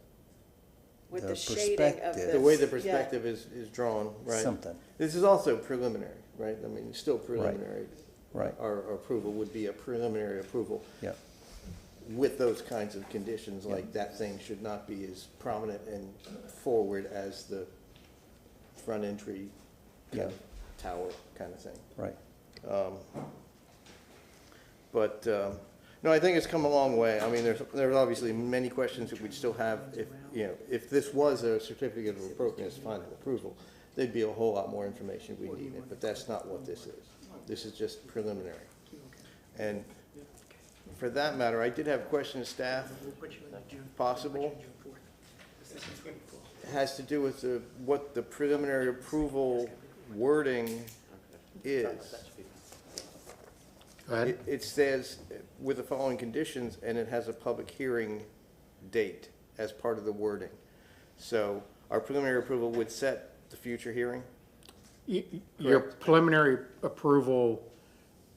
With the the shading of perspective. The way the Yeah. perspective is drawn, right? Something. This is also preliminary, right? I mean, it's still preliminary. Right. Our approval would be a preliminary approval Yeah, with those kinds of conditions, like that thing should not be as prominent and forward as the front entry kind of tower kind of thing. right. But, no, I think it's come a long way. I mean, there's obviously many questions that we'd still have if, you know, if this was a certificate of appropriateness final approval, there'd be a whole lot more information we needed, but that's not what this is. This is just preliminary. And for that matter, I did have a question of staff, if possible. It has to do with what the preliminary approval wording is. Go ahead. It says, with the following conditions, and it has a public hearing date as part of the wording. So our preliminary approval would set the future hearing? Your preliminary approval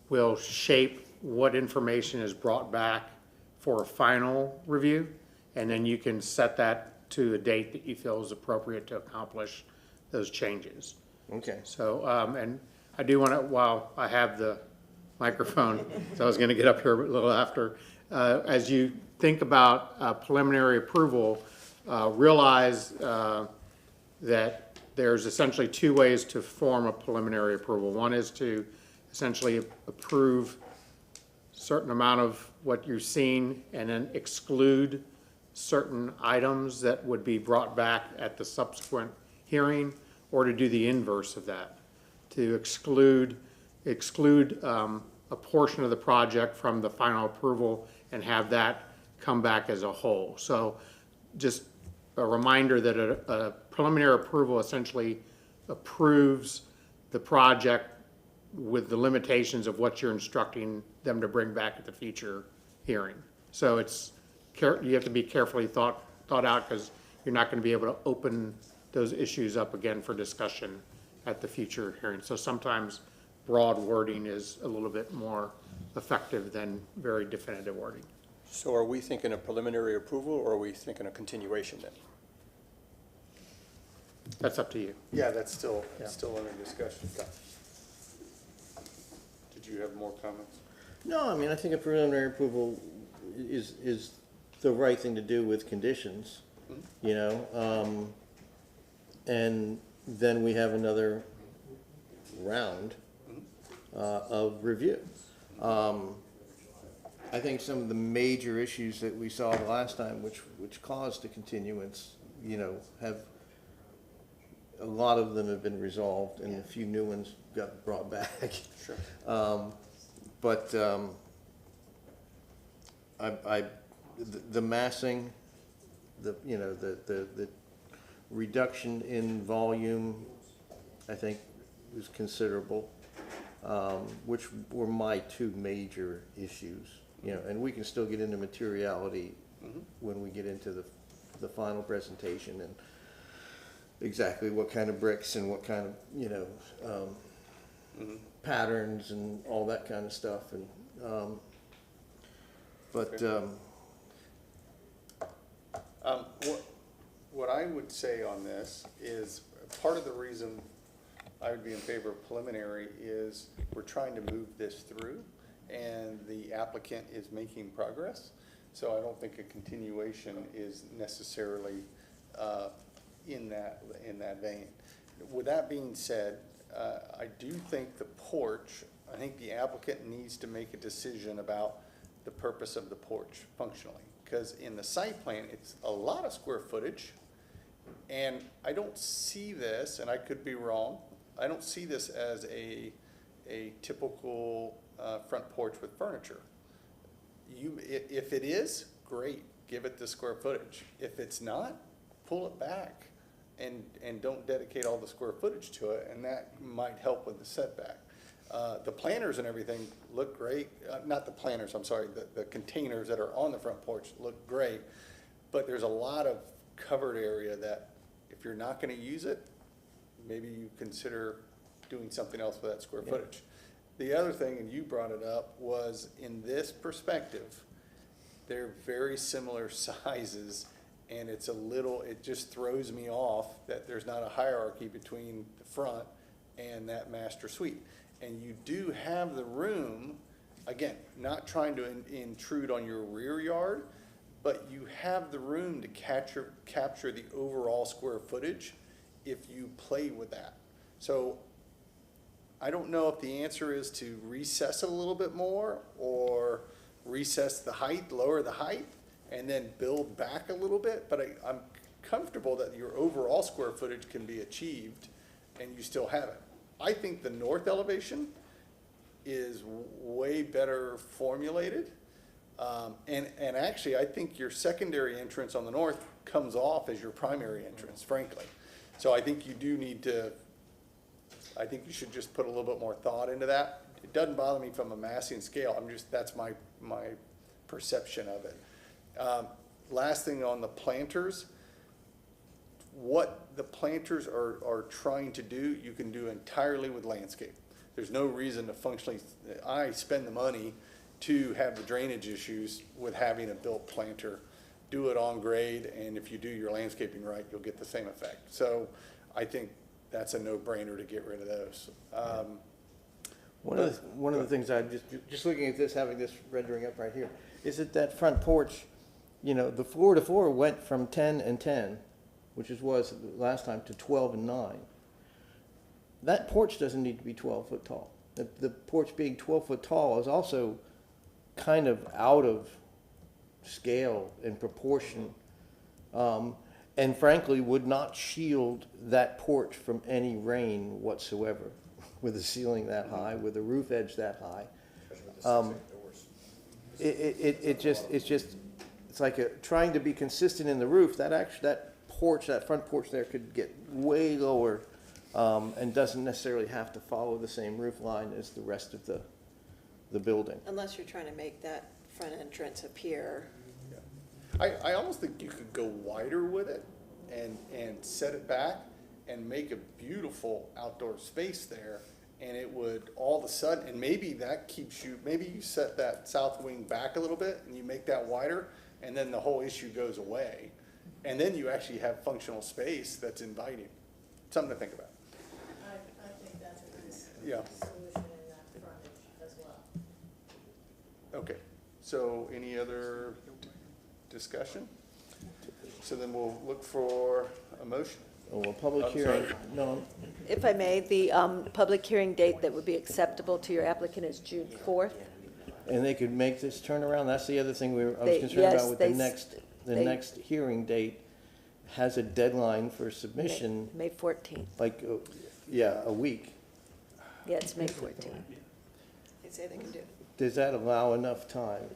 will shape what information is brought back for a final review, and then you can set that to a date that you feel is appropriate to accomplish those changes. Okay. So, and I do want to, while I have the microphone, so I was going to get up here a little after, as you think about preliminary approval, realize that there's essentially two ways to form a preliminary approval. One is to essentially approve certain amount of what you've seen and then exclude certain items that would be brought back at the subsequent hearing, or to do the inverse of that, to exclude a portion of the project from the final approval and have that come back as a whole. So just a reminder that a preliminary approval essentially approves the project with the limitations of what you're instructing them to bring back at the future hearing. So you have to be carefully thought out, because you're not going to be able to open those issues up again for discussion at the future hearing. So sometimes broad wording is a little bit more effective than very definitive wording. So are we thinking a preliminary approval, or are we thinking a continuation then? That's up to you. Yeah, that's still under discussion. Did you have more comments? No, I mean, I think a preliminary approval is the right thing to do with conditions, you know? And then we have another round of review. I think some of the major issues that we saw the last time, which caused the continuance, you know, a lot of them have been resolved, and a few new ones got brought back. Sure. The massing, the reduction in volume, I think, was considerable, which were my two major issues, you know, and we can still get into materiality when we get into the final presentation and exactly what kind of bricks and what kind of, you know, patterns and all that kind of stuff. And what I would say on this is, part of the reason I would be in favor of preliminary is we're trying to move this through, and the applicant is making progress. So I don't think a continuation is necessarily in that vein. With that being said, I do think the porch, I think the applicant needs to make a decision about the purpose of the porch functionally. Because in the site plan, it's a lot of square footage, and I don't see this, and I could be wrong, I don't see this as a typical front porch with furniture. If it is, great, give it the square footage. If it's not, pull it back. and don't dedicate all the square footage to it, and that might help with the setback. The planters and everything look great, not the planters, I'm sorry, the containers that are on the front porch look great, but there's a lot of covered area that if you're not gonna use it, maybe you consider doing something else with that square footage. The other thing, and you brought it up, was in this perspective, they're very similar sizes, and it's a little, it just throws me off that there's not a hierarchy between the front and that master suite. And you do have the room, again, not trying to intrude on your rear yard, but you have the room to capture the overall square footage if you play with that. So I don't know if the answer is to recess it a little bit more, or recess the height, lower the height, and then build back a little bit, but I'm comfortable that your overall square footage can be achieved and you still have it. I think the north elevation is way better formulated. And actually, I think your secondary entrance on the north comes off as your primary entrance, frankly. So I think you do need to, I think you should just put a little bit more thought into that. It doesn't bother me from a massing scale, that's my perception of it. Last thing on the planters, what the planters are trying to do, you can do entirely with landscape. There's no reason to functionally, I spend the money to have the drainage issues with having a built planter. Do it on grade, and if you do your landscaping right, you'll get the same effect. So I think that's a no-brainer to get rid of those. One of the things I'm just looking at this, having this rendering up right here, is that front porch, you know, the 4 to 4 went from 10 and 10, which was last time, to 12 and 9. That porch doesn't need to be 12 foot tall. The porch being 12 foot tall is also kind of out of scale and proportion, and frankly would not shield that porch from any rain whatsoever, with a ceiling that high, with a roof edge that high. It's like trying to be consistent in the roof. That front porch there could get way lower, and doesn't necessarily have to follow the same roof line as the rest of the building. Unless you're trying to make that front entrance appear. I almost think you could go wider with it and set it back and make a beautiful outdoor space there, and it would all of a sudden, and maybe that keeps you, maybe you set that south wing back a little bit and you make that wider, and then the whole issue goes away. And then you actually have functional space that's inviting. Something to think about. I think that's a good Yeah. solution in that frontage as well. Okay, so any other discussion? So then we'll look for a motion. Oh, well, public I'm hearing, sorry. no, If I may, the public hearing date that would be acceptable to your applicant is June 4th. and they could make this turnaround. That's the other thing I was They- concerned yes, about with the they- next, they- next hearing date has a deadline for submission, May 14th. like, a week. Yeah, it's May 14th. They say they can do it. Does that allow enough time,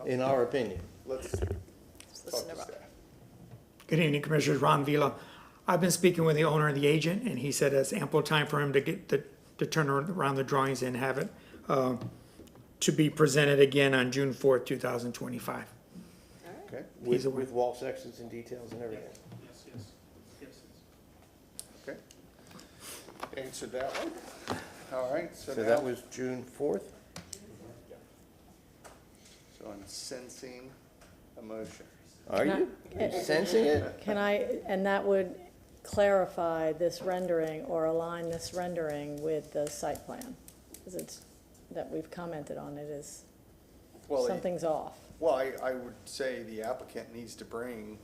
in our opinion? Let's Listen talk to to Rob. staff. Good evening, Commissioners. Ron Vila. I've been speaking with the owner and the agent, and he said it's ample time for him to get to turn around the drawings and have it to be presented again on June 4th, 2025. Okay, With wall sections and details and everything. okay. Answered that one. All right, so So now, that was June 4th? so I'm sensing a motion. Are you sensing it? Can I, and that would clarify this rendering or align this rendering with the site plan? Because it's, that we've commented on it is, Well, something's off. Well, I would say the applicant needs to bring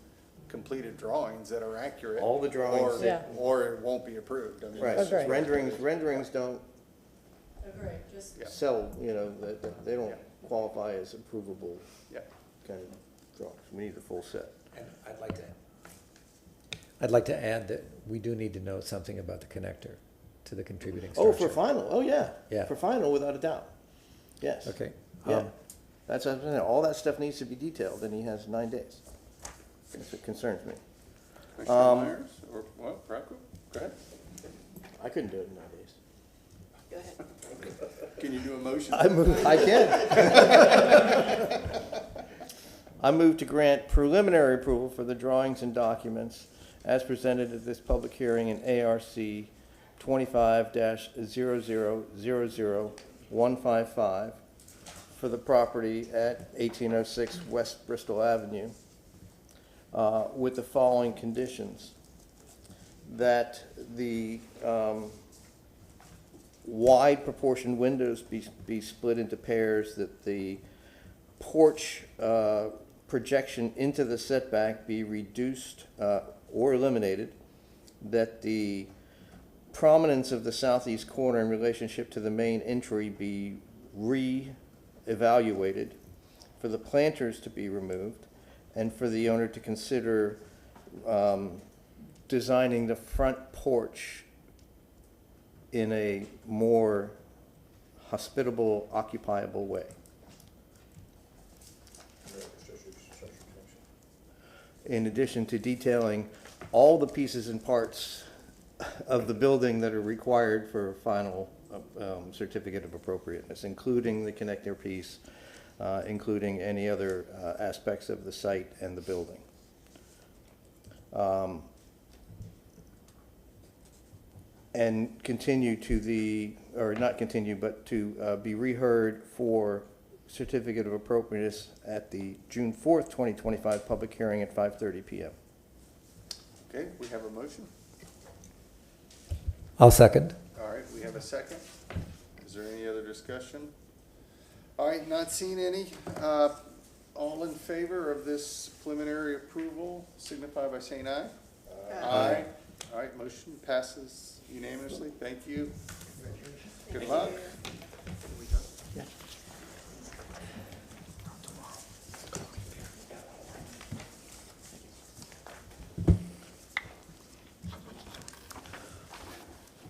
completed drawings that are accurate. All the drawings or- that- Or it won't be approved. I mean, Right, that's just Agreed. what it is. renderings don't Agreed, just. Yeah. sell, they don't qualify as approvable Yeah. kind of drawings. We need the full set. And I'd like to add that we do need to know something about the connector to the contributing Oh, structure. for final, oh, yeah. Yeah. For final, without a doubt. Yes. Okay. Yeah. That's, all that stuff needs to be detailed, and he has 9 days. That's what concerns me. Commissioner Myers, or, well, Rocco, go ahead. I couldn't do it nowadays. Go ahead. Can you do a motion? I can. I move to grant preliminary approval for the drawings and documents as presented at this public hearing in ARC 25-0000155 for the property at 1806 West Bristol Avenue, with the following conditions. That the wide proportioned windows be split into pairs, that the porch projection into the setback be reduced or eliminated, that the prominence of the southeast corner in relationship to the main entry be re-evaluated, for the planters to be removed, and for the owner to consider designing the front porch in a more hospitable, occupiable way. In addition to detailing all the pieces and parts of the building that are required for a final certificate of appropriateness, including the connector piece, including any other aspects of the site and the building. And continue to the, or not continue, but to be reheard for certificate of appropriateness at the June 4th, 2025 public hearing at 5:30 p.m. Okay, we have a motion. I'll second. All right, we have a second. Is there any other discussion? All right, not seeing any. All in favor of this preliminary approval signify by saying aye. Aye. All right, motion passes unanimously. Thank you. Good luck.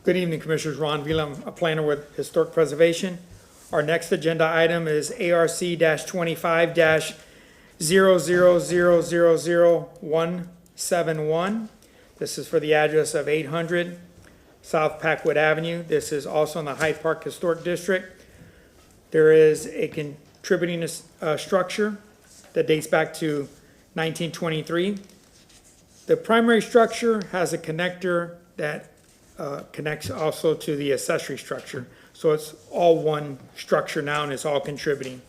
Good evening, Commissioners. Ron Vila, I'm a planner with Historic Preservation. Our next agenda item is ARC 25-0000171. This is for the address of 800 South Packwood Avenue. This is also in the Hyde Park Historic District. There is a contributing structure that dates back to 1923. The primary structure has a connector that connects also to the accessory structure. So it's all one structure now and it's all contributing.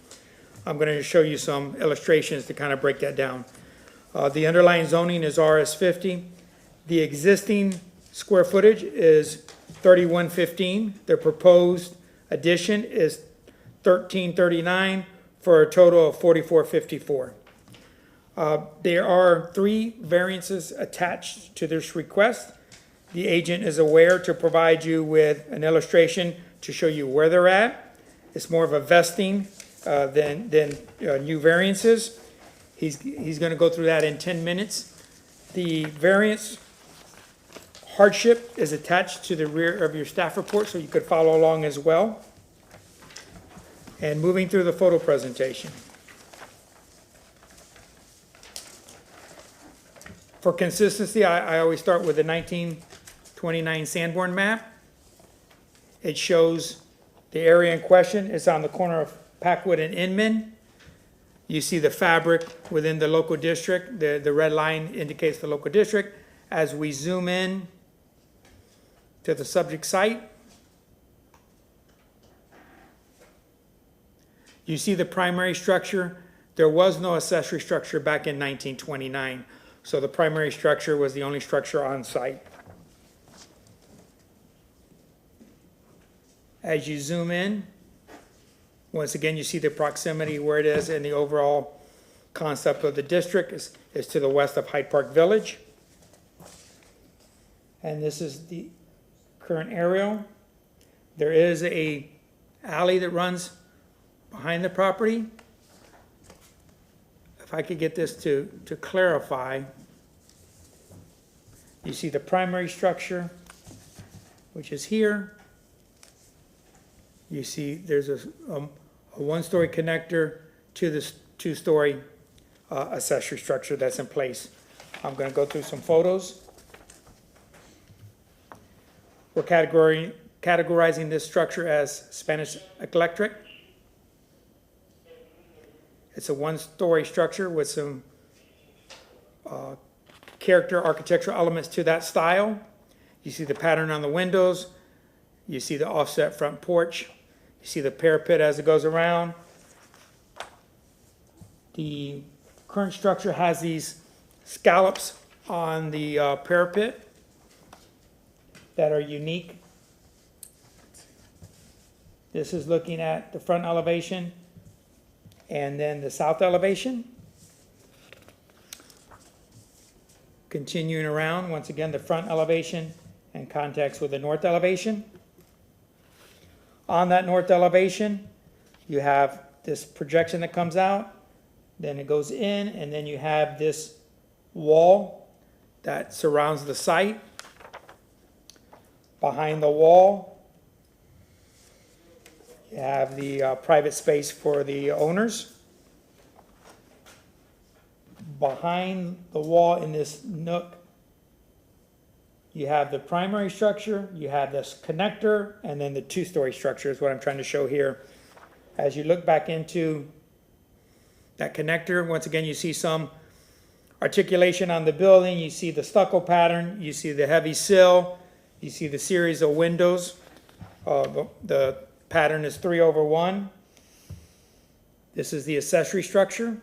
I'm going to show you some illustrations to kind of break that down. The underlying zoning is RS50. The existing square footage is 3115. The proposed addition is 1339 for a total of 4454. There are 3 variances attached to this request. The agent is aware to provide you with an illustration to show you where they're at. It's more of a vesting than new variances. He's going to go through that in 10 minutes. The variance hardship is attached to the rear of your staff report, so you could follow along as well. And moving through the photo presentation. For consistency, I always start with the 1929 Sanborn map. It shows the area in question is on the corner of Packwood and Inman. You see the fabric within the local district. The red line indicates the local district. As we zoom in to the subject site, you see the primary structure. There was no accessory structure back in 1929. So the primary structure was the only structure on site. As you zoom in, once again, you see the proximity where it is, and the overall concept of the district is to the west of Hyde Park Village. And this is the current aerial. There is a alley that runs behind the property. If I could get this to clarify, you see the primary structure, which is here. You see there's a one-story connector to this 2-story accessory structure that's in place I'm gonna go through some photos. We're categorizing this structure as Spanish eclectic. It's a one-story structure with some character architectural elements to that style. You see the pattern on the windows. You see the offset front porch. You see the parapet as it goes around. The current structure has these scallops on the parapet that are unique. This is looking at the front elevation and then the south elevation. Continuing around, once again, the front elevation in context with the north elevation. On that north elevation, you have this projection that comes out, then it goes in, and then you have this wall that surrounds the site. Behind the wall, you have the private space for the owners. Behind the wall in this nook, you have the primary structure, you have this connector, and then the two-story structure is what I'm trying to show here. As you look back into that connector, once again, you see some articulation on the building, you see the stucco pattern, you see the heavy sill, you see the series of windows. The pattern is 3/1. This is the accessory structure.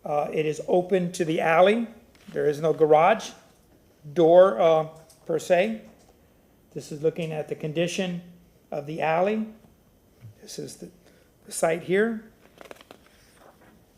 It is open to the alley. There is no garage door per se. This is looking at the condition of the alley. This is the site here.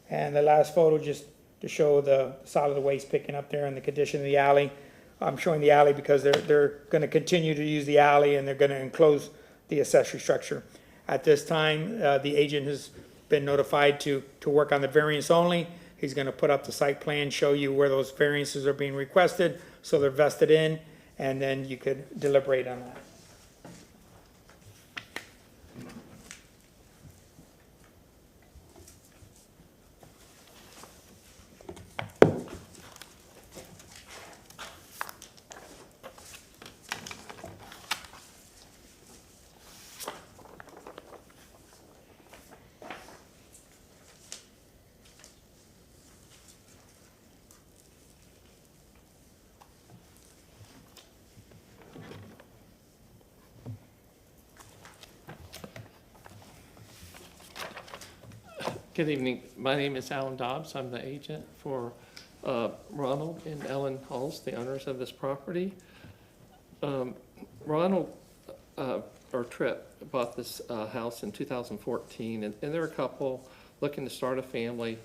And the last photo just to show the solid waste picking up there and the condition of the alley. I'm showing the alley because they're going to continue to use the alley and they're going to enclose the accessory structure. At this time, the agent has been notified to work on the variance only. He's going to put up the site plan, show you where those variances are being requested, so they're vested in, and then you could deliberate on that. Good evening. My name is Alan Dobbs. I'm the agent for Ronald and Ellen Hulse, the owners of this property. Ronald or Tripp bought this house in 2014, and they're a couple looking to start a family.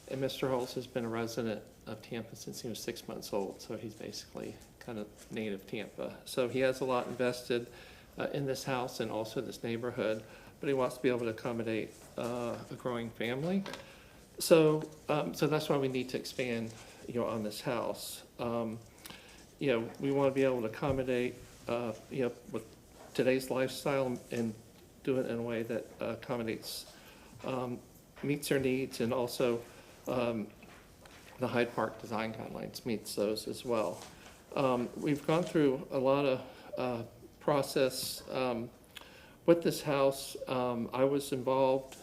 And Mr. Hulse has been a resident of Tampa since he was 6 months old, so he's basically kind of native Tampa. So he has a lot invested in this house and also this neighborhood, but he wants to be able to accommodate a growing family. So that's why we need to expand, on this house. We want to be able to accommodate, with today's lifestyle and do it in a way that accommodates, meets their needs, and also the Hyde Park design guidelines meets those as well. We've gone through a lot of process with this house. I was involved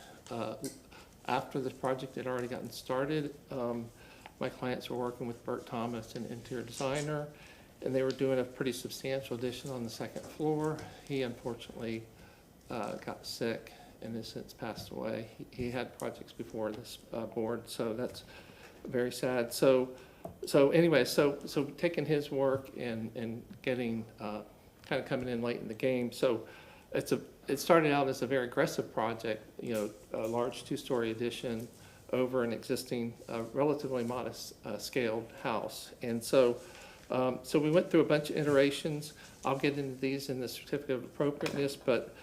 after this project had already gotten started. My clients were working with Bert Thomas, an interior designer, and they were doing a pretty substantial addition on the second floor. He unfortunately got sick and has since passed away. He had projects before this board, so that's very sad. So taking his work and getting kind of coming in late in the game. So it started out as a very aggressive project, a large two-story addition over an existing relatively modest scaled house. And so we went through a bunch of iterations. I'll get into these in the certificate of appropriateness, but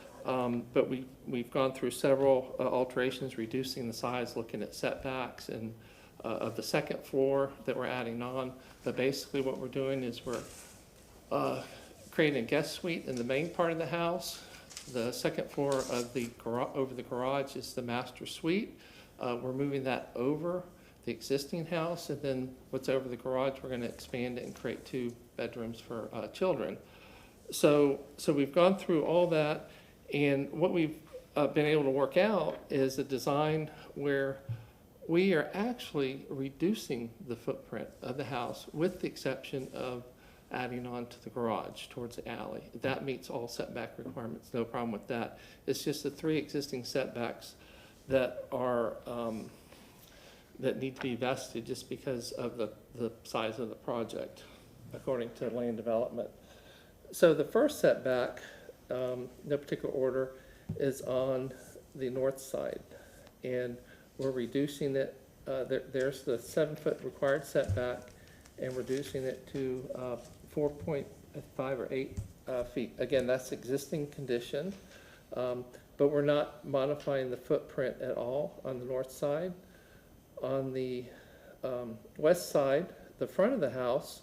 we've gone through several alterations, reducing the size, looking at setbacks and of the second floor that we're adding on. But basically what we're doing is we're creating a guest suite in the main part of the house. The second floor of the over the garage is the master suite. We're moving that over. the existing house, and then what's over the garage, we're gonna expand it and create 2 bedrooms for children. So we've gone through all that, and what we've been able to work out is a design where we are actually reducing the footprint of the house with the exception of adding on to the garage towards the alley. That meets all setback requirements, no problem with that. It's just the 3 existing setbacks that are, that need to be vested just because of the size of the project, according to land development. So the first setback, no particular order, is on the north side, and we're reducing it. There's the 7-foot required setback, and reducing it to 4.5 or 8 feet. Again, that's existing condition, but we're not modifying the footprint at all on the north side. On the west side, the front of the house,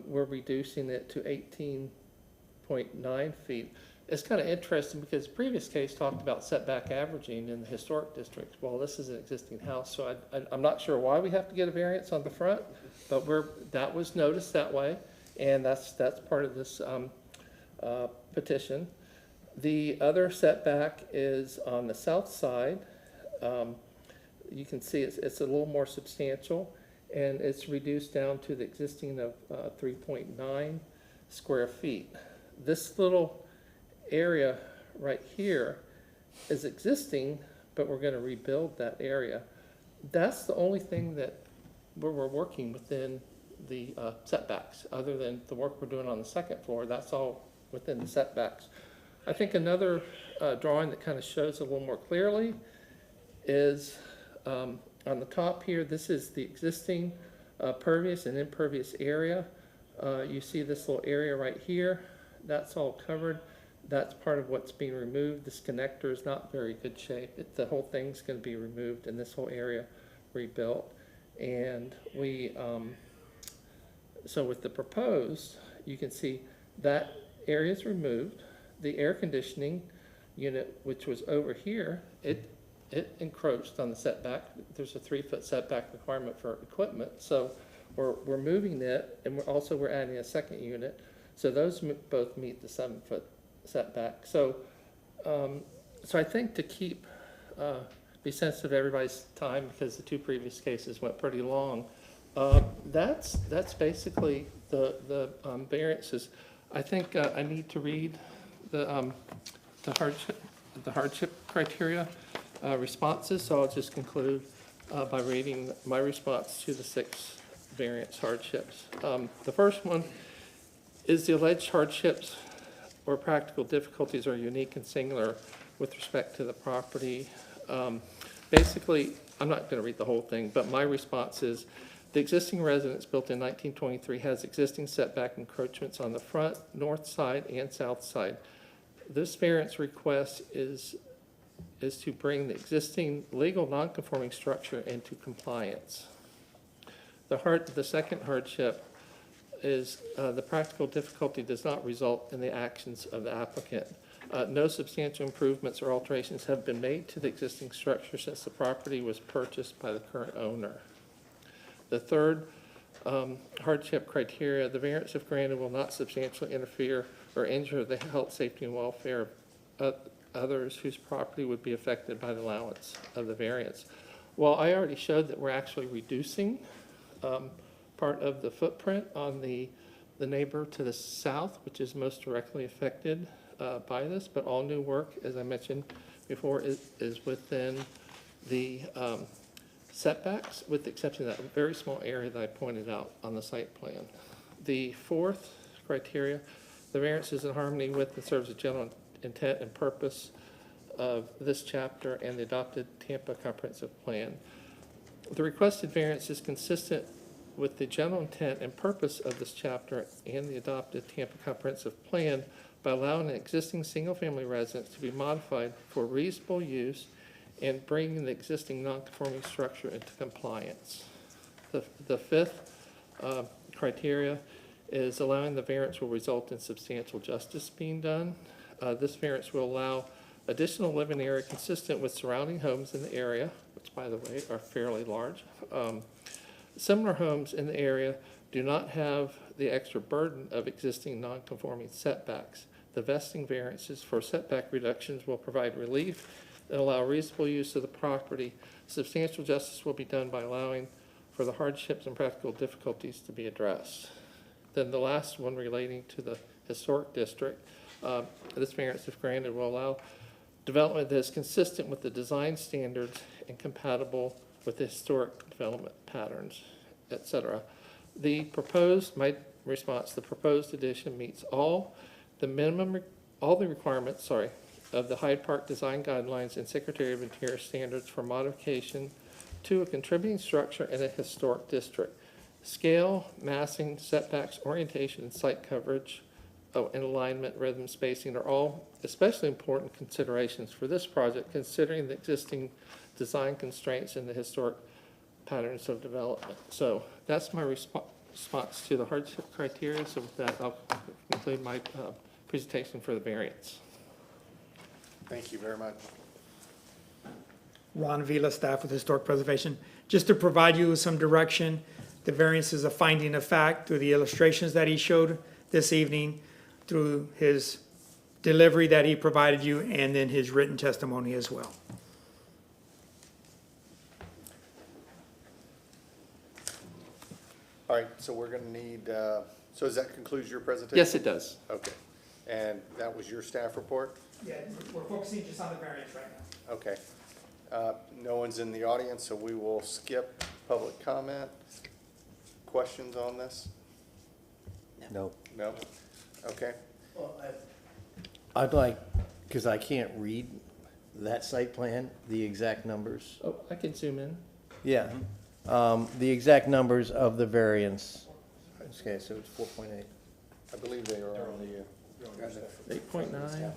we're reducing it to 18.9 feet. It's kind of interesting because the previous case talked about setback averaging in the historic district. Well, this is an existing house, so I'm not sure why we have to get a variance on the front, but that was noticed that way, and that's part of this petition. The other setback is on the south side. You can see it's a little more substantial, and it's reduced down to the existing of 3.9 square feet. This little area right here is existing, but we're going to rebuild that area. That's the only thing that we're working within the setbacks, other than the work we're doing on the second floor. That's all within the setbacks. I think another drawing that kind of shows a little more clearly is on the top here. This is the existing pervious and impervious area. You see this little area right here. That's all covered. That's part of what's being removed. This connector is not very good shape. The whole thing's going to be removed and this whole area rebuilt. And so with the proposed, you can see that area is removed. The air conditioning unit, which was over here, it encroached on the setback. There's a 3-foot setback requirement for equipment. So we're moving it, and we're adding a second unit. So those both meet the 7-foot setback. So I think to be sensitive to everybody's time, because the 2 previous cases went pretty long, that's basically the variances. I think I need to read the hardship criteria responses, so I'll just conclude by reading my response to the 6 variance hardships. The first one is the alleged hardships or practical difficulties are unique and singular with respect to the property. Basically, I'm not going to read the whole thing, but my response is the existing residence built in 1923 has existing setback encroachments on the front, north side, and south side. This variance request is to bring the existing legal non-conforming structure into compliance. The second hardship is the practical difficulty does not result in the actions of the applicant. No substantial improvements or alterations have been made to the existing structure since the property was purchased by the current owner. The third hardship criteria, the variance if granted will not substantially interfere or injure the health, safety, and welfare of others whose property would be affected by the allowance of the variance. Well, I already showed that we're actually reducing part of the footprint on the neighbor to the south, which is most directly affected by this, but all new work, as I mentioned before, is within the setbacks, with the exception of that very small area that I pointed out on the site plan. The fourth criteria, the variance is in harmony with and serves the general intent and purpose of this chapter and the adopted Tampa Comprehensive Plan. The requested variance is consistent with the general intent and purpose of this chapter and the adopted Tampa Comprehensive Plan by allowing an existing single-family residence to be modified for reasonable use and bringing the existing non-conforming structure into compliance. The fifth criteria is allowing the variance will result in substantial justice being done. This variance will allow additional living area consistent with surrounding homes in the area, which by the way are fairly large. Similar homes in the area do not have the extra burden of existing non-conforming setbacks. The vesting variances for setback reductions will provide relief and allow reasonable use of the property. Substantial justice will be done by allowing for the hardships and practical difficulties to be addressed. Then the last one relating to the historic district, this variance, if granted, will allow development that is consistent with the design standards and compatible with the historic development patterns, etc. My response, the proposed addition meets all the requirements, of the Hyde Park Design Guidelines and Secretary of Interior standards for modification to a contributing structure in a historic district. Scale, massing, setbacks, orientation, and site coverage, and alignment, rhythm, spacing are all especially important considerations for this project, considering the existing design constraints and the historic patterns of development. So that's my response to the hardship criteria. So with that, I'll conclude my presentation for the variance. Thank you very much. Ron Vila, staff with Historic Preservation. Just to provide you with some direction, the variance is a finding of fact through the illustrations that he showed this evening, through his delivery that he provided you, and then his written testimony as well. All right, so we're gonna need, so does that conclude your presentation? Yes, it does. Okay, and that was your staff report? Yeah, we're focusing just on the variance right now. Okay. No one's in the audience, so we will skip public comment. Questions on this? No. No? Okay. Well, I'd like, because I can't read that site plan, the exact numbers. Oh, I can zoom in. Yeah, the exact numbers of the variance. Okay, so it's 4.8. I believe they are on the, 8.9.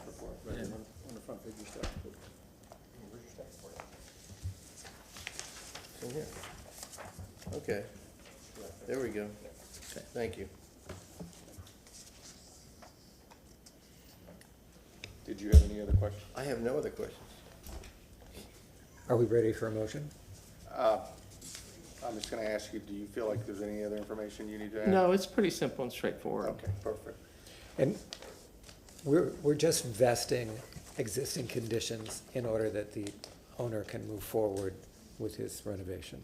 It's in here. Okay, there we go. Thank you. did you have any other questions? I have no other questions. Are we ready for a motion? I'm just gonna ask you, do you feel like there's any other information you need to add? No, it's pretty simple and straightforward. Okay, perfect. And we're just vesting existing conditions in order that the owner can move forward with his renovation.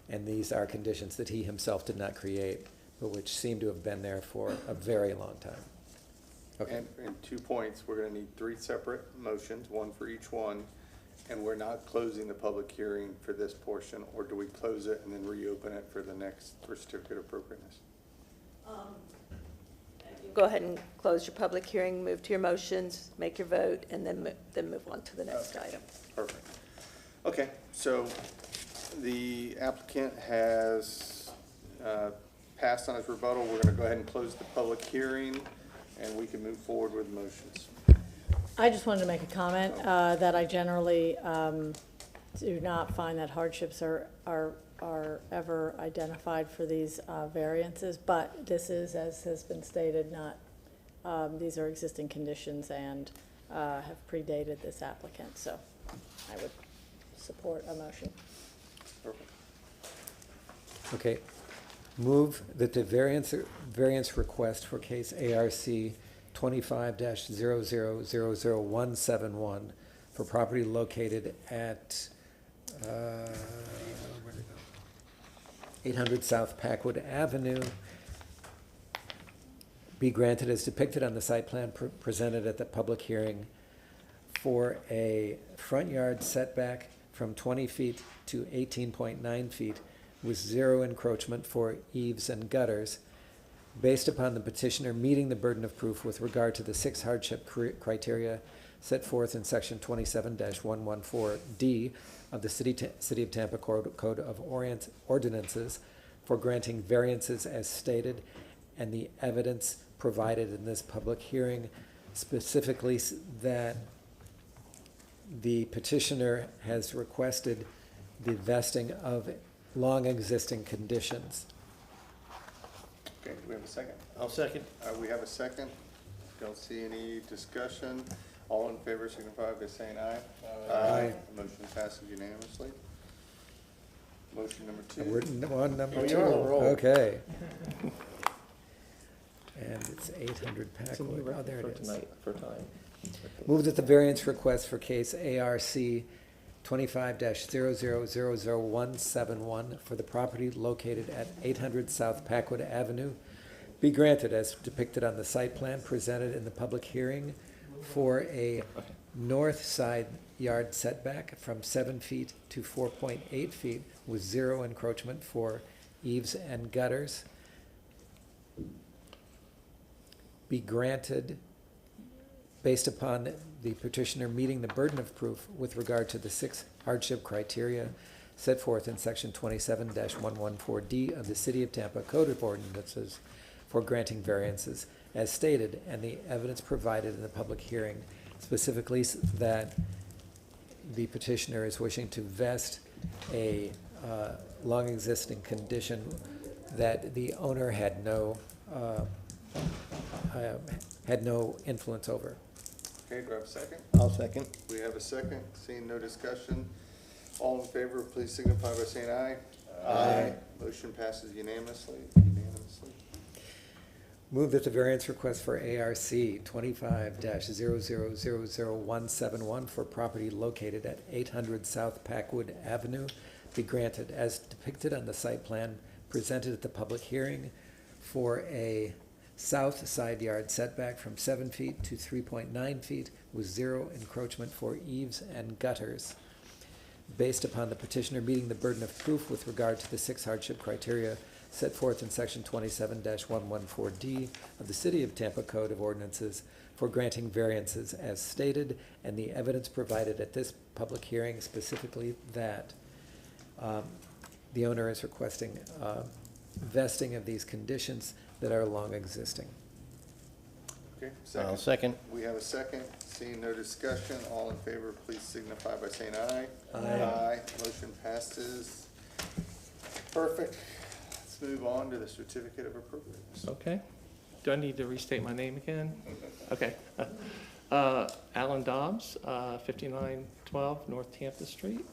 And these are conditions that he himself did not create, but which seem to have been there for a very long time. Okay. And 2 points, we're gonna need 3 separate motions, 1 for each one, and we're not closing the public hearing for this portion, or do we close it and then reopen it for the next, for certificate of appropriateness? Go ahead and close your public hearing, move to your motions, make your vote, and then move on to the next item. Perfect. Okay, so the applicant has passed on his rebuttal. We're gonna go ahead and close the public hearing, and we can move forward with motions. I just wanted to make a comment that I generally do not find that hardships are ever identified for these variances, but this is, as has been stated, not, these are existing conditions and have predated this applicant, so I would support a motion. Perfect. Okay. Move that the variance request for case ARC 25-00000171 for property located at 800 South Packwood Avenue be granted as depicted on the site plan presented at the public hearing for a front yard setback from 20 feet to 18.9 feet with 0 encroachment for eaves and gutters, based upon the petitioner meeting the burden of proof with regard to the 6 hardship criteria set forth in section 27-114D of the City of Tampa Code of Ordinances for granting variances as stated, and the evidence provided in this public hearing, specifically that the petitioner has requested the vesting of long existing conditions. Okay, do we have a second? I'll second. We have a second. Don't see any discussion. All in favor signify by saying aye. Aye. Motion passes unanimously. Motion number two. We're on number Oh, two. you're on a roll. Okay. And it's 800 It's a new Packwood. Oh, record there for it is. tonight, for time. Move that the variance request for case ARC 25-00000171 for the property located at 800 South Packwood Avenue be granted as depicted on the site plan presented in the public hearing for a north side yard setback from 7 feet to 4.8 feet with 0 encroachment for eaves and gutters. Be granted based upon the petitioner meeting the burden of proof with regard to the 6 hardship criteria set forth in section 27-114D of the City of Tampa Code of Ordinances for granting variances as stated, and the evidence provided in the public hearing, specifically that the petitioner is wishing to vest a long-existing condition that the owner had no influence over. Okay, do I have a second? I'll second. We have a second. Seeing no discussion. All in favor, please signify by saying aye. Aye. Motion passes unanimously. Move that the variance request for ARC 25-00000171 for property located at 800 South Packwood Avenue be granted as depicted on the site plan presented at the public hearing for a south side yard setback from 7 feet to 3.9 feet with 0 encroachment for eaves and gutters. Based upon the petitioner meeting the burden of proof with regard to the 6 hardship criteria set forth in section 27-114D of the City of Tampa Code of Ordinances for granting variances as stated, and the evidence provided at this public hearing specifically that the owner is requesting vesting of these conditions that are long existing. Okay, I'll second. We have a second. Seeing no discussion, all in favor, please signify by saying aye. Aye. Motion passes. Perfect. Let's move on to the certificate of appropriateness. Okay. Do I need to restate my name again? Okay. Alan Dobbs, 5912 North Tampa Street.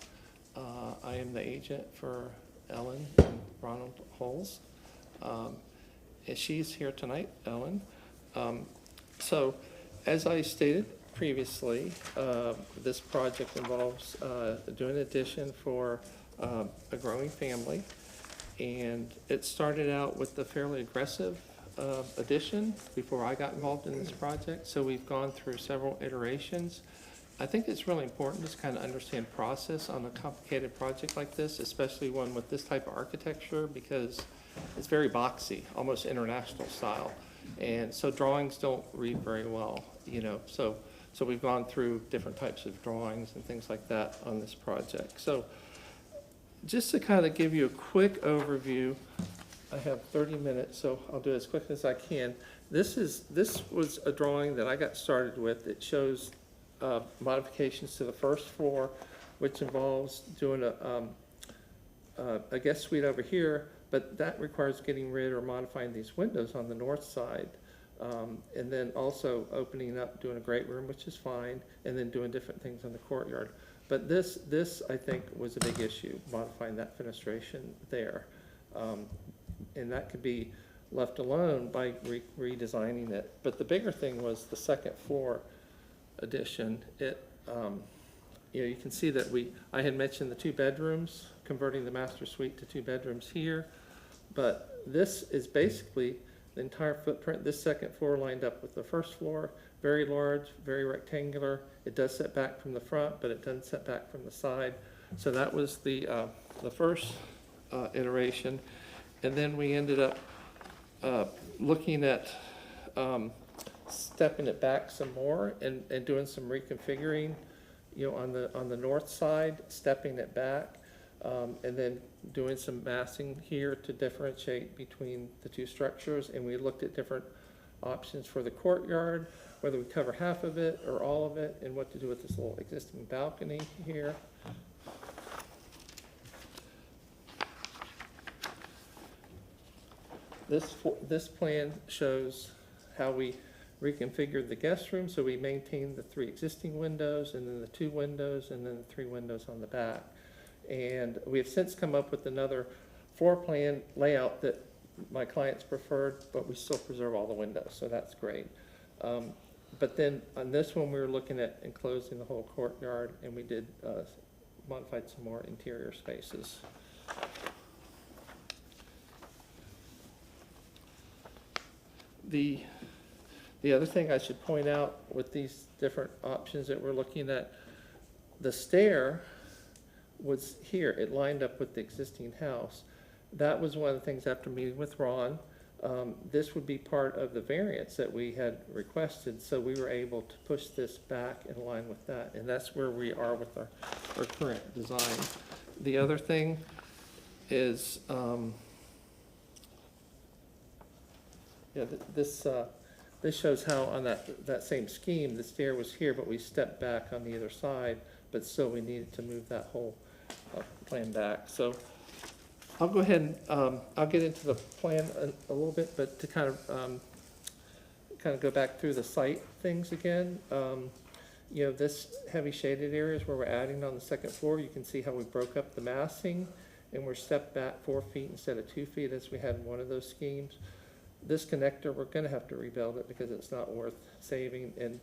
I am the agent for Ellen and Ronald Holes. And she's here tonight, Ellen. So, as I stated previously, this project involves doing an addition for a growing family. And it started out with a fairly aggressive addition before I got involved in this project. So we've gone through several iterations. I think it's really important to kind of understand process on a complicated project like this, especially one with this type of architecture, because it's very boxy, almost international style. And so drawings don't read very well, you know. So we've gone through different types of drawings and things like that on this project. So just to kind of give you a quick overview, I have 30 minutes, so I'll do it as quick as I can. This was a drawing that I got started with. It shows modifications to the first floor, which involves doing a guest suite over here, but that requires getting rid or modifying these windows on the north side. And then also opening up, doing a great room, which is fine, and then doing different things in the courtyard. But this I think was a big issue, modifying that fenestration there. And that could be left alone by redesigning it. But the bigger thing was the second floor addition. You know, you can see that I had mentioned the 2 bedrooms, converting the master suite to 2 bedrooms here. But this is basically the entire footprint. This second floor lined up with the first floor, very large, very rectangular. It does set back from the front, but it doesn't set back from the side. So that was the first iteration. And then we ended up looking at stepping it back some more and doing some reconfiguring, you know, on the north side, stepping it back, and then doing some massing here to differentiate between the 2 structures. And we looked at different options for the courtyard, whether we cover half of it or all of it, and what to do with this little existing balcony here. This plan shows how we reconfigured the guest room, so we maintained the 3 existing windows, and then the 2 windows, and then the 3 windows on the back. And we have since come up with another floor plan layout that my clients preferred, but we still preserve all the windows, so that's great. But then on this one, we were looking at enclosing the whole courtyard, and we did modified some more interior spaces. The other thing I should point out with these different options that we're looking at, the stair was here. It lined up with the existing house. That was one of the things after meeting with Ron. This would be part of the variance that we had requested, so we were able to push this back in line with that, and that's where we are with our current design. The other thing is, this shows how on that same scheme, the stair was here, but we stepped back on the other side, but still we needed to move that whole plan back. So I'll go ahead and I'll get into the plan a little bit, but to kind of go back through the site things again. You know, this heavy shaded areas where we're adding on the second floor, you can see how we broke up the massing, and we're stepped back 4 feet instead of 2 feet as we had in one of those schemes. This connector, we're gonna have to rebuild it because it's not worth saving, and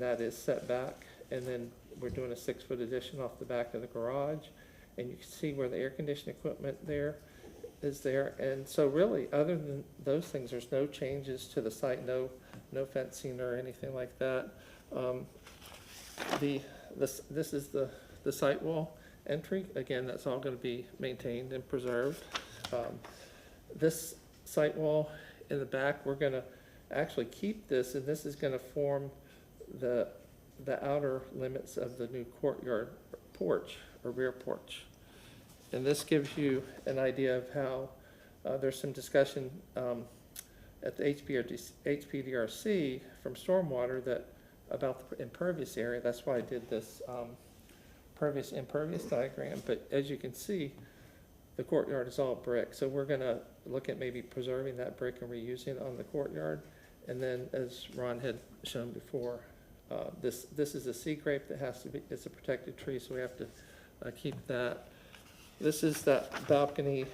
that is set back. And then we're doing a 6-foot addition off the back of the garage, and you can see where the air conditioning equipment there is there. And so really, other than those things, there's no changes to the site, no fencing or anything like that. This is the site wall entry. Again, that's all gonna be maintained and preserved. This site wall in the back, we're gonna actually keep this, and this is gonna form the outer limits of the new courtyard porch or rear porch. And this gives you an idea of how there's some discussion at the HPDRC from stormwater about the impervious area. That's why I did this pervious impervious diagram. But as you can see, the courtyard is all brick. So we're gonna look at maybe preserving that brick and reusing it on the courtyard. And then, as Ron had shown before, this is a sea grape that has to be, it's a protected tree, so we have to keep that. This is that balcony,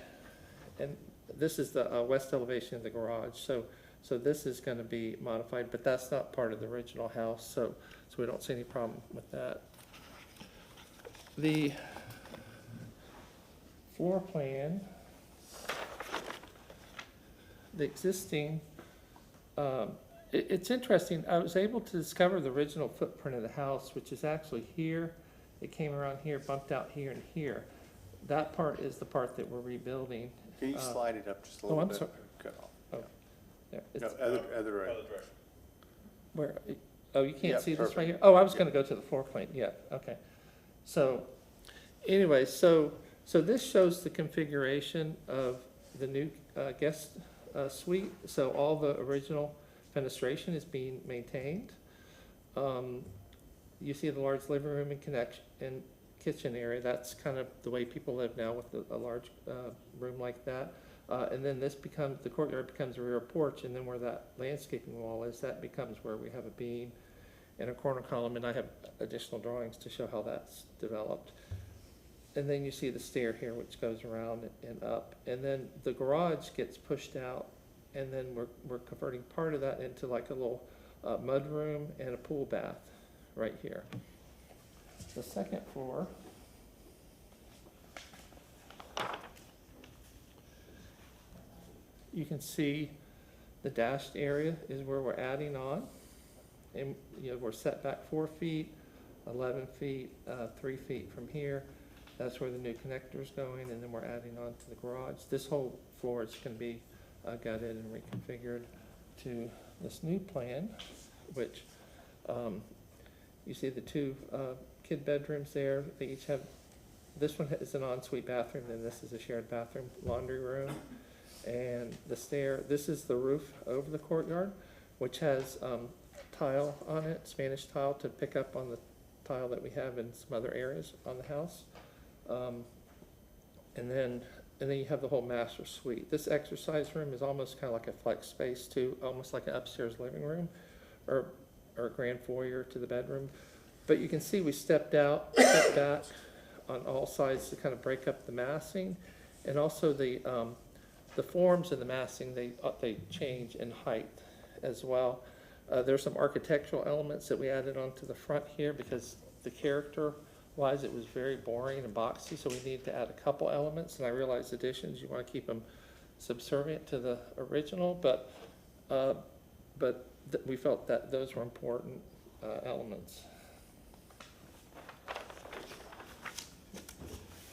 and this is the west elevation of the garage. So this is gonna be modified, but that's not part of the original house, so we don't see any problem with that. The floor plan, the existing, it's interesting, I was able to discover the original footprint of the house, which is actually here. It came around here, bumped out here and here. That part is the part that we're rebuilding. Can you slide it up just a little I'm bit? sorry. Good. Oh, there. No, It's- other direction. Where, oh, you Yeah, can't see this right perfect. here? Oh, I was gonna go to the floor plan, yeah, okay. So, anyway, so this shows the configuration of the new guest suite. So all the original fenestration is being maintained. You see the large living room and kitchen area. That's kind of the way people live now, with a large room like that. And then the courtyard becomes a rear porch, and then where that landscaping wall is, that becomes where we have a beam and a corner column, and I have additional drawings to show how that's developed. And then you see the stair here, which goes around and up, and then the garage gets pushed out, and then we're converting part of that into like a little mud room and a pool bath right here. The second floor, you can see the dashed area is where we're adding on. And, you know, we're set back 4 feet, 11 feet, 3 feet from here. That's where the new connector is going, and then we're adding on to the garage. This whole floor is going to be gutted and reconfigured to this new plan, which you see the 2 kid bedrooms there. They each have, this one is an ensuite bathroom, and this is a shared bathroom, laundry room. And the stair, this is the roof over the courtyard, which has tile on it, Spanish tile, to pick up on the tile that we have in some other areas on the house. And then you have the whole master suite. This exercise room is almost kind of like a flex space too, almost like an upstairs living room, or a grand foyer to the bedroom. But you can see we stepped back on all sides to kind of break up the massing. And also the forms of the massing, they change in height as well. There's some architectural elements that we added onto the front here because the character-wise, it was very boring and boxy, so we needed to add a couple elements. And I realize additions, you want to keep them subservient to the original, but we felt that those were important elements.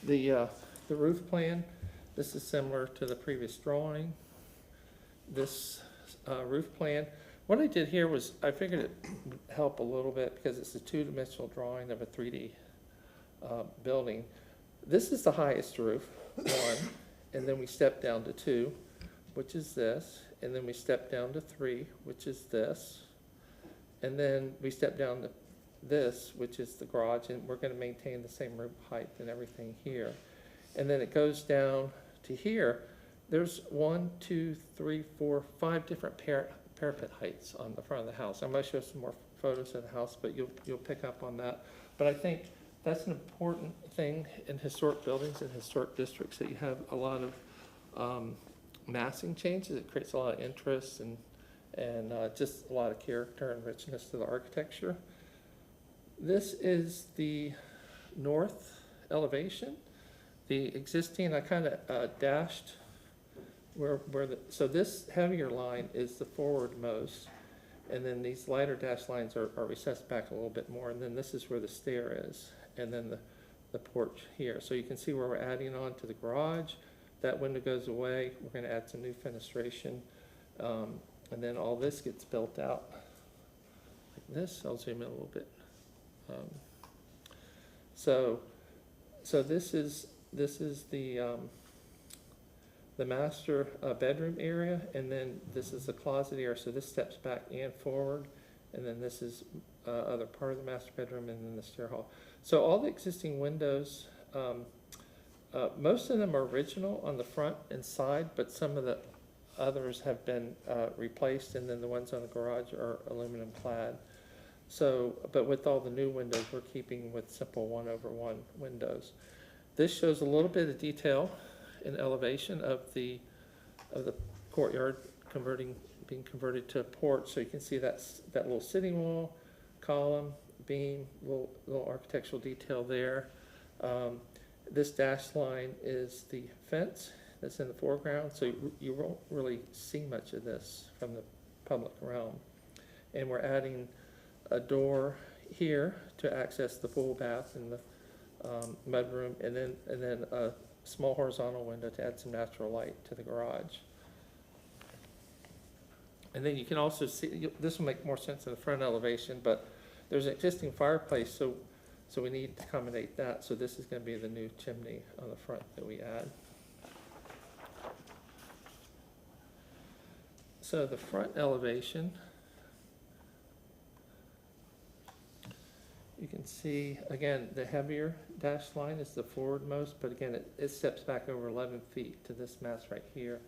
The roof plan, this is similar to the previous drawing. This roof plan, what I did here was I figured it would help a little bit because it's a two-dimensional drawing of a 3D building. This is the highest roof, 1, and then we step down to 2, which is this, and then we step down to 3, which is this, and then we step down to this, which is the garage, and we're going to maintain the same roof height and everything here. And then it goes down to here. There's 1, 2, 3, 4, 5 different parapet heights on the front of the house. I'm going to show some more photos of the house, but you'll pick up on that. But I think that's an important thing in historic buildings and historic districts, that you have a lot of massing changes. It creates a lot of interest and just a lot of character and richness to the architecture. This is the north elevation. The existing, I kind of dashed so this heavier line is the forwardmost, and then these lighter dashed lines are recessed back a little bit more, and then this is where the stair is, and then the porch here. So you can see where we're adding on to the garage. That window goes away. We're going to add some new fenestration, and then all this gets built out like this. I'll zoom in a little bit. So this is the master bedroom area, and then this is the closet area. So this steps back and forward, and then this is other part of the master bedroom, and then the stair hall. So all the existing windows, most of them are original on the front and side, but some of the others have been replaced, and then the ones on the garage are aluminum clad. So, but with all the new windows, we're keeping with simple 1/1 windows. This shows a little bit of detail in elevation of the courtyard being converted to a porch. So you can see that little sitting wall, column, beam, little architectural detail there. This dashed line is the fence that's in the foreground, so you won't really see much of this from the public realm. And we're adding a door here to access the full bath and the mudroom, and then a small horizontal window to add some natural light to the garage. And then you can also see, this will make more sense in the front elevation, but there's an existing fireplace, so we need to accommodate that. So this is going to be the new chimney on the front that we add. So the front elevation, you can see, again, the heavier dashed line is the forwardmost, but again, it steps back over 11 feet to this mass right here,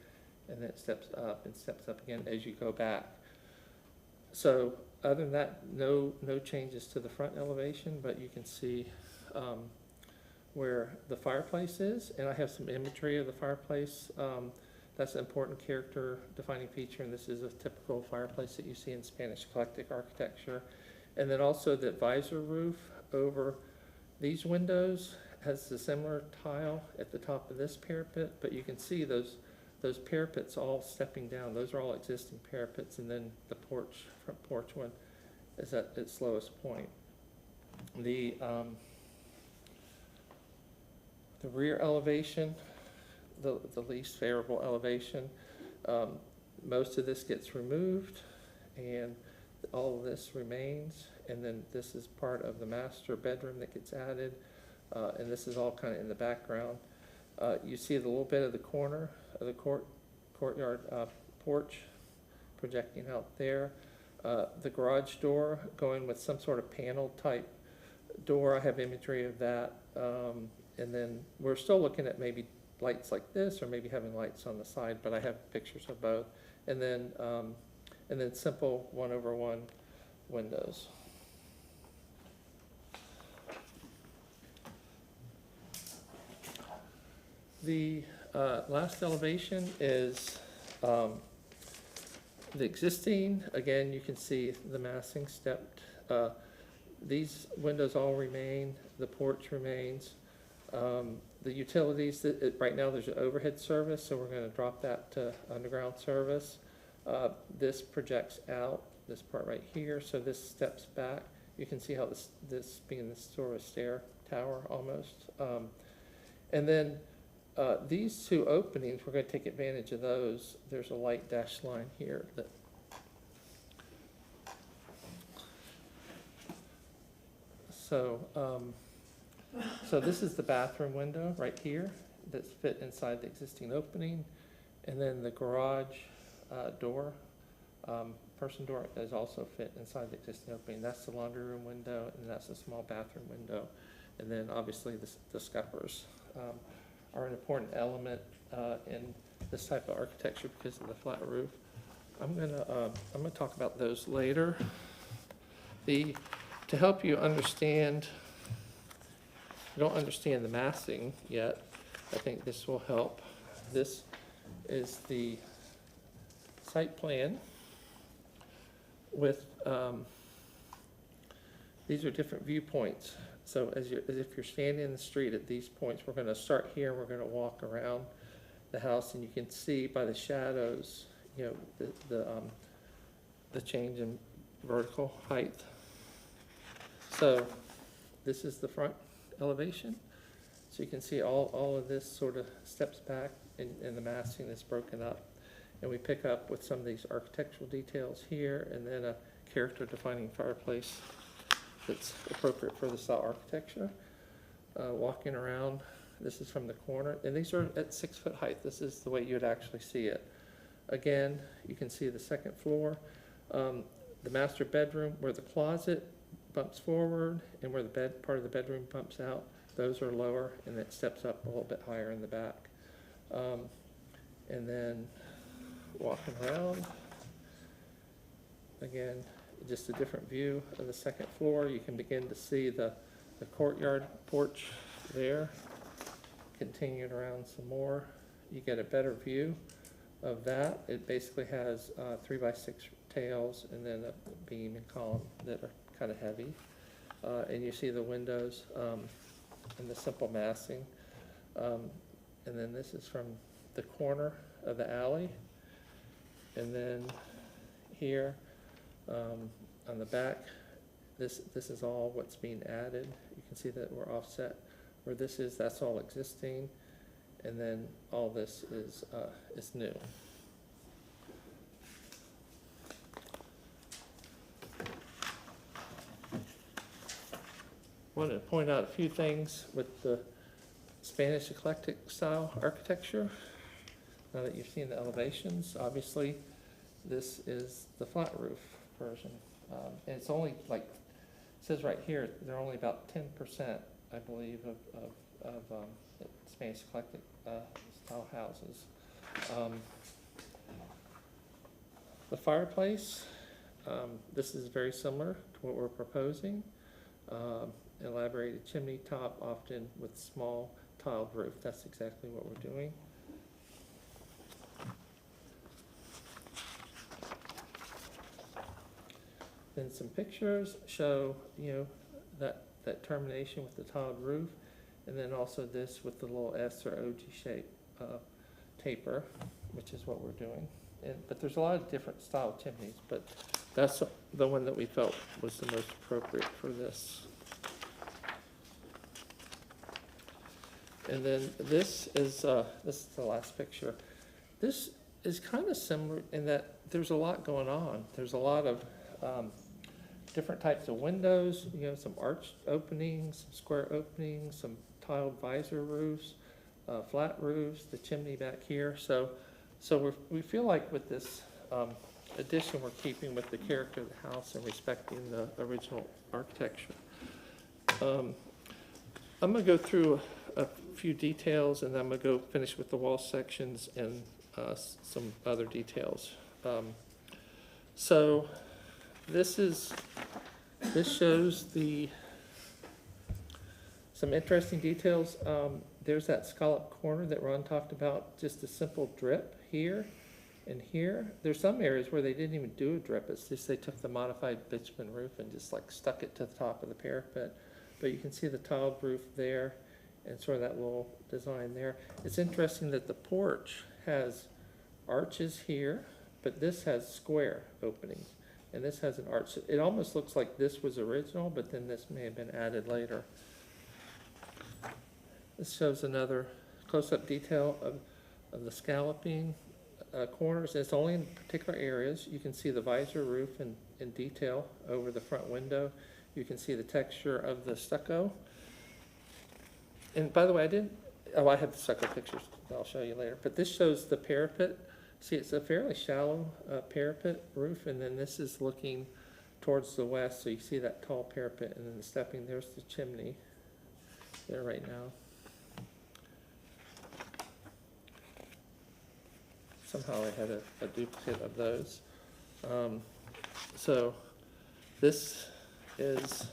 and then it steps up and steps up again as you go back. So other than that, no changes to the front elevation, but you can see where the fireplace is, and I have some imagery of the fireplace. That's an important character defining feature, and this is a typical fireplace that you see in Spanish eclectic architecture. And then also the visor roof over these windows has a similar tile at the top of this parapet, but you can see those parapets all stepping down. Those are all existing parapets, and then the porch, front porch one, is at its lowest point. The rear elevation, the least favorable elevation, most of this gets removed, and all of this remains, and then this is part of the master bedroom that gets added, and this is all kind of in the background. You see a little bit of the corner of the courtyard porch projecting out there. The garage door going with some sort of panel type door. I have imagery of that, and then we're still looking at maybe lights like this, or maybe having lights on the side, but I have pictures of both. And then simple 1/1 windows. The last elevation is the existing. Again, you can see the massing stepped. These windows all remain. The porch remains. The utilities, right now there's an overhead service, so we're going to drop that to underground service. This projects out, this part right here, so this steps back. You can see how this being this sort of stair tower almost. And then these two openings, we're going to take advantage of those. There's a light dashed line here that so this is the bathroom window right here that's fit inside the existing opening, and then the garage door, person door, is also fit inside the existing opening. That's the laundry room window, and that's a small bathroom window, and then obviously the scuppers are an important element in this type of architecture because of the flat roof. I'm gonna talk about those later. To help you understand, you don't understand the massing yet, I think this will help. This is the site plan with, these are different viewpoints. So as if you're standing in the street at these points, we're going to start here and we're going to walk around the house, and you can see by the shadows, you know, the change in vertical height. So this is the front elevation. So you can see all of this sort of steps back, and the massing is broken up. And we pick up with some of these architectural details here, and then a character defining fireplace that's appropriate for the style architecture. Walking around, this is from the corner, and these are at 6 foot height. This is the way you'd actually see it. Again, you can see the second floor, the master bedroom where the closet bumps forward and where the part of the bedroom bumps out. Those are lower, and it steps up a little bit higher in the back. And then walking around, again, just a different view of the second floor. You can begin to see the courtyard porch there. Continuing around some more, you get a better view of that. It basically has 3x6 tails and then a beam and column that are kind of heavy. And you see the windows and the simple massing. And then this is from the corner of the alley. And then here on the back, this is all what's being added. You can see that we're offset. Where this is, that's all existing, and then all this is new. Wanted to point out a few things with the Spanish eclectic style architecture. Now that you've seen the elevations, obviously this is the flat roof version. And it's only like, it says right here, they're only about 10%, I believe, of Spanish eclectic style houses. The fireplace, this is very similar to what we're proposing. Elaborated chimney top, often with small tiled roof. That's exactly what we're doing. Then some pictures show, that termination with the tiled roof, and then also this with the little S or OG shape taper, which is what we're doing. But there's a lot of different style chimneys, but that's the one that we felt was the most appropriate for this. And then this is the last picture. This is kind of similar in that there's a lot going on. There's a lot of different types of windows, some arched openings, some square openings, some tiled visor roofs, flat roofs, the chimney back here. So we feel like with this addition, we're keeping with the character of the house and respecting the original architecture. I'm going to go through a few details, and then I'm going to go finish with the wall sections and some other details. So This shows some interesting details. There's that scallop corner that Ron talked about, just a simple drip here and here. There's some areas where they didn't even do a drip. It's just they took the modified bitumen roof and just like stuck it to the top of the parapet. But you can see the tiled roof there and sort of that little design there. It's interesting that the porch has arches here, but this has square openings. And this has an arch. It almost looks like this was original, but then this may have been added later. This shows another close-up detail of the scalloping corners. It's only in particular areas. You can see the visor roof in detail over the front window. You can see the texture of the stucco. And by the way, I have the stucco pictures that I'll show you later, but this shows the parapet. See, it's a fairly shallow parapet roof, and then this is looking towards the west, so you see that tall parapet, and then the stepping, there's the chimney there right now. Somehow I had a duplicate of those. So this is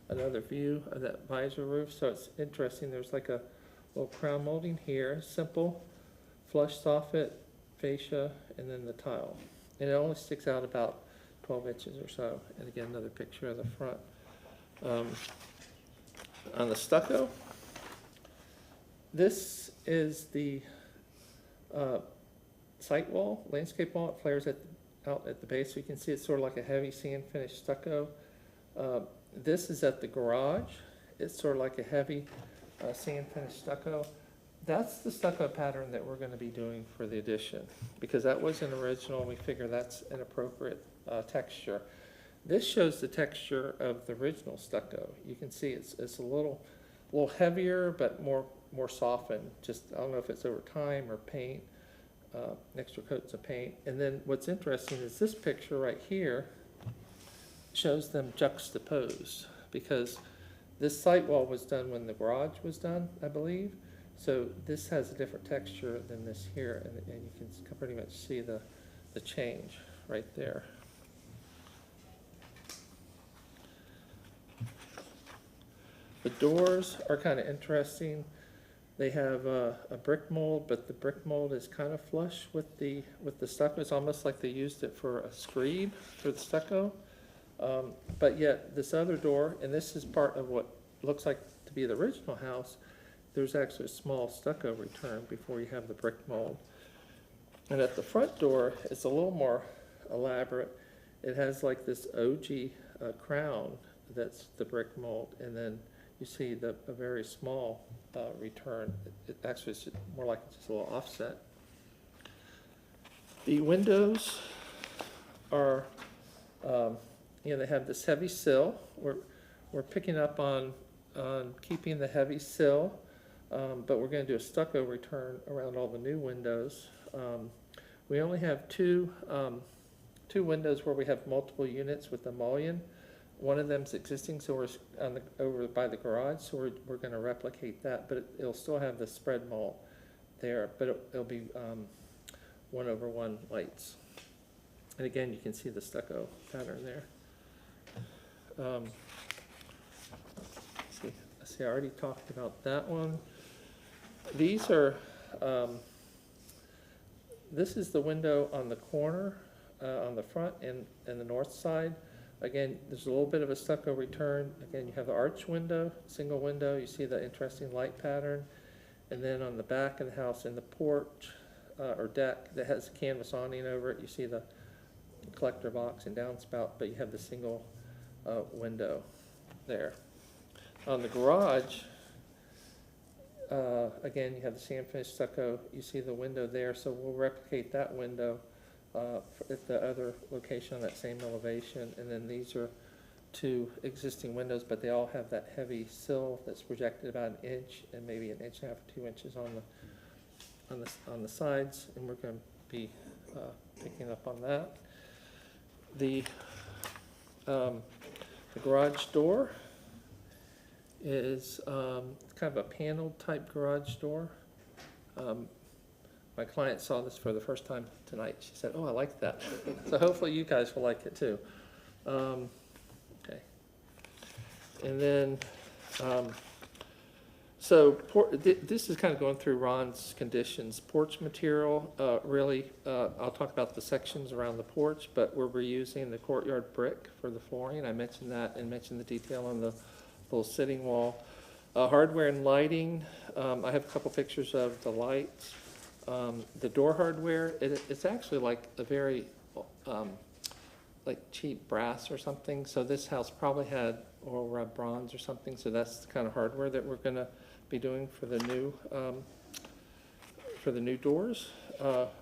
another view of that visor roof. So it's interesting, there's like a little crown molding here, simple, flush soffit, fascia, and then the tile. And it only sticks out about 12 inches or so. And again, another picture of the front. On the stucco, this is the site wall, landscape wall. It flares out at the base, so you can see it's sort of like a heavy sand finished stucco. This is at the garage. It's sort of like a heavy sand finished stucco. That's the stucco pattern that we're going to be doing for the addition, because that was an original. We figure that's an appropriate texture. This shows the texture of the original stucco. You can see it's a little heavier, but more softened. Just, I don't know if it's over time or paint, extra coats of paint. And then what's interesting is this picture right here shows them juxtaposed, because this site wall was done when the garage was done, I believe. So this has a different texture than this here, and you can pretty much see the change right there. The doors are kind of interesting. They have a brick mold, but the brick mold is kind of flush with the stucco. It's almost like they used it for a screed for the stucco. But yet this other door, and this is part of what looks like to be the original house, there's actually a small stucco return before you have the brick mold. And at the front door, it's a little more elaborate. It has like this OG crown that's the brick mold, and then you see a very small return. It actually is more like just a little offset. The windows are, they have this heavy sill. We're picking up on keeping the heavy sill, but we're going to do a stucco return around all the new windows. We only have two windows where we have multiple units with the mullion. One of them's existing, so we're over by the garage, so we're going to replicate that, but it'll still have the spread mold there, but it'll be 1/1 lights. And again, you can see the stucco pattern there. See, I already talked about that one. These are, this is the window on the corner, on the front and the north side. Again, there's a little bit of a stucco return. Again, you have the arch window, single window. You see the interesting light pattern. And then on the back of the house, in the porch or deck that has a canvas awning over it, you see the collector box and downspout, but you have the single window there. On the garage, again, you have the sand finished stucco. You see the window there, so we'll replicate that window at the other location on that same elevation. And then these are two existing windows, but they all have that heavy sill that's projected about 1 inch and maybe 1.5 inches or 2 inches on the sides, and we're going to be picking up on that. The garage door is kind of a paneled type garage door. My client saw this for the first time tonight. She said, "Oh, I like that." So hopefully you guys will like it too. Okay. And then, so this is kind of going through Ron's conditions. Porch material, really, I'll talk about the sections around the porch, but we're reusing the courtyard brick for the flooring. I mentioned that and mentioned the detail on the little sitting wall. Hardware and lighting, I have a couple pictures of the lights. The door hardware, it's actually like a very, like cheap brass or something. So this house probably had oil rub bronze or something. So that's the kind of hardware that we're gonna be doing for the new doors.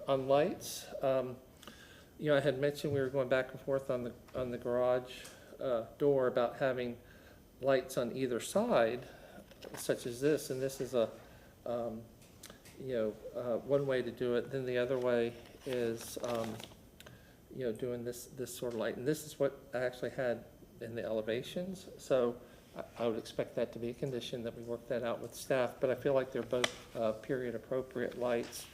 On lights, you know, I had mentioned we were going back and forth on the garage door about having lights on either side, such as this, and this is a one way to do it. Then the other way is doing this sort of light, and this is what I actually had in the elevations. So I would expect that to be a condition that we work that out with staff. But I feel like they're both period appropriate lights.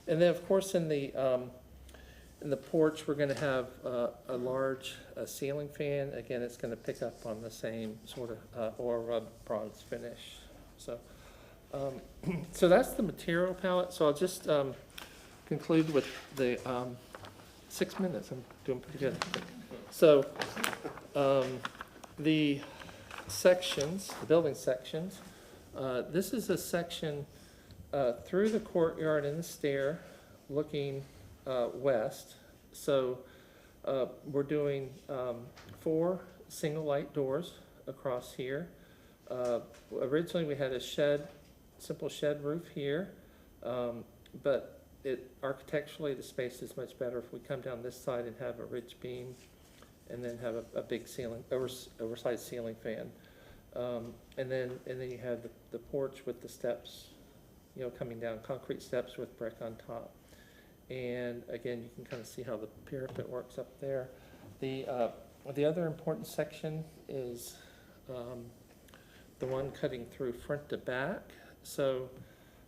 And then of course in the porch we're going to have a large ceiling fan. Again, it's going to pick up on the same sort of oil rub bronze finish. So so that's the material palette. So I'll just conclude with the 6 minutes. I'm doing pretty good. So the sections, the building sections, this is a section through the courtyard and the stair looking west. So we're doing 4 single light doors across here. Originally we had a simple shed roof here, but architecturally the space is much better if we come down this side and have a ridge beam and then have a big ceiling, oversized ceiling fan. And then you have the porch with the steps, coming down, concrete steps with brick on top. And again, you can kind of see how the parapet works up there. The other important section is the one cutting through front to back. So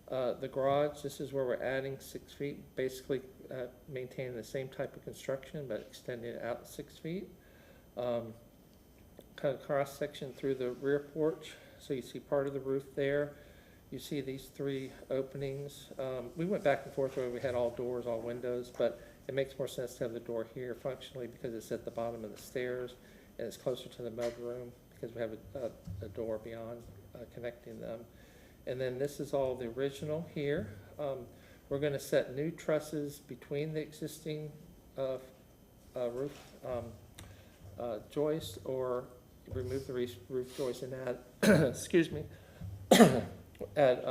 the garage, this is where we're adding 6 feet, basically maintaining the same type of construction, but extending it out 6 feet. Kind of cross section through the rear porch. So you see part of the roof there. You see these 3 openings. We went back and forth where we had all doors, all windows, but it makes more sense to have the door here functionally because it's at the bottom of the stairs and it's closer to the mudroom because we have a door beyond connecting them. And then this is all the original here. We're going to set new trusses between the existing roof joist, or remove the roof joist and add, excuse me, add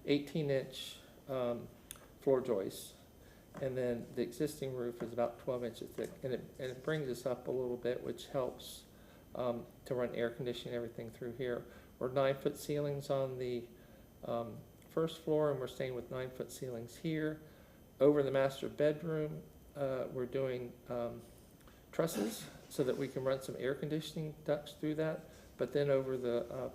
18-inch floor joists. And then the existing roof is about 12 inches thick, and it brings us up a little bit, which helps to run air conditioning, everything through here. We're 9-foot ceilings on the first floor, and we're staying with 9-foot ceilings here. Over the master bedroom, we're doing trusses so that we can run some air conditioning ducts through that. But then over the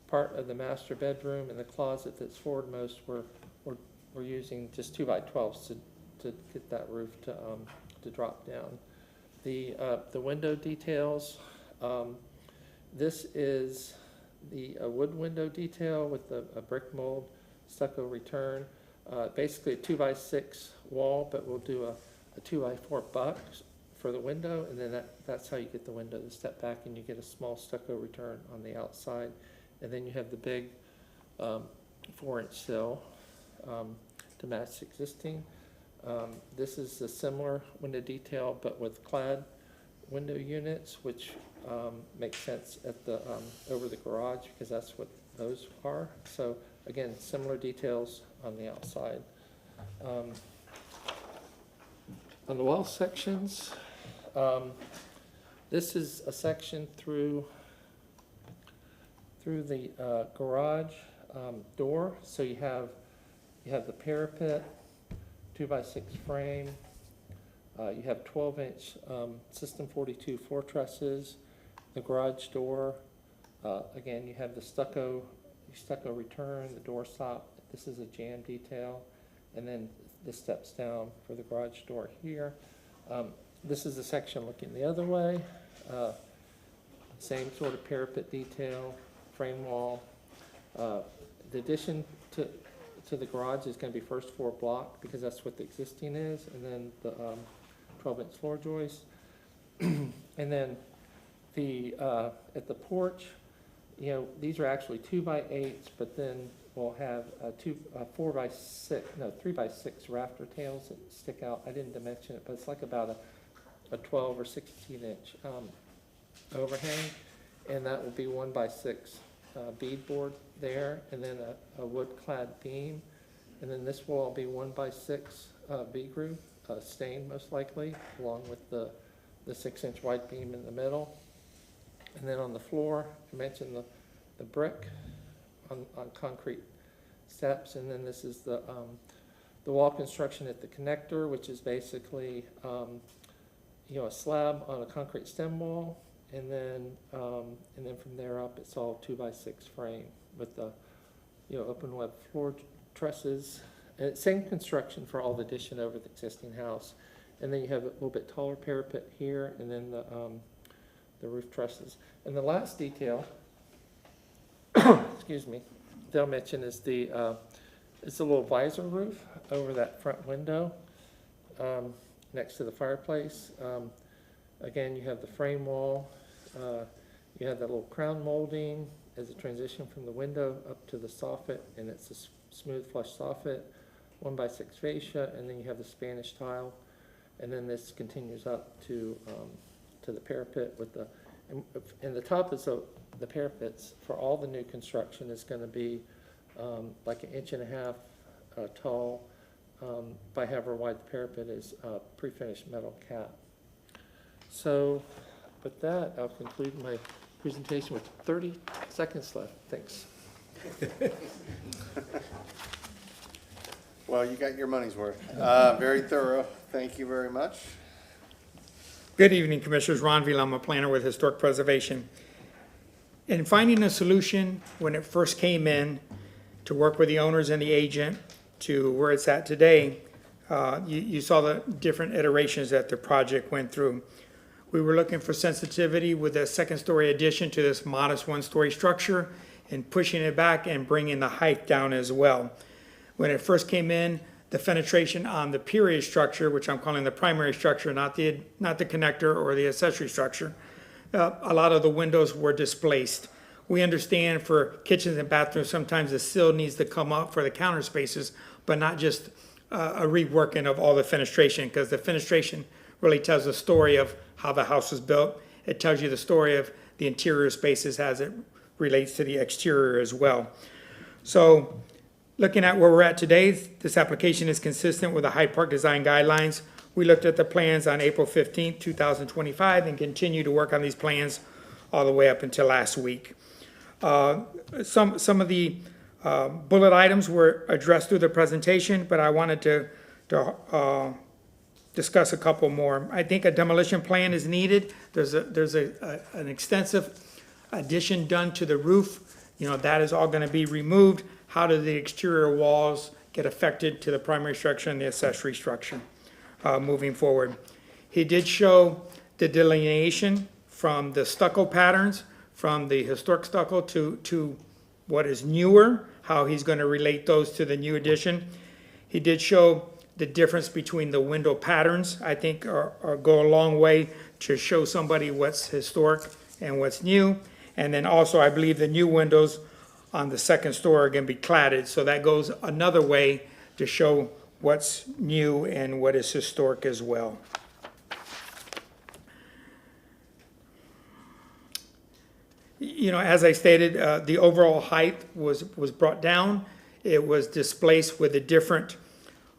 part of the master bedroom and the closet that's forwardmost, we're using just 2x12s to get that roof to drop down. The window details. This is the wood window detail with a brick mold stucco return. Basically a 2x6 wall, but we'll do a 2x4 box for the window, and then that's how you get the window to step back, and you get a small stucco return on the outside. And then you have the big 4-inch sill to match existing. This is a similar window detail, but with clad window units, which makes sense at the over the garage because that's what those are. So again, similar details on the outside. On the wall sections, this is a section through the garage door. So you have the parapet, 2x6 frame. You have 12-inch System 42 floor trusses. The garage door, again, you have the stucco return, the door stop. This is a jamb detail, and then this steps down for the garage door here. This is the section looking the other way. Same sort of parapet detail, frame wall. The addition to the garage is gonna be first floor block, because that's what the existing is, and then the 12-inch floor joist. And then at the porch, you know, these are actually 2x8s, but then we'll have 3x6 rafter tails that stick out. I didn't dimension it, but it's like about a 12 or 16-inch overhang, and that will be 1x6 beadboard there, and then a wood-clad beam, and then this will all be 1x6 bead groove, stained most likely, along with the 6-inch white beam in the middle. And then on the floor, I mentioned the brick on concrete steps, and then this is the wall construction at the connector, which is basically you know, a slab on a concrete stem wall, and then from there up, it's all 2x6 frame with the, you know, open web floor trusses. And it's same construction for all the addition over the existing house. And then you have a little bit taller parapet here, and then the roof trusses. And the last detail, excuse me, they'll mention is it's a little visor roof over that front window next to the fireplace. Again, you have the frame wall. You have that little crown molding as a transition from the window up to the soffit, and it's a smooth flush soffit, 1x6 fascia, and then you have the Spanish tile, and then this continues up to the parapet with and the top is the parapets for all the new construction is going to be like 1.5 inches tall by however wide the parapet is, pre-finished metal cap. So with that, I'll conclude my presentation with 30 seconds left. Thanks. Well, you got your money's worth. Very thorough. Thank you very much. Good evening, Commissioners. Ron Vila, I'm a planner with Historic Preservation. In finding a solution when it first came in to work with the owners and the agent to where it's at today, you saw the different iterations that the project went through. We were looking for sensitivity with a second-story addition to this modest one-story structure and pushing it back and bringing the height down as well. When it first came in, the fenestration on the period structure, which I'm calling the primary structure, not the connector or the accessory structure, a lot of the windows were displaced. We understand for kitchens and bathrooms, sometimes the sill needs to come up for the counter spaces, but not just a reworking of all the fenestration, because the fenestration really tells the story of how the house was built. It tells you the story of the interior spaces as it relates to the exterior as well. So looking at where we're at today, this application is consistent with the Hyde Park Design Guidelines. We looked at the plans on April 15th, 2025, and continue to work on these plans all the way up until last week. Some of the bullet items were addressed through the presentation, but I wanted to discuss a couple more. I think a demolition plan is needed. There's an extensive addition done to the roof. You know, that is all going to be removed. How do the exterior walls get affected to the primary structure and the accessory structure moving forward? He did show the delineation from the stucco patterns, from the historic stucco to what is newer, how he's going to relate those to the new addition. He did show the difference between the window patterns, I think go a long way to show somebody what's historic and what's new. And then also, I believe the new windows on the second story are going to be cladded, so that goes another way to show what's new and what is historic as well. You know, as I stated, the overall height was brought down. It was displaced with a different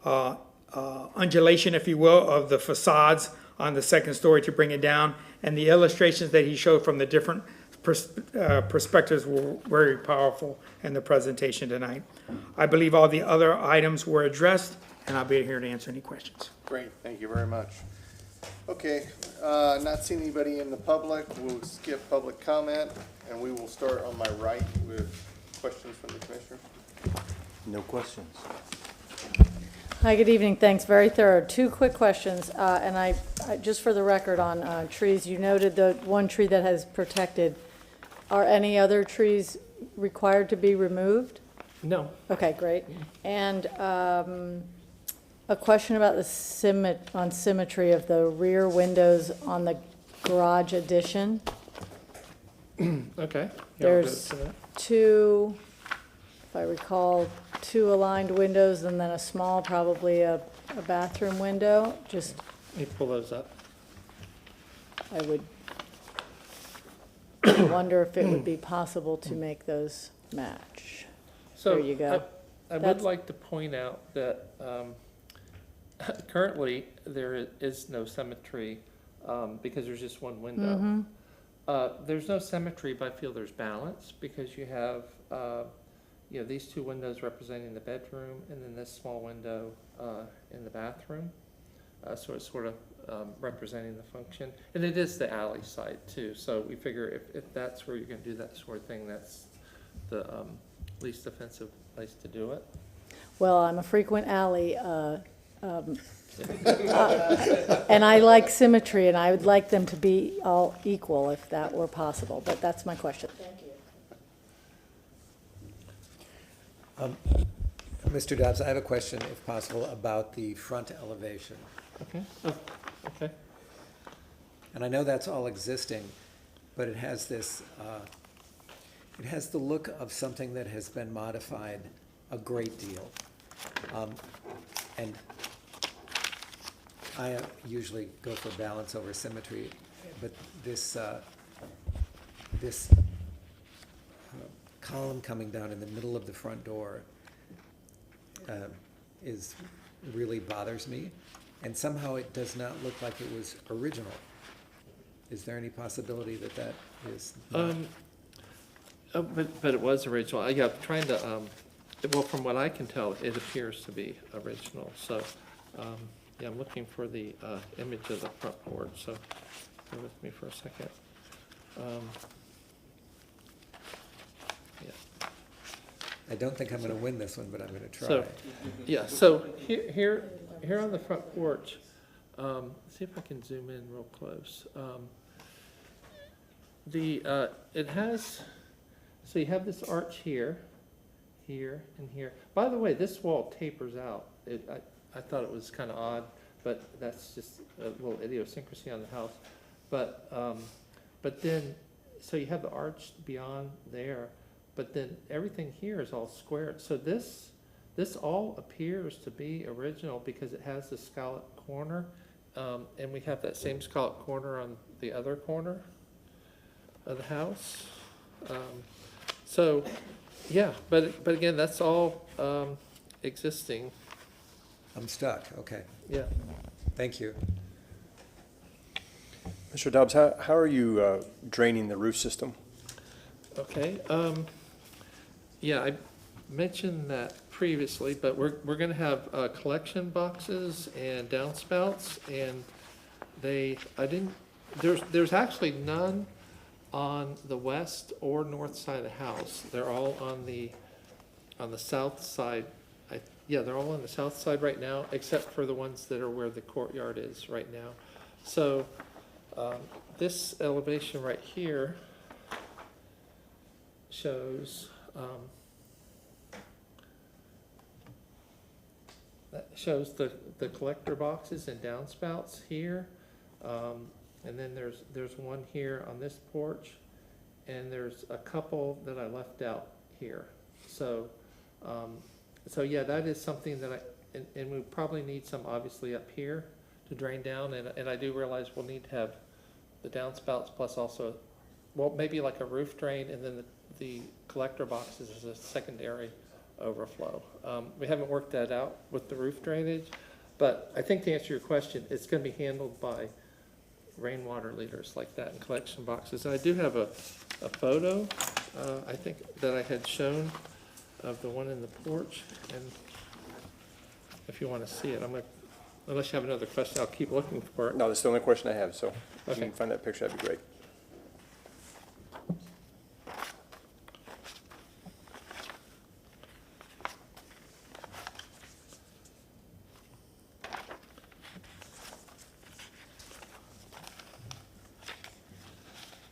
undulation, if you will, of the facades on the second story to bring it down. And the illustrations that he showed from the different perspectives were very powerful in the presentation tonight. I believe all the other items were addressed, and I'll be here to answer any questions. Great, thank you very much. Okay, not seeing anybody in the public, we'll skip public comment, and we will start on my right with questions from the commissioners. No questions. Hi, good evening, thanks, very thorough. Two quick questions, and just for the record on trees, you noted the one tree that has protected. Are any other trees required to be removed? No. Okay, great. And a question about the symmetry of the rear windows on the garage addition. Okay. Yeah, There's we'll go to that. two, if I recall, two aligned windows and then a small, probably a bathroom window. Just, Let me pull those up. I would wonder if it would be possible to make those match. So There you go. I would That's- like to point out that currently there is no symmetry because there's just one window. Mhm. There's no symmetry, but I feel there's balance because you have these two windows representing the bedroom and then this small window in the bathroom. So it's sort of representing the function. And it is the alley side too. So we figure if that's where you're going to do that sort of thing, that's the least offensive place to do it. Well, I'm a frequent alley, and I like symmetry, and I would like them to be all equal if that were possible, but that's my question. Thank you. Mr. Dobbs, I have a question, if possible, about the front elevation. Okay. Oh, okay. And I know that's all existing, but it has this, it has the look of something that has been modified a great deal. And I usually go for balance over symmetry, but this column coming down in the middle of the front door really bothers me, and somehow it does not look like it was original. Is there any possibility that that is not? But it was original. Yeah, trying to, well, from what I can tell, it appears to be original. So, yeah, I'm looking for the image of the front porch, so bear with me for a second. Yeah. I don't think I'm gonna win this one, but I'm gonna try. So, yeah, so here on the front porch, see if I can zoom in real close. It has, so you have this arch here, here, and here. By the way, this wall tapers out. I thought it was kind of odd, but that's just a little idiosyncrasy on the house. But then, so you have the arch beyond there, but then everything here is all square. So this all appears to be original because it has the scallop corner, and we have that same scallop corner on the other corner of the house. So, yeah, but again, that's all existing. I'm stuck, okay. Yeah. Thank you. Mr. Dobbs, how are you draining the roof system? Okay, yeah, I mentioned that previously, but we're gonna have collection boxes and downspouts, and there's actually none on the west or north side of the house. They're all on the south side. Yeah, they're all on the south side right now, except for the ones that are where the courtyard is right now. So, this elevation right here shows, that shows the collector boxes and downspouts here. And then there's one here on this porch, and there's a couple that I left out here. So, so yeah, that is something that and we probably need some obviously up here to drain down, and I do realize we'll need to have the downspouts plus also, well, maybe like a roof drain, and then the collector boxes as a secondary overflow. We haven't worked that out with the roof drainage, but I think to answer your question, it's gonna be handled by rainwater leaders like that in collection boxes. I do have a photo, I think, that I had shown of the one in the porch, and if you want to see it, unless you have another question, I'll keep looking for it. No, that's the only question I have, so if Okay. you can find that picture, that'd be great.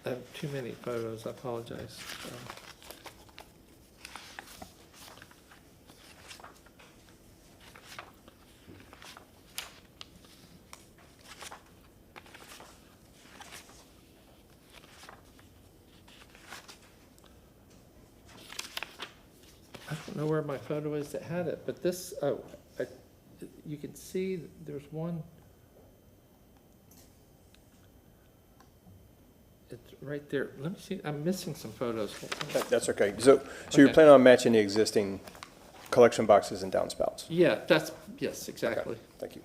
I have too many photos, I apologize. I don't know where my photo is that had it, but this, you can see there's one. It's right there. Let me see, I'm missing some photos. That's okay. So you're Okay. planning on matching the existing collection boxes and downspouts? Yeah, yes, exactly. Okay, thank you.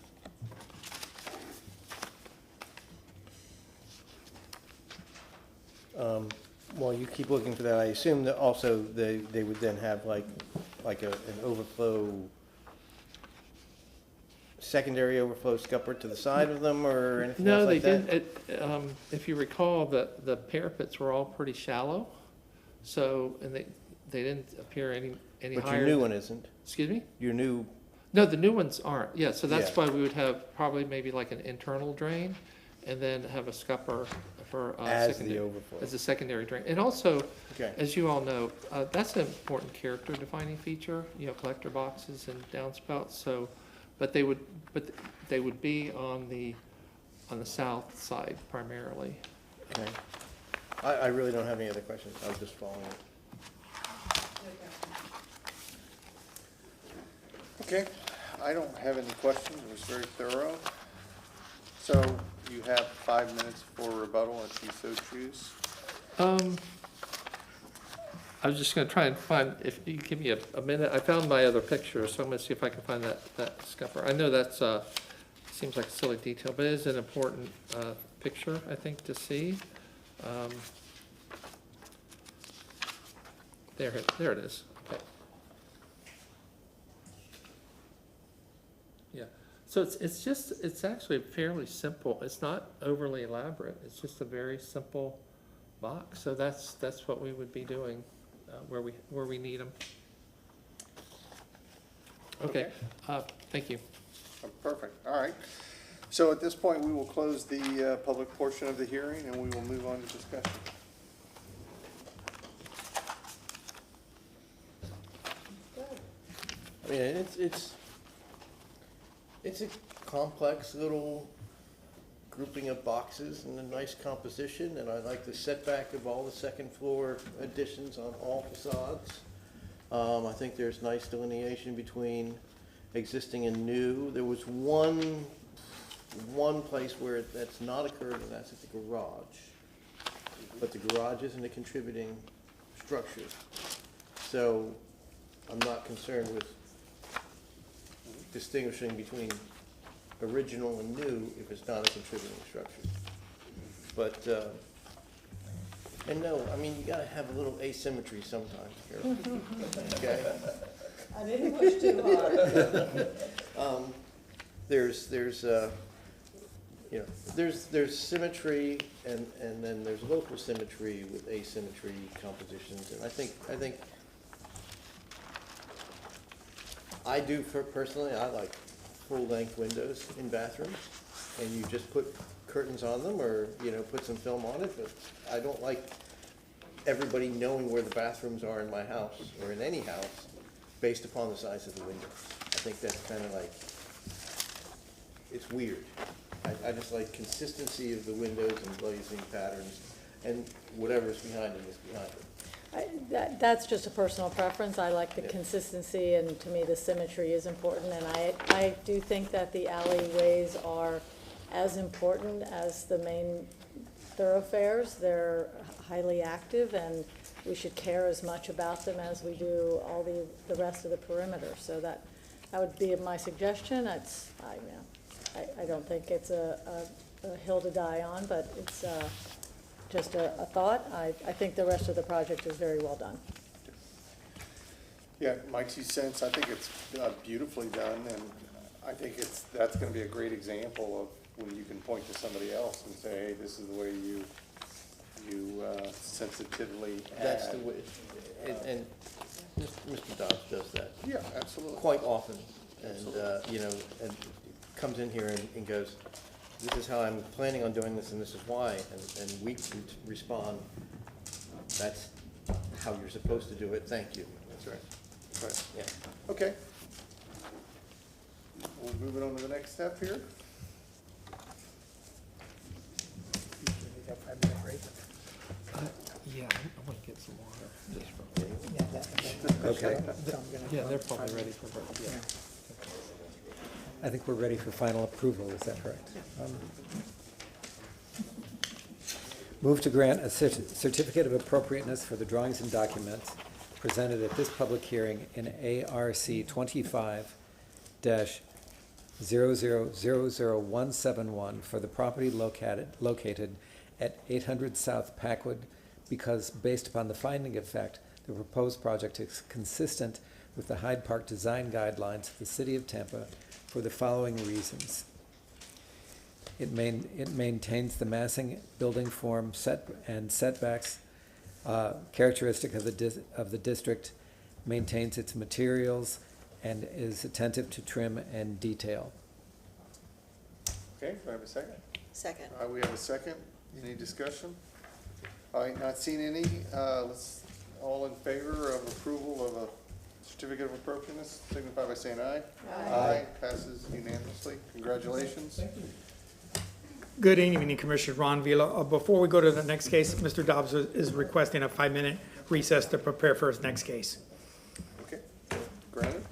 While you keep looking for that, I assume that also they would then have like an overflow, secondary overflow scupper to the side of them or anything else No, they like that? didn't. If you recall, the parapets were all pretty shallow, so, and they didn't appear any higher. But your new one isn't? Excuse me? Your new, No, the new ones aren't, yeah, so that's Yeah. why we would have probably maybe like an internal drain, and then have a scupper for as the secondary, overflow? as a secondary drain. And also, Okay. as you all know, that's an important character defining feature, collector boxes and downspouts, so, but they would be on the south side primarily. Okay. I really don't have any other questions. I was just following it. Okay, I don't have any questions, it was very thorough. So you have 5 minutes for rebuttal if you so choose. I was just gonna try and find, if you give me a minute, I found my other picture, so I'm gonna see if I can find that scupper. I know that's, seems like a silly detail, but it is an important, picture, I think, to see. There it is, okay. Yeah, so it's actually fairly simple, it's not overly elaborate, it's just a very simple box, so that's what we would be doing, where we need them. Okay, thank you. Oh, perfect, all right. So at this point, we will close the public portion of the hearing and we will move on to discussion. I mean, it's a complex little grouping of boxes and a nice composition, and I like the setback of all the second floor additions on all facades. I think there's nice delineation between existing and new. There was one place where that's not occurred, and that's at the garage. But the garage isn't a contributing structure. So I'm not concerned with distinguishing between original and new if it's not a contributing structure. But, and no, I mean, you gotta have a little asymmetry sometimes here, okay? I didn't push too hard. There's symmetry and then there's local symmetry with asymmetry compositions, and I think I do personally, I like full-length windows in bathrooms, and you just put curtains on them or, put some film on it, but I don't like everybody knowing where the bathrooms are in my house or in any house based upon the size of the window. I think that's kind of like, it's weird. I just like consistency of the windows and glazing patterns, and whatever's behind it is behind it. That's just a personal preference. I like the consistency, and to me, the symmetry is important. And I do think that the alleyways are as important as the main thoroughfares. They're highly active, and we should care as much about them as we do all the rest of the perimeter. So that would be my suggestion. I don't think it's a hill to die on, but it's just a thought. I think the rest of the project is very well done. Yeah, my 2 cents, I think it's beautifully done, and I think that's gonna be a great example of when you can point to somebody else and say, hey, this is the way you sensitively add. That's the way, and Mr. Dodge does that. Yeah, absolutely. Quite often, and, and comes in here and goes, this is how I'm planning on doing this and this is why, and we can respond, that's how you're supposed to do it, thank you. That's right. Right. Yeah. Okay. We'll move it on to the next step here. Yeah, I want to get some water, just real quick. Okay. Yeah, they're probably ready for break, yeah. I think we're ready for final approval, is that correct? Move to grant a certificate of appropriateness for the drawings and documents presented at this public hearing in ARC 25-0000171 for the property located at 800 South Packwood, because based upon the finding of fact, the proposed project is consistent with the Hyde Park design guidelines of the City of Tampa for the following reasons. It maintains the massing, building form, setbacks characteristic of the district, maintains its materials, and is attentive to trim and detail. Okay, do I have a second? Second. We have a second. Any discussion? All right, not seeing any. Let's, all in favor of approval of a certificate of appropriateness, signify by saying aye. Aye. Passes unanimously. Congratulations. Thank you. Good evening, Commissioner Ron Vila. Before we go to the next case, Mr. Dobbs is requesting a 5-minute recess to prepare for his next case. Okay, granted.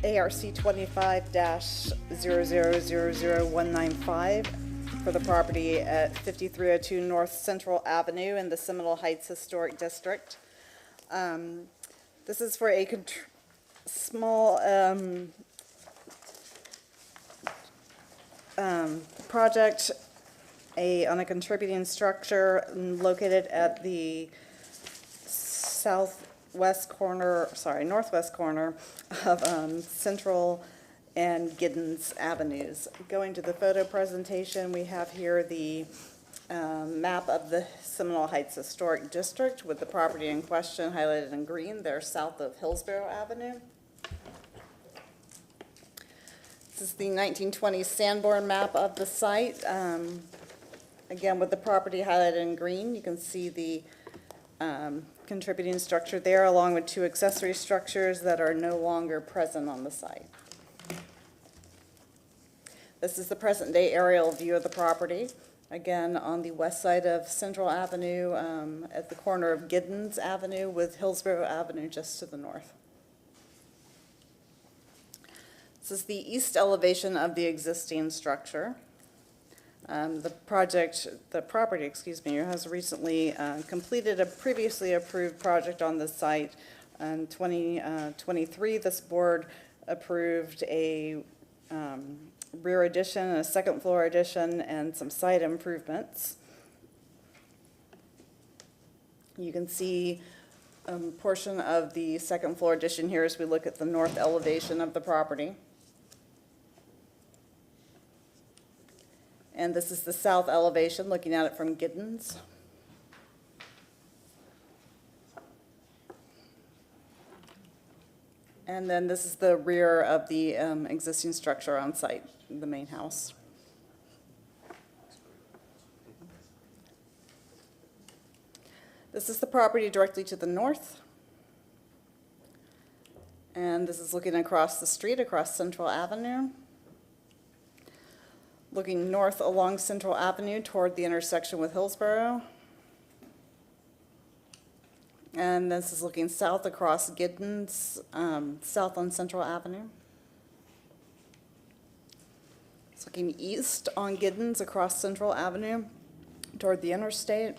ARC 25-00000195 for the property at 5302 North Central Avenue in the Seminole Heights Historic District. This is for a small project on a contributing structure located at the northwest corner of Central and Giddens Avenues. Going to the photo presentation, we have here the map of the Seminole Heights Historic District with the property in question highlighted in green. They're south of Hillsborough Avenue. This is the 1920 Sanborn map of the site. Again, with the property highlighted in green, you can see the contributing structure there, along with two accessory structures that are no longer present on the site. This is the present-day aerial view of the property. Again, on the west side of Central Avenue, at the corner of Giddens Avenue with Hillsborough Avenue just to the north. This is the east elevation of the existing structure. The property, has recently completed a previously approved project on the site. In 2023, this board approved a rear addition, a second floor addition, and some site improvements. You can see a portion of the second floor addition here as we look at the north elevation of the property. And this is the south elevation, looking at it from Giddens. And then this is the rear of the existing structure on site, the main house. This is the property directly to the north. And this is looking across the street, across Central Avenue. Looking north along Central Avenue toward the intersection with Hillsborough. And this is looking south across Giddens, south on Central Avenue. It's looking east on Giddens across Central Avenue toward the interstate.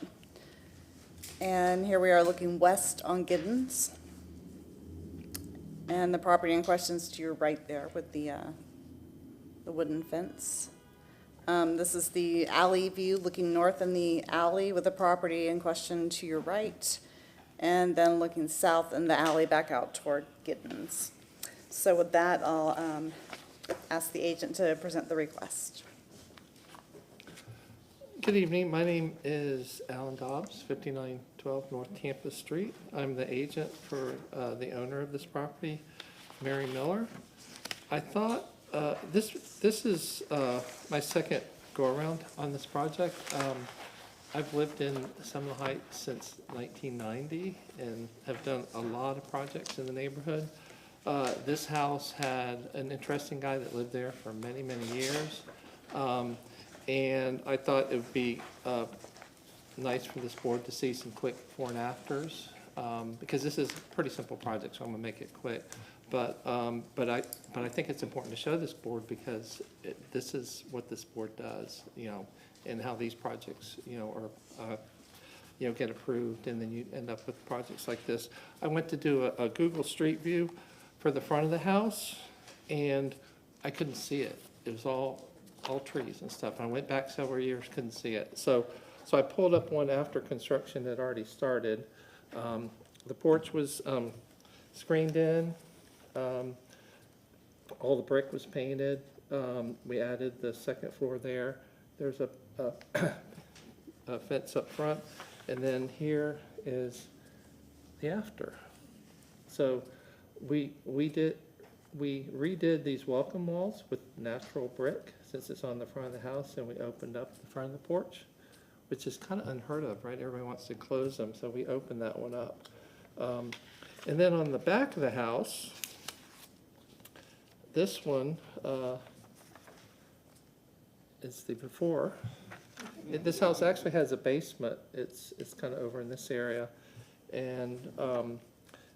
And here we are looking west on Giddens. And the property in question is to your right there with the wooden fence. This is the alley view, looking north in the alley with the property in question to your right, and then looking south in the alley back out toward Giddens. So with that, I'll ask the agent to present the request. Good evening. My name is Alan Dobbs, 5912 North Tampa Street. I'm the agent for the owner of this property, Mary Miller. I thought this is my second go-around on this project. I've lived in Seminole Heights since 1990 and have done a lot of projects in the neighborhood. This house had an interesting guy that lived there for many, many years. And I thought it would be nice for this board to see some quick before and afters, because this is a pretty simple project, so I'm gonna make it quick. But I think it's important to show this board because this is what this board does, and how these projects, are, get approved, and then you end up with projects like this. I went to do a Google Street View for the front of the house, and I couldn't see it. It was all trees and stuff. I went back several years, couldn't see it. So I pulled up one after construction had already started. The porch was screened in. All the brick was painted. We added the second floor there. There's a fence up front, and then here is the after. So we redid these welcome walls with natural brick since it's on the front of the house, and we opened up the front of the porch, which is kind of unheard of, right? Everybody wants to close them, so we opened that one up. And then on the back of the house, this one is the before. This house actually has a basement. It's kind of over in this area. And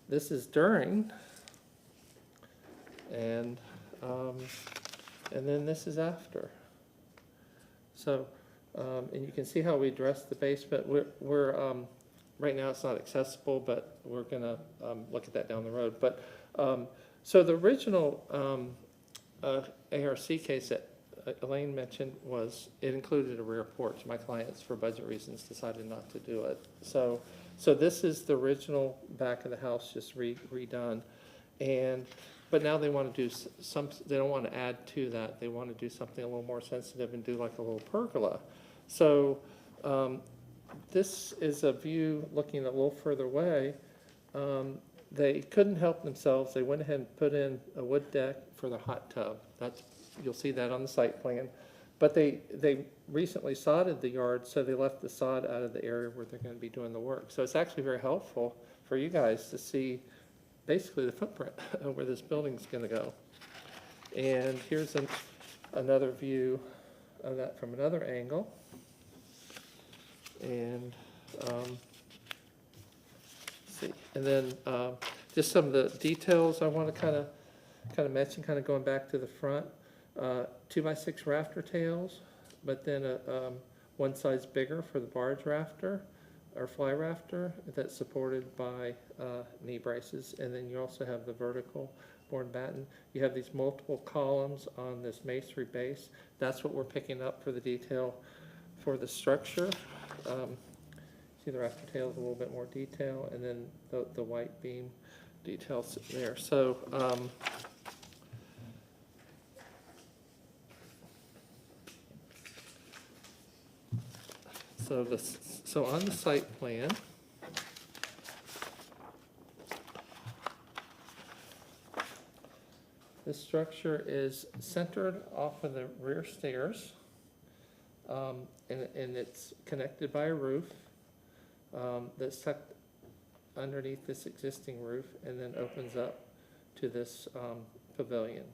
this is during And, and then this is after. So, and you can see how we address the basement. We're right now it's not accessible, but we're gonna look at that down the road. But, so the original ARC case that Elaine mentioned it included a rear porch. My clients, for budget reasons, decided not to do it. So this is the original back of the house, just redone. But now they want to do they don't want to add to that. They want to do something a little more sensitive and do like a little pergola. So this is a view looking a little further away. They couldn't help themselves. They went ahead and put in a wood deck for the hot tub. You'll see that on the site plan. But they recently sodded the yard, so they left the sod out of the area where they're going to be doing the work. So it's actually very helpful for you guys to see basically the footprint of where this building's going to go. And here's another view of that from another angle. And see, and then just some of the details I want to kind of mention, kind of going back to the front. 2x6 rafter tails, but then one size bigger for the barge rafter or fly rafter that's supported by knee braces. And then you also have the vertical board batten. You have these multiple columns on this masonry base. That's what we're picking up for the detail for the structure. See the rafter tails, a little bit more detail, and then the white beam details there. So so on the site plan, this structure is centered off of the rear stairs, and it's connected by a roof that's tucked underneath this existing roof and then opens up to this pavilion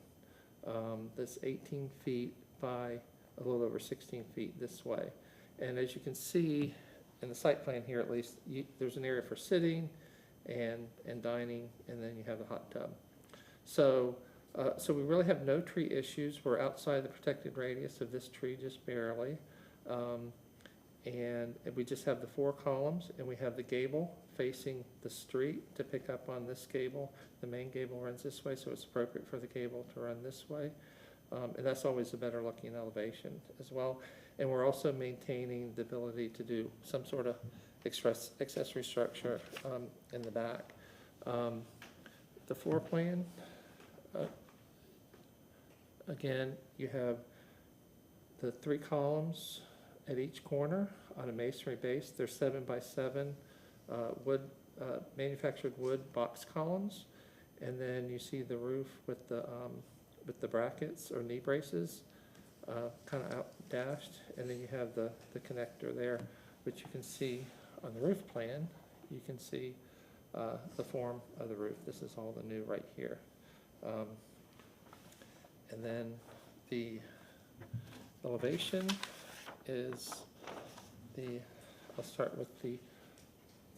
that's 18 feet by a little over 16 feet this way. And as you can see in the site plan here, at least, there's an area for sitting and dining, and then you have the hot tub. So we really have no tree issues. We're outside the protected radius of this tree just barely. And we just have the 4 columns, and we have the gable facing the street to pick up on this gable. The main gable runs this way, so it's appropriate for the gable to run this way. And that's always a better looking elevation as well. And we're also maintaining the ability to do some sort of accessory structure in the back. The floor plan, again, you have the 3 columns at each corner on a masonry base. They're 7x7 wood, manufactured wood box columns. And then you see the roof with the brackets or knee braces kind of out dashed, and then you have the connector there, which you can see on the roof plan. You can see the form of the roof. This is all the new right here. And then the elevation is I'll start with the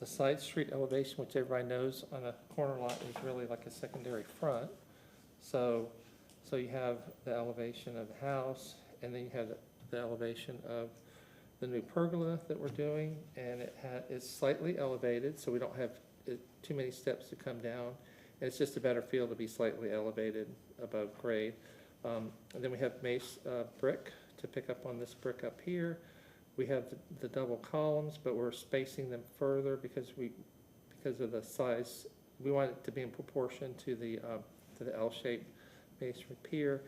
side street elevation, which everybody knows on a corner lot is really like a secondary front. So you have the elevation of the house, and then you have the elevation of the new pergola that we're doing, and it's slightly elevated, so we don't have too many steps to come down. And it's just a better feel to be slightly elevated above grade. And then we have brick to pick up on this brick up here. We have the double columns, but we're spacing them further because of the size. We want it to be in proportion to the L-shaped masonry pier.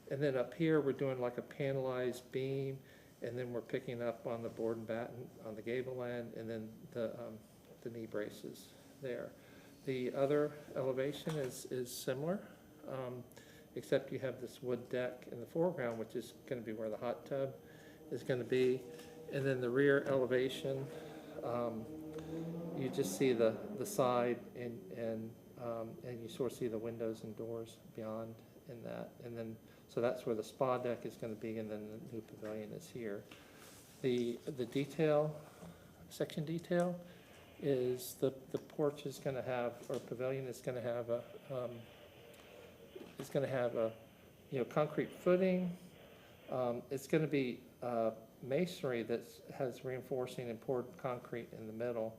And then up here, we're doing like a panelized beam, and then we're picking up on the board and batten on the gable end, and then the knee braces there. The other elevation is similar, except you have this wood deck in the foreground, which is going to be where the hot tub is going to be. And then the rear elevation, you just see the side, and you sort of see the windows and doors beyond in that. And then, so that's where the spa deck is going to be, and then the new pavilion is here. The detail, section detail, is the porch is going to have, or pavilion is going to have It's gonna have a, concrete footing. It's gonna be masonry that has reinforcing and poured concrete in the middle.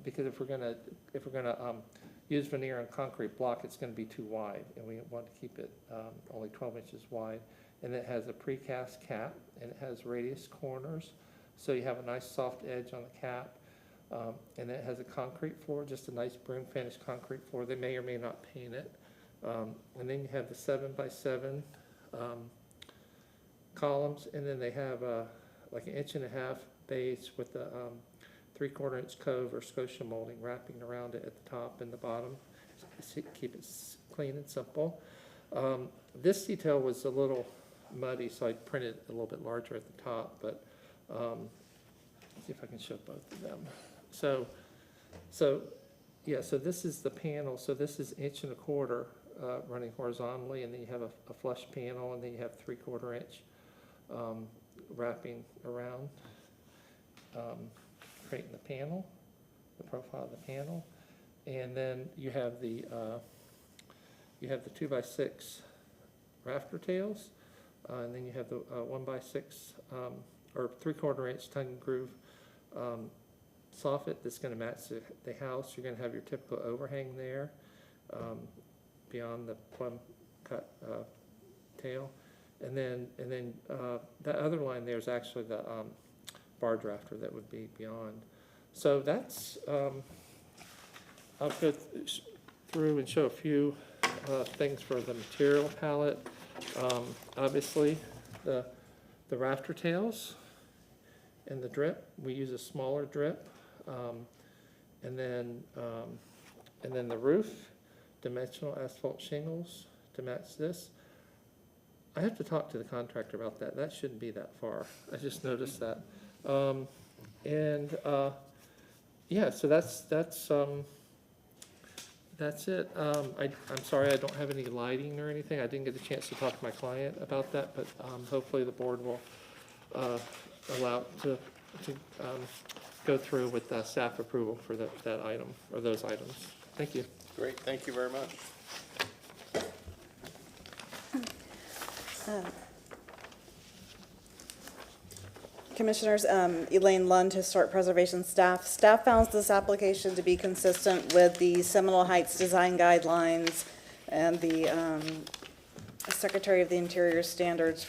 Because if we're gonna use veneer and concrete block, it's gonna be too wide, and we want to keep it only 12 inches wide. And it has a precast cap, and it has radius corners, so you have a nice soft edge on the cap. And it has a concrete floor, just a nice broom finished concrete floor. They may or may not paint it. And then you have the 7x7 columns, and then they have like an 1.5 inch base with a 3/4 inch cove or scotia molding wrapping around it at the top and the bottom. Keep it clean and simple. This detail was a little muddy, so I printed it a little bit larger at the top, but let's see if I can show both of them. So this is the panel. So this is 1.25 inch running horizontally, and then you have a flush panel, and then you have 3/4 inch wrapping around, creating the panel, the profile of the panel. And then you have the 2x6 rafter tails, and then you have the 1x6 or 3/4 inch tongue and groove soffit that's going to match the house. You're going to have your typical overhang there beyond the plumb cut tail, and then that other line there is actually the barge rafter that would be beyond. So that's I'll go through and show a few things for the material palette. Obviously, the rafter tails and the drip. We use a smaller drip, and then the roof, dimensional asphalt shingles to match this. I have to talk to the contractor about that. That shouldn't be that far. I just noticed that. Yeah, so that's it. I'm sorry I don't have any lighting or anything. I didn't get a chance to talk to my client about that, but hopefully the board will allow to go through with staff approval for that item or those items. Thank you. Great, thank you very much. Commissioners, Elaine Lund, Historic Preservation Staff. Staff found this application to be consistent with the Seminole Heights Design Guidelines and the Secretary of the Interior standards.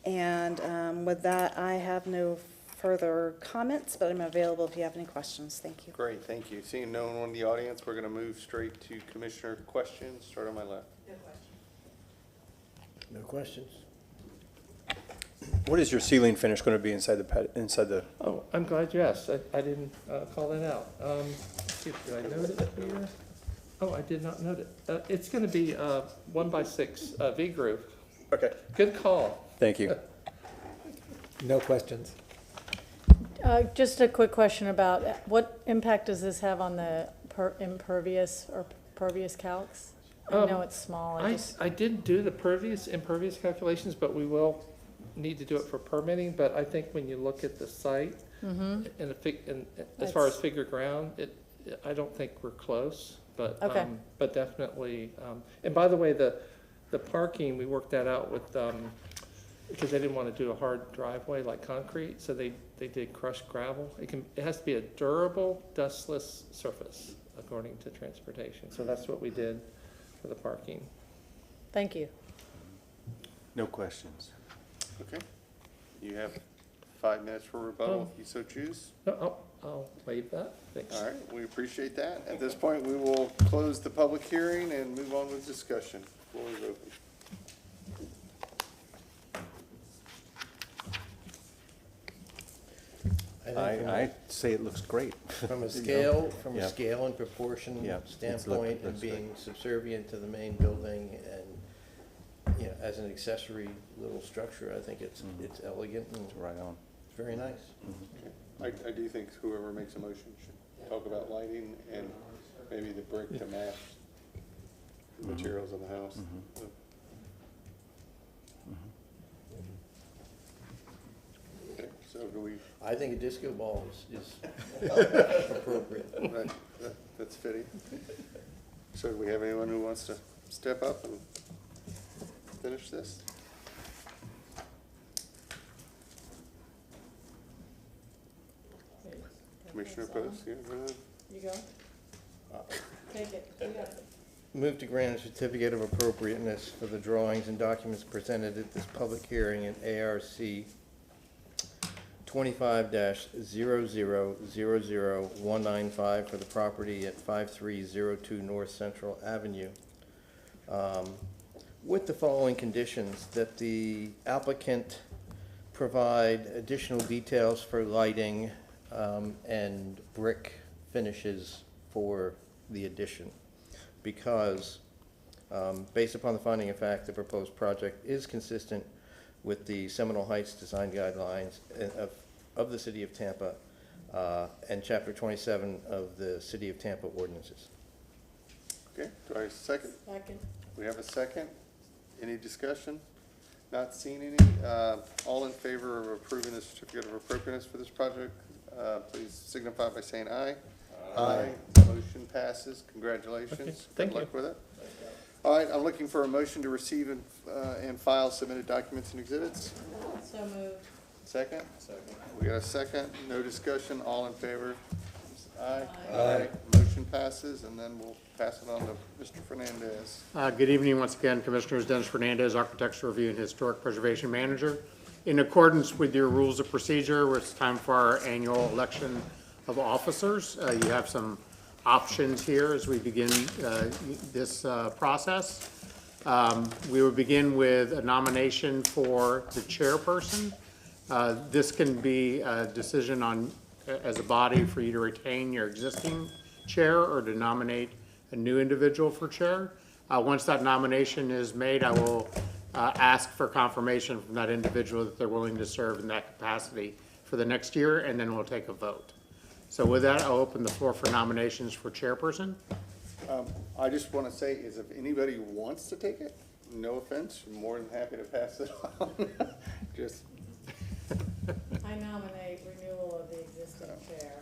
With that, I have no further comments, but I'm available if you have any questions. Thank you. Great, thank you. Seeing no one in the audience, we're going to move straight to commissioner questions. Start on my left. No questions? What is your ceiling finish going to be inside the? Oh, I'm glad you asked. I didn't call that out. Let's see, did I note it here? Oh, I did not note it. It's going to be 1x6 V-groove. Okay. Good call. Thank you. No questions. Just a quick question about what impact does this have on the impervious or pervious calcs? I know it's small. I didn't do the impervious calculations, but we will need to do it for permitting. But I think when you look at the site and as far as figure ground, I don't think we're close. But okay. But definitely. And by the way, the parking, we worked that out with because they didn't want to do a hard driveway like concrete, so they did crushed gravel. It has to be a durable, dustless surface according to transportation. So that's what we did for the parking. Thank you. No questions. Okay. You have 5 minutes for rebuttal if you so choose. No, I'll waive that. Thanks. All right, we appreciate that. At this point, we will close the public hearing and move on with discussion. Floor is open. I say it looks great. From a You scale, know? from Yeah. a scale and proportion Yeah, standpoint, and looks being subservient to the main building and, as an accessory little structure, I think it's elegant and It's right on. it's very nice. I do think whoever makes a motion should talk about lighting and maybe the brick to match the materials of the house. Okay, so do we, I think a disco ball is appropriate. that's fitting. So do we have anyone who wants to step up and finish this? Commissioner Post, yeah, go ahead. You go. Take it. You got it. Move to grant a certificate of appropriateness for the drawings and documents presented at this public hearing in ARC 25-00000195 for the property at 5302 North Central Avenue. With the following conditions: that the applicant provide additional details for lighting and brick finishes for the addition, because based upon the finding of fact, the proposed project is consistent with the Seminole Heights design guidelines of the City of Tampa and Chapter 27 of the City of Tampa ordinances. Okay, do I have a second? Second. We have a second. Any discussion? Not seeing any. All in favor of approving the certificate of appropriateness for this project, please signify by saying aye. Aye. Motion passes. Congratulations. Okay, thank Good luck with it. All right, I'm looking for a motion to receive and file submitted documents and exhibits. So moved. Second? Second. We got a second. No discussion. All in favor? Aye. Aye. Motion passes, and then we'll pass it on to Mr. Fernandez. Good evening once again, Commissioners. Dennis Fernandez, Architectural Review and Historic Preservation Manager. In accordance with your rules of procedure, it's time for our annual election of officers. You have some options here as we begin this process. We will begin with a nomination for the chairperson. This can be a decision on, as a body, for you to retain your existing chair or to nominate a new individual for chair. Once that nomination is made, I will ask for confirmation from that individual that they're willing to serve in that capacity for the next year, and then we'll take a vote. So with that, I'll open the floor for nominations for chairperson. I just want to say is if anybody wants to take it, no offense, I'm more than happy to pass it on. Just. I nominate renewal of the existing chair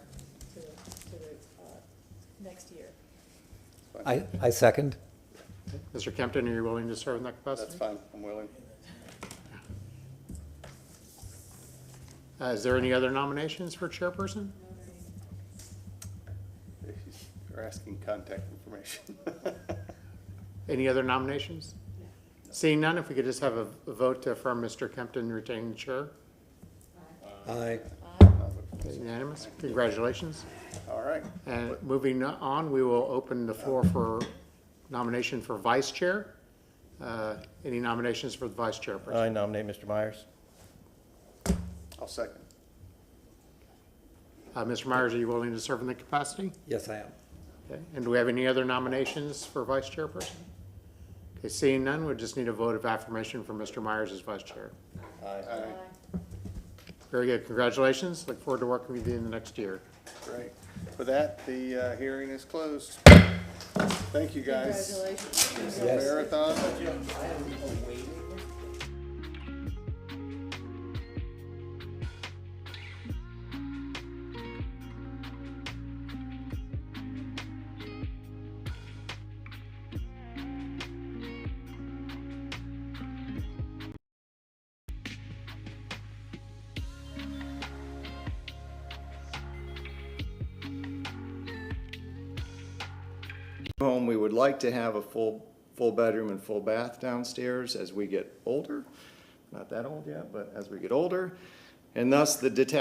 to the next year. I second. Mr. Kempton, are you willing to serve in that capacity? That's fine, I'm willing. Is there any other nominations for chairperson? You're asking contact information. Any other nominations? Seeing none, if we could just have a vote to affirm Mr. Kempton retaining the chair. Aye. Unanimous. Congratulations. All right. And moving on, we will open the floor for nomination for vice chair. Any nominations for the vice chairperson? I nominate Mr. Myers. I'll second. Mr. Myers, are you willing to serve in the capacity? Yes, I am. Okay. And do we have any other nominations for vice chairperson? Okay, seeing none, we just need a vote of affirmation for Mr. Myers as vice chair. Aye. Very good. Congratulations. Look forward to working with you in the next year. Great. With that, the hearing is closed. Thank you, guys. Congratulations. This is a marathon. Home, we would like to have a full bedroom and full bath downstairs as we get older. Not that old yet, but as we get older. And thus the detached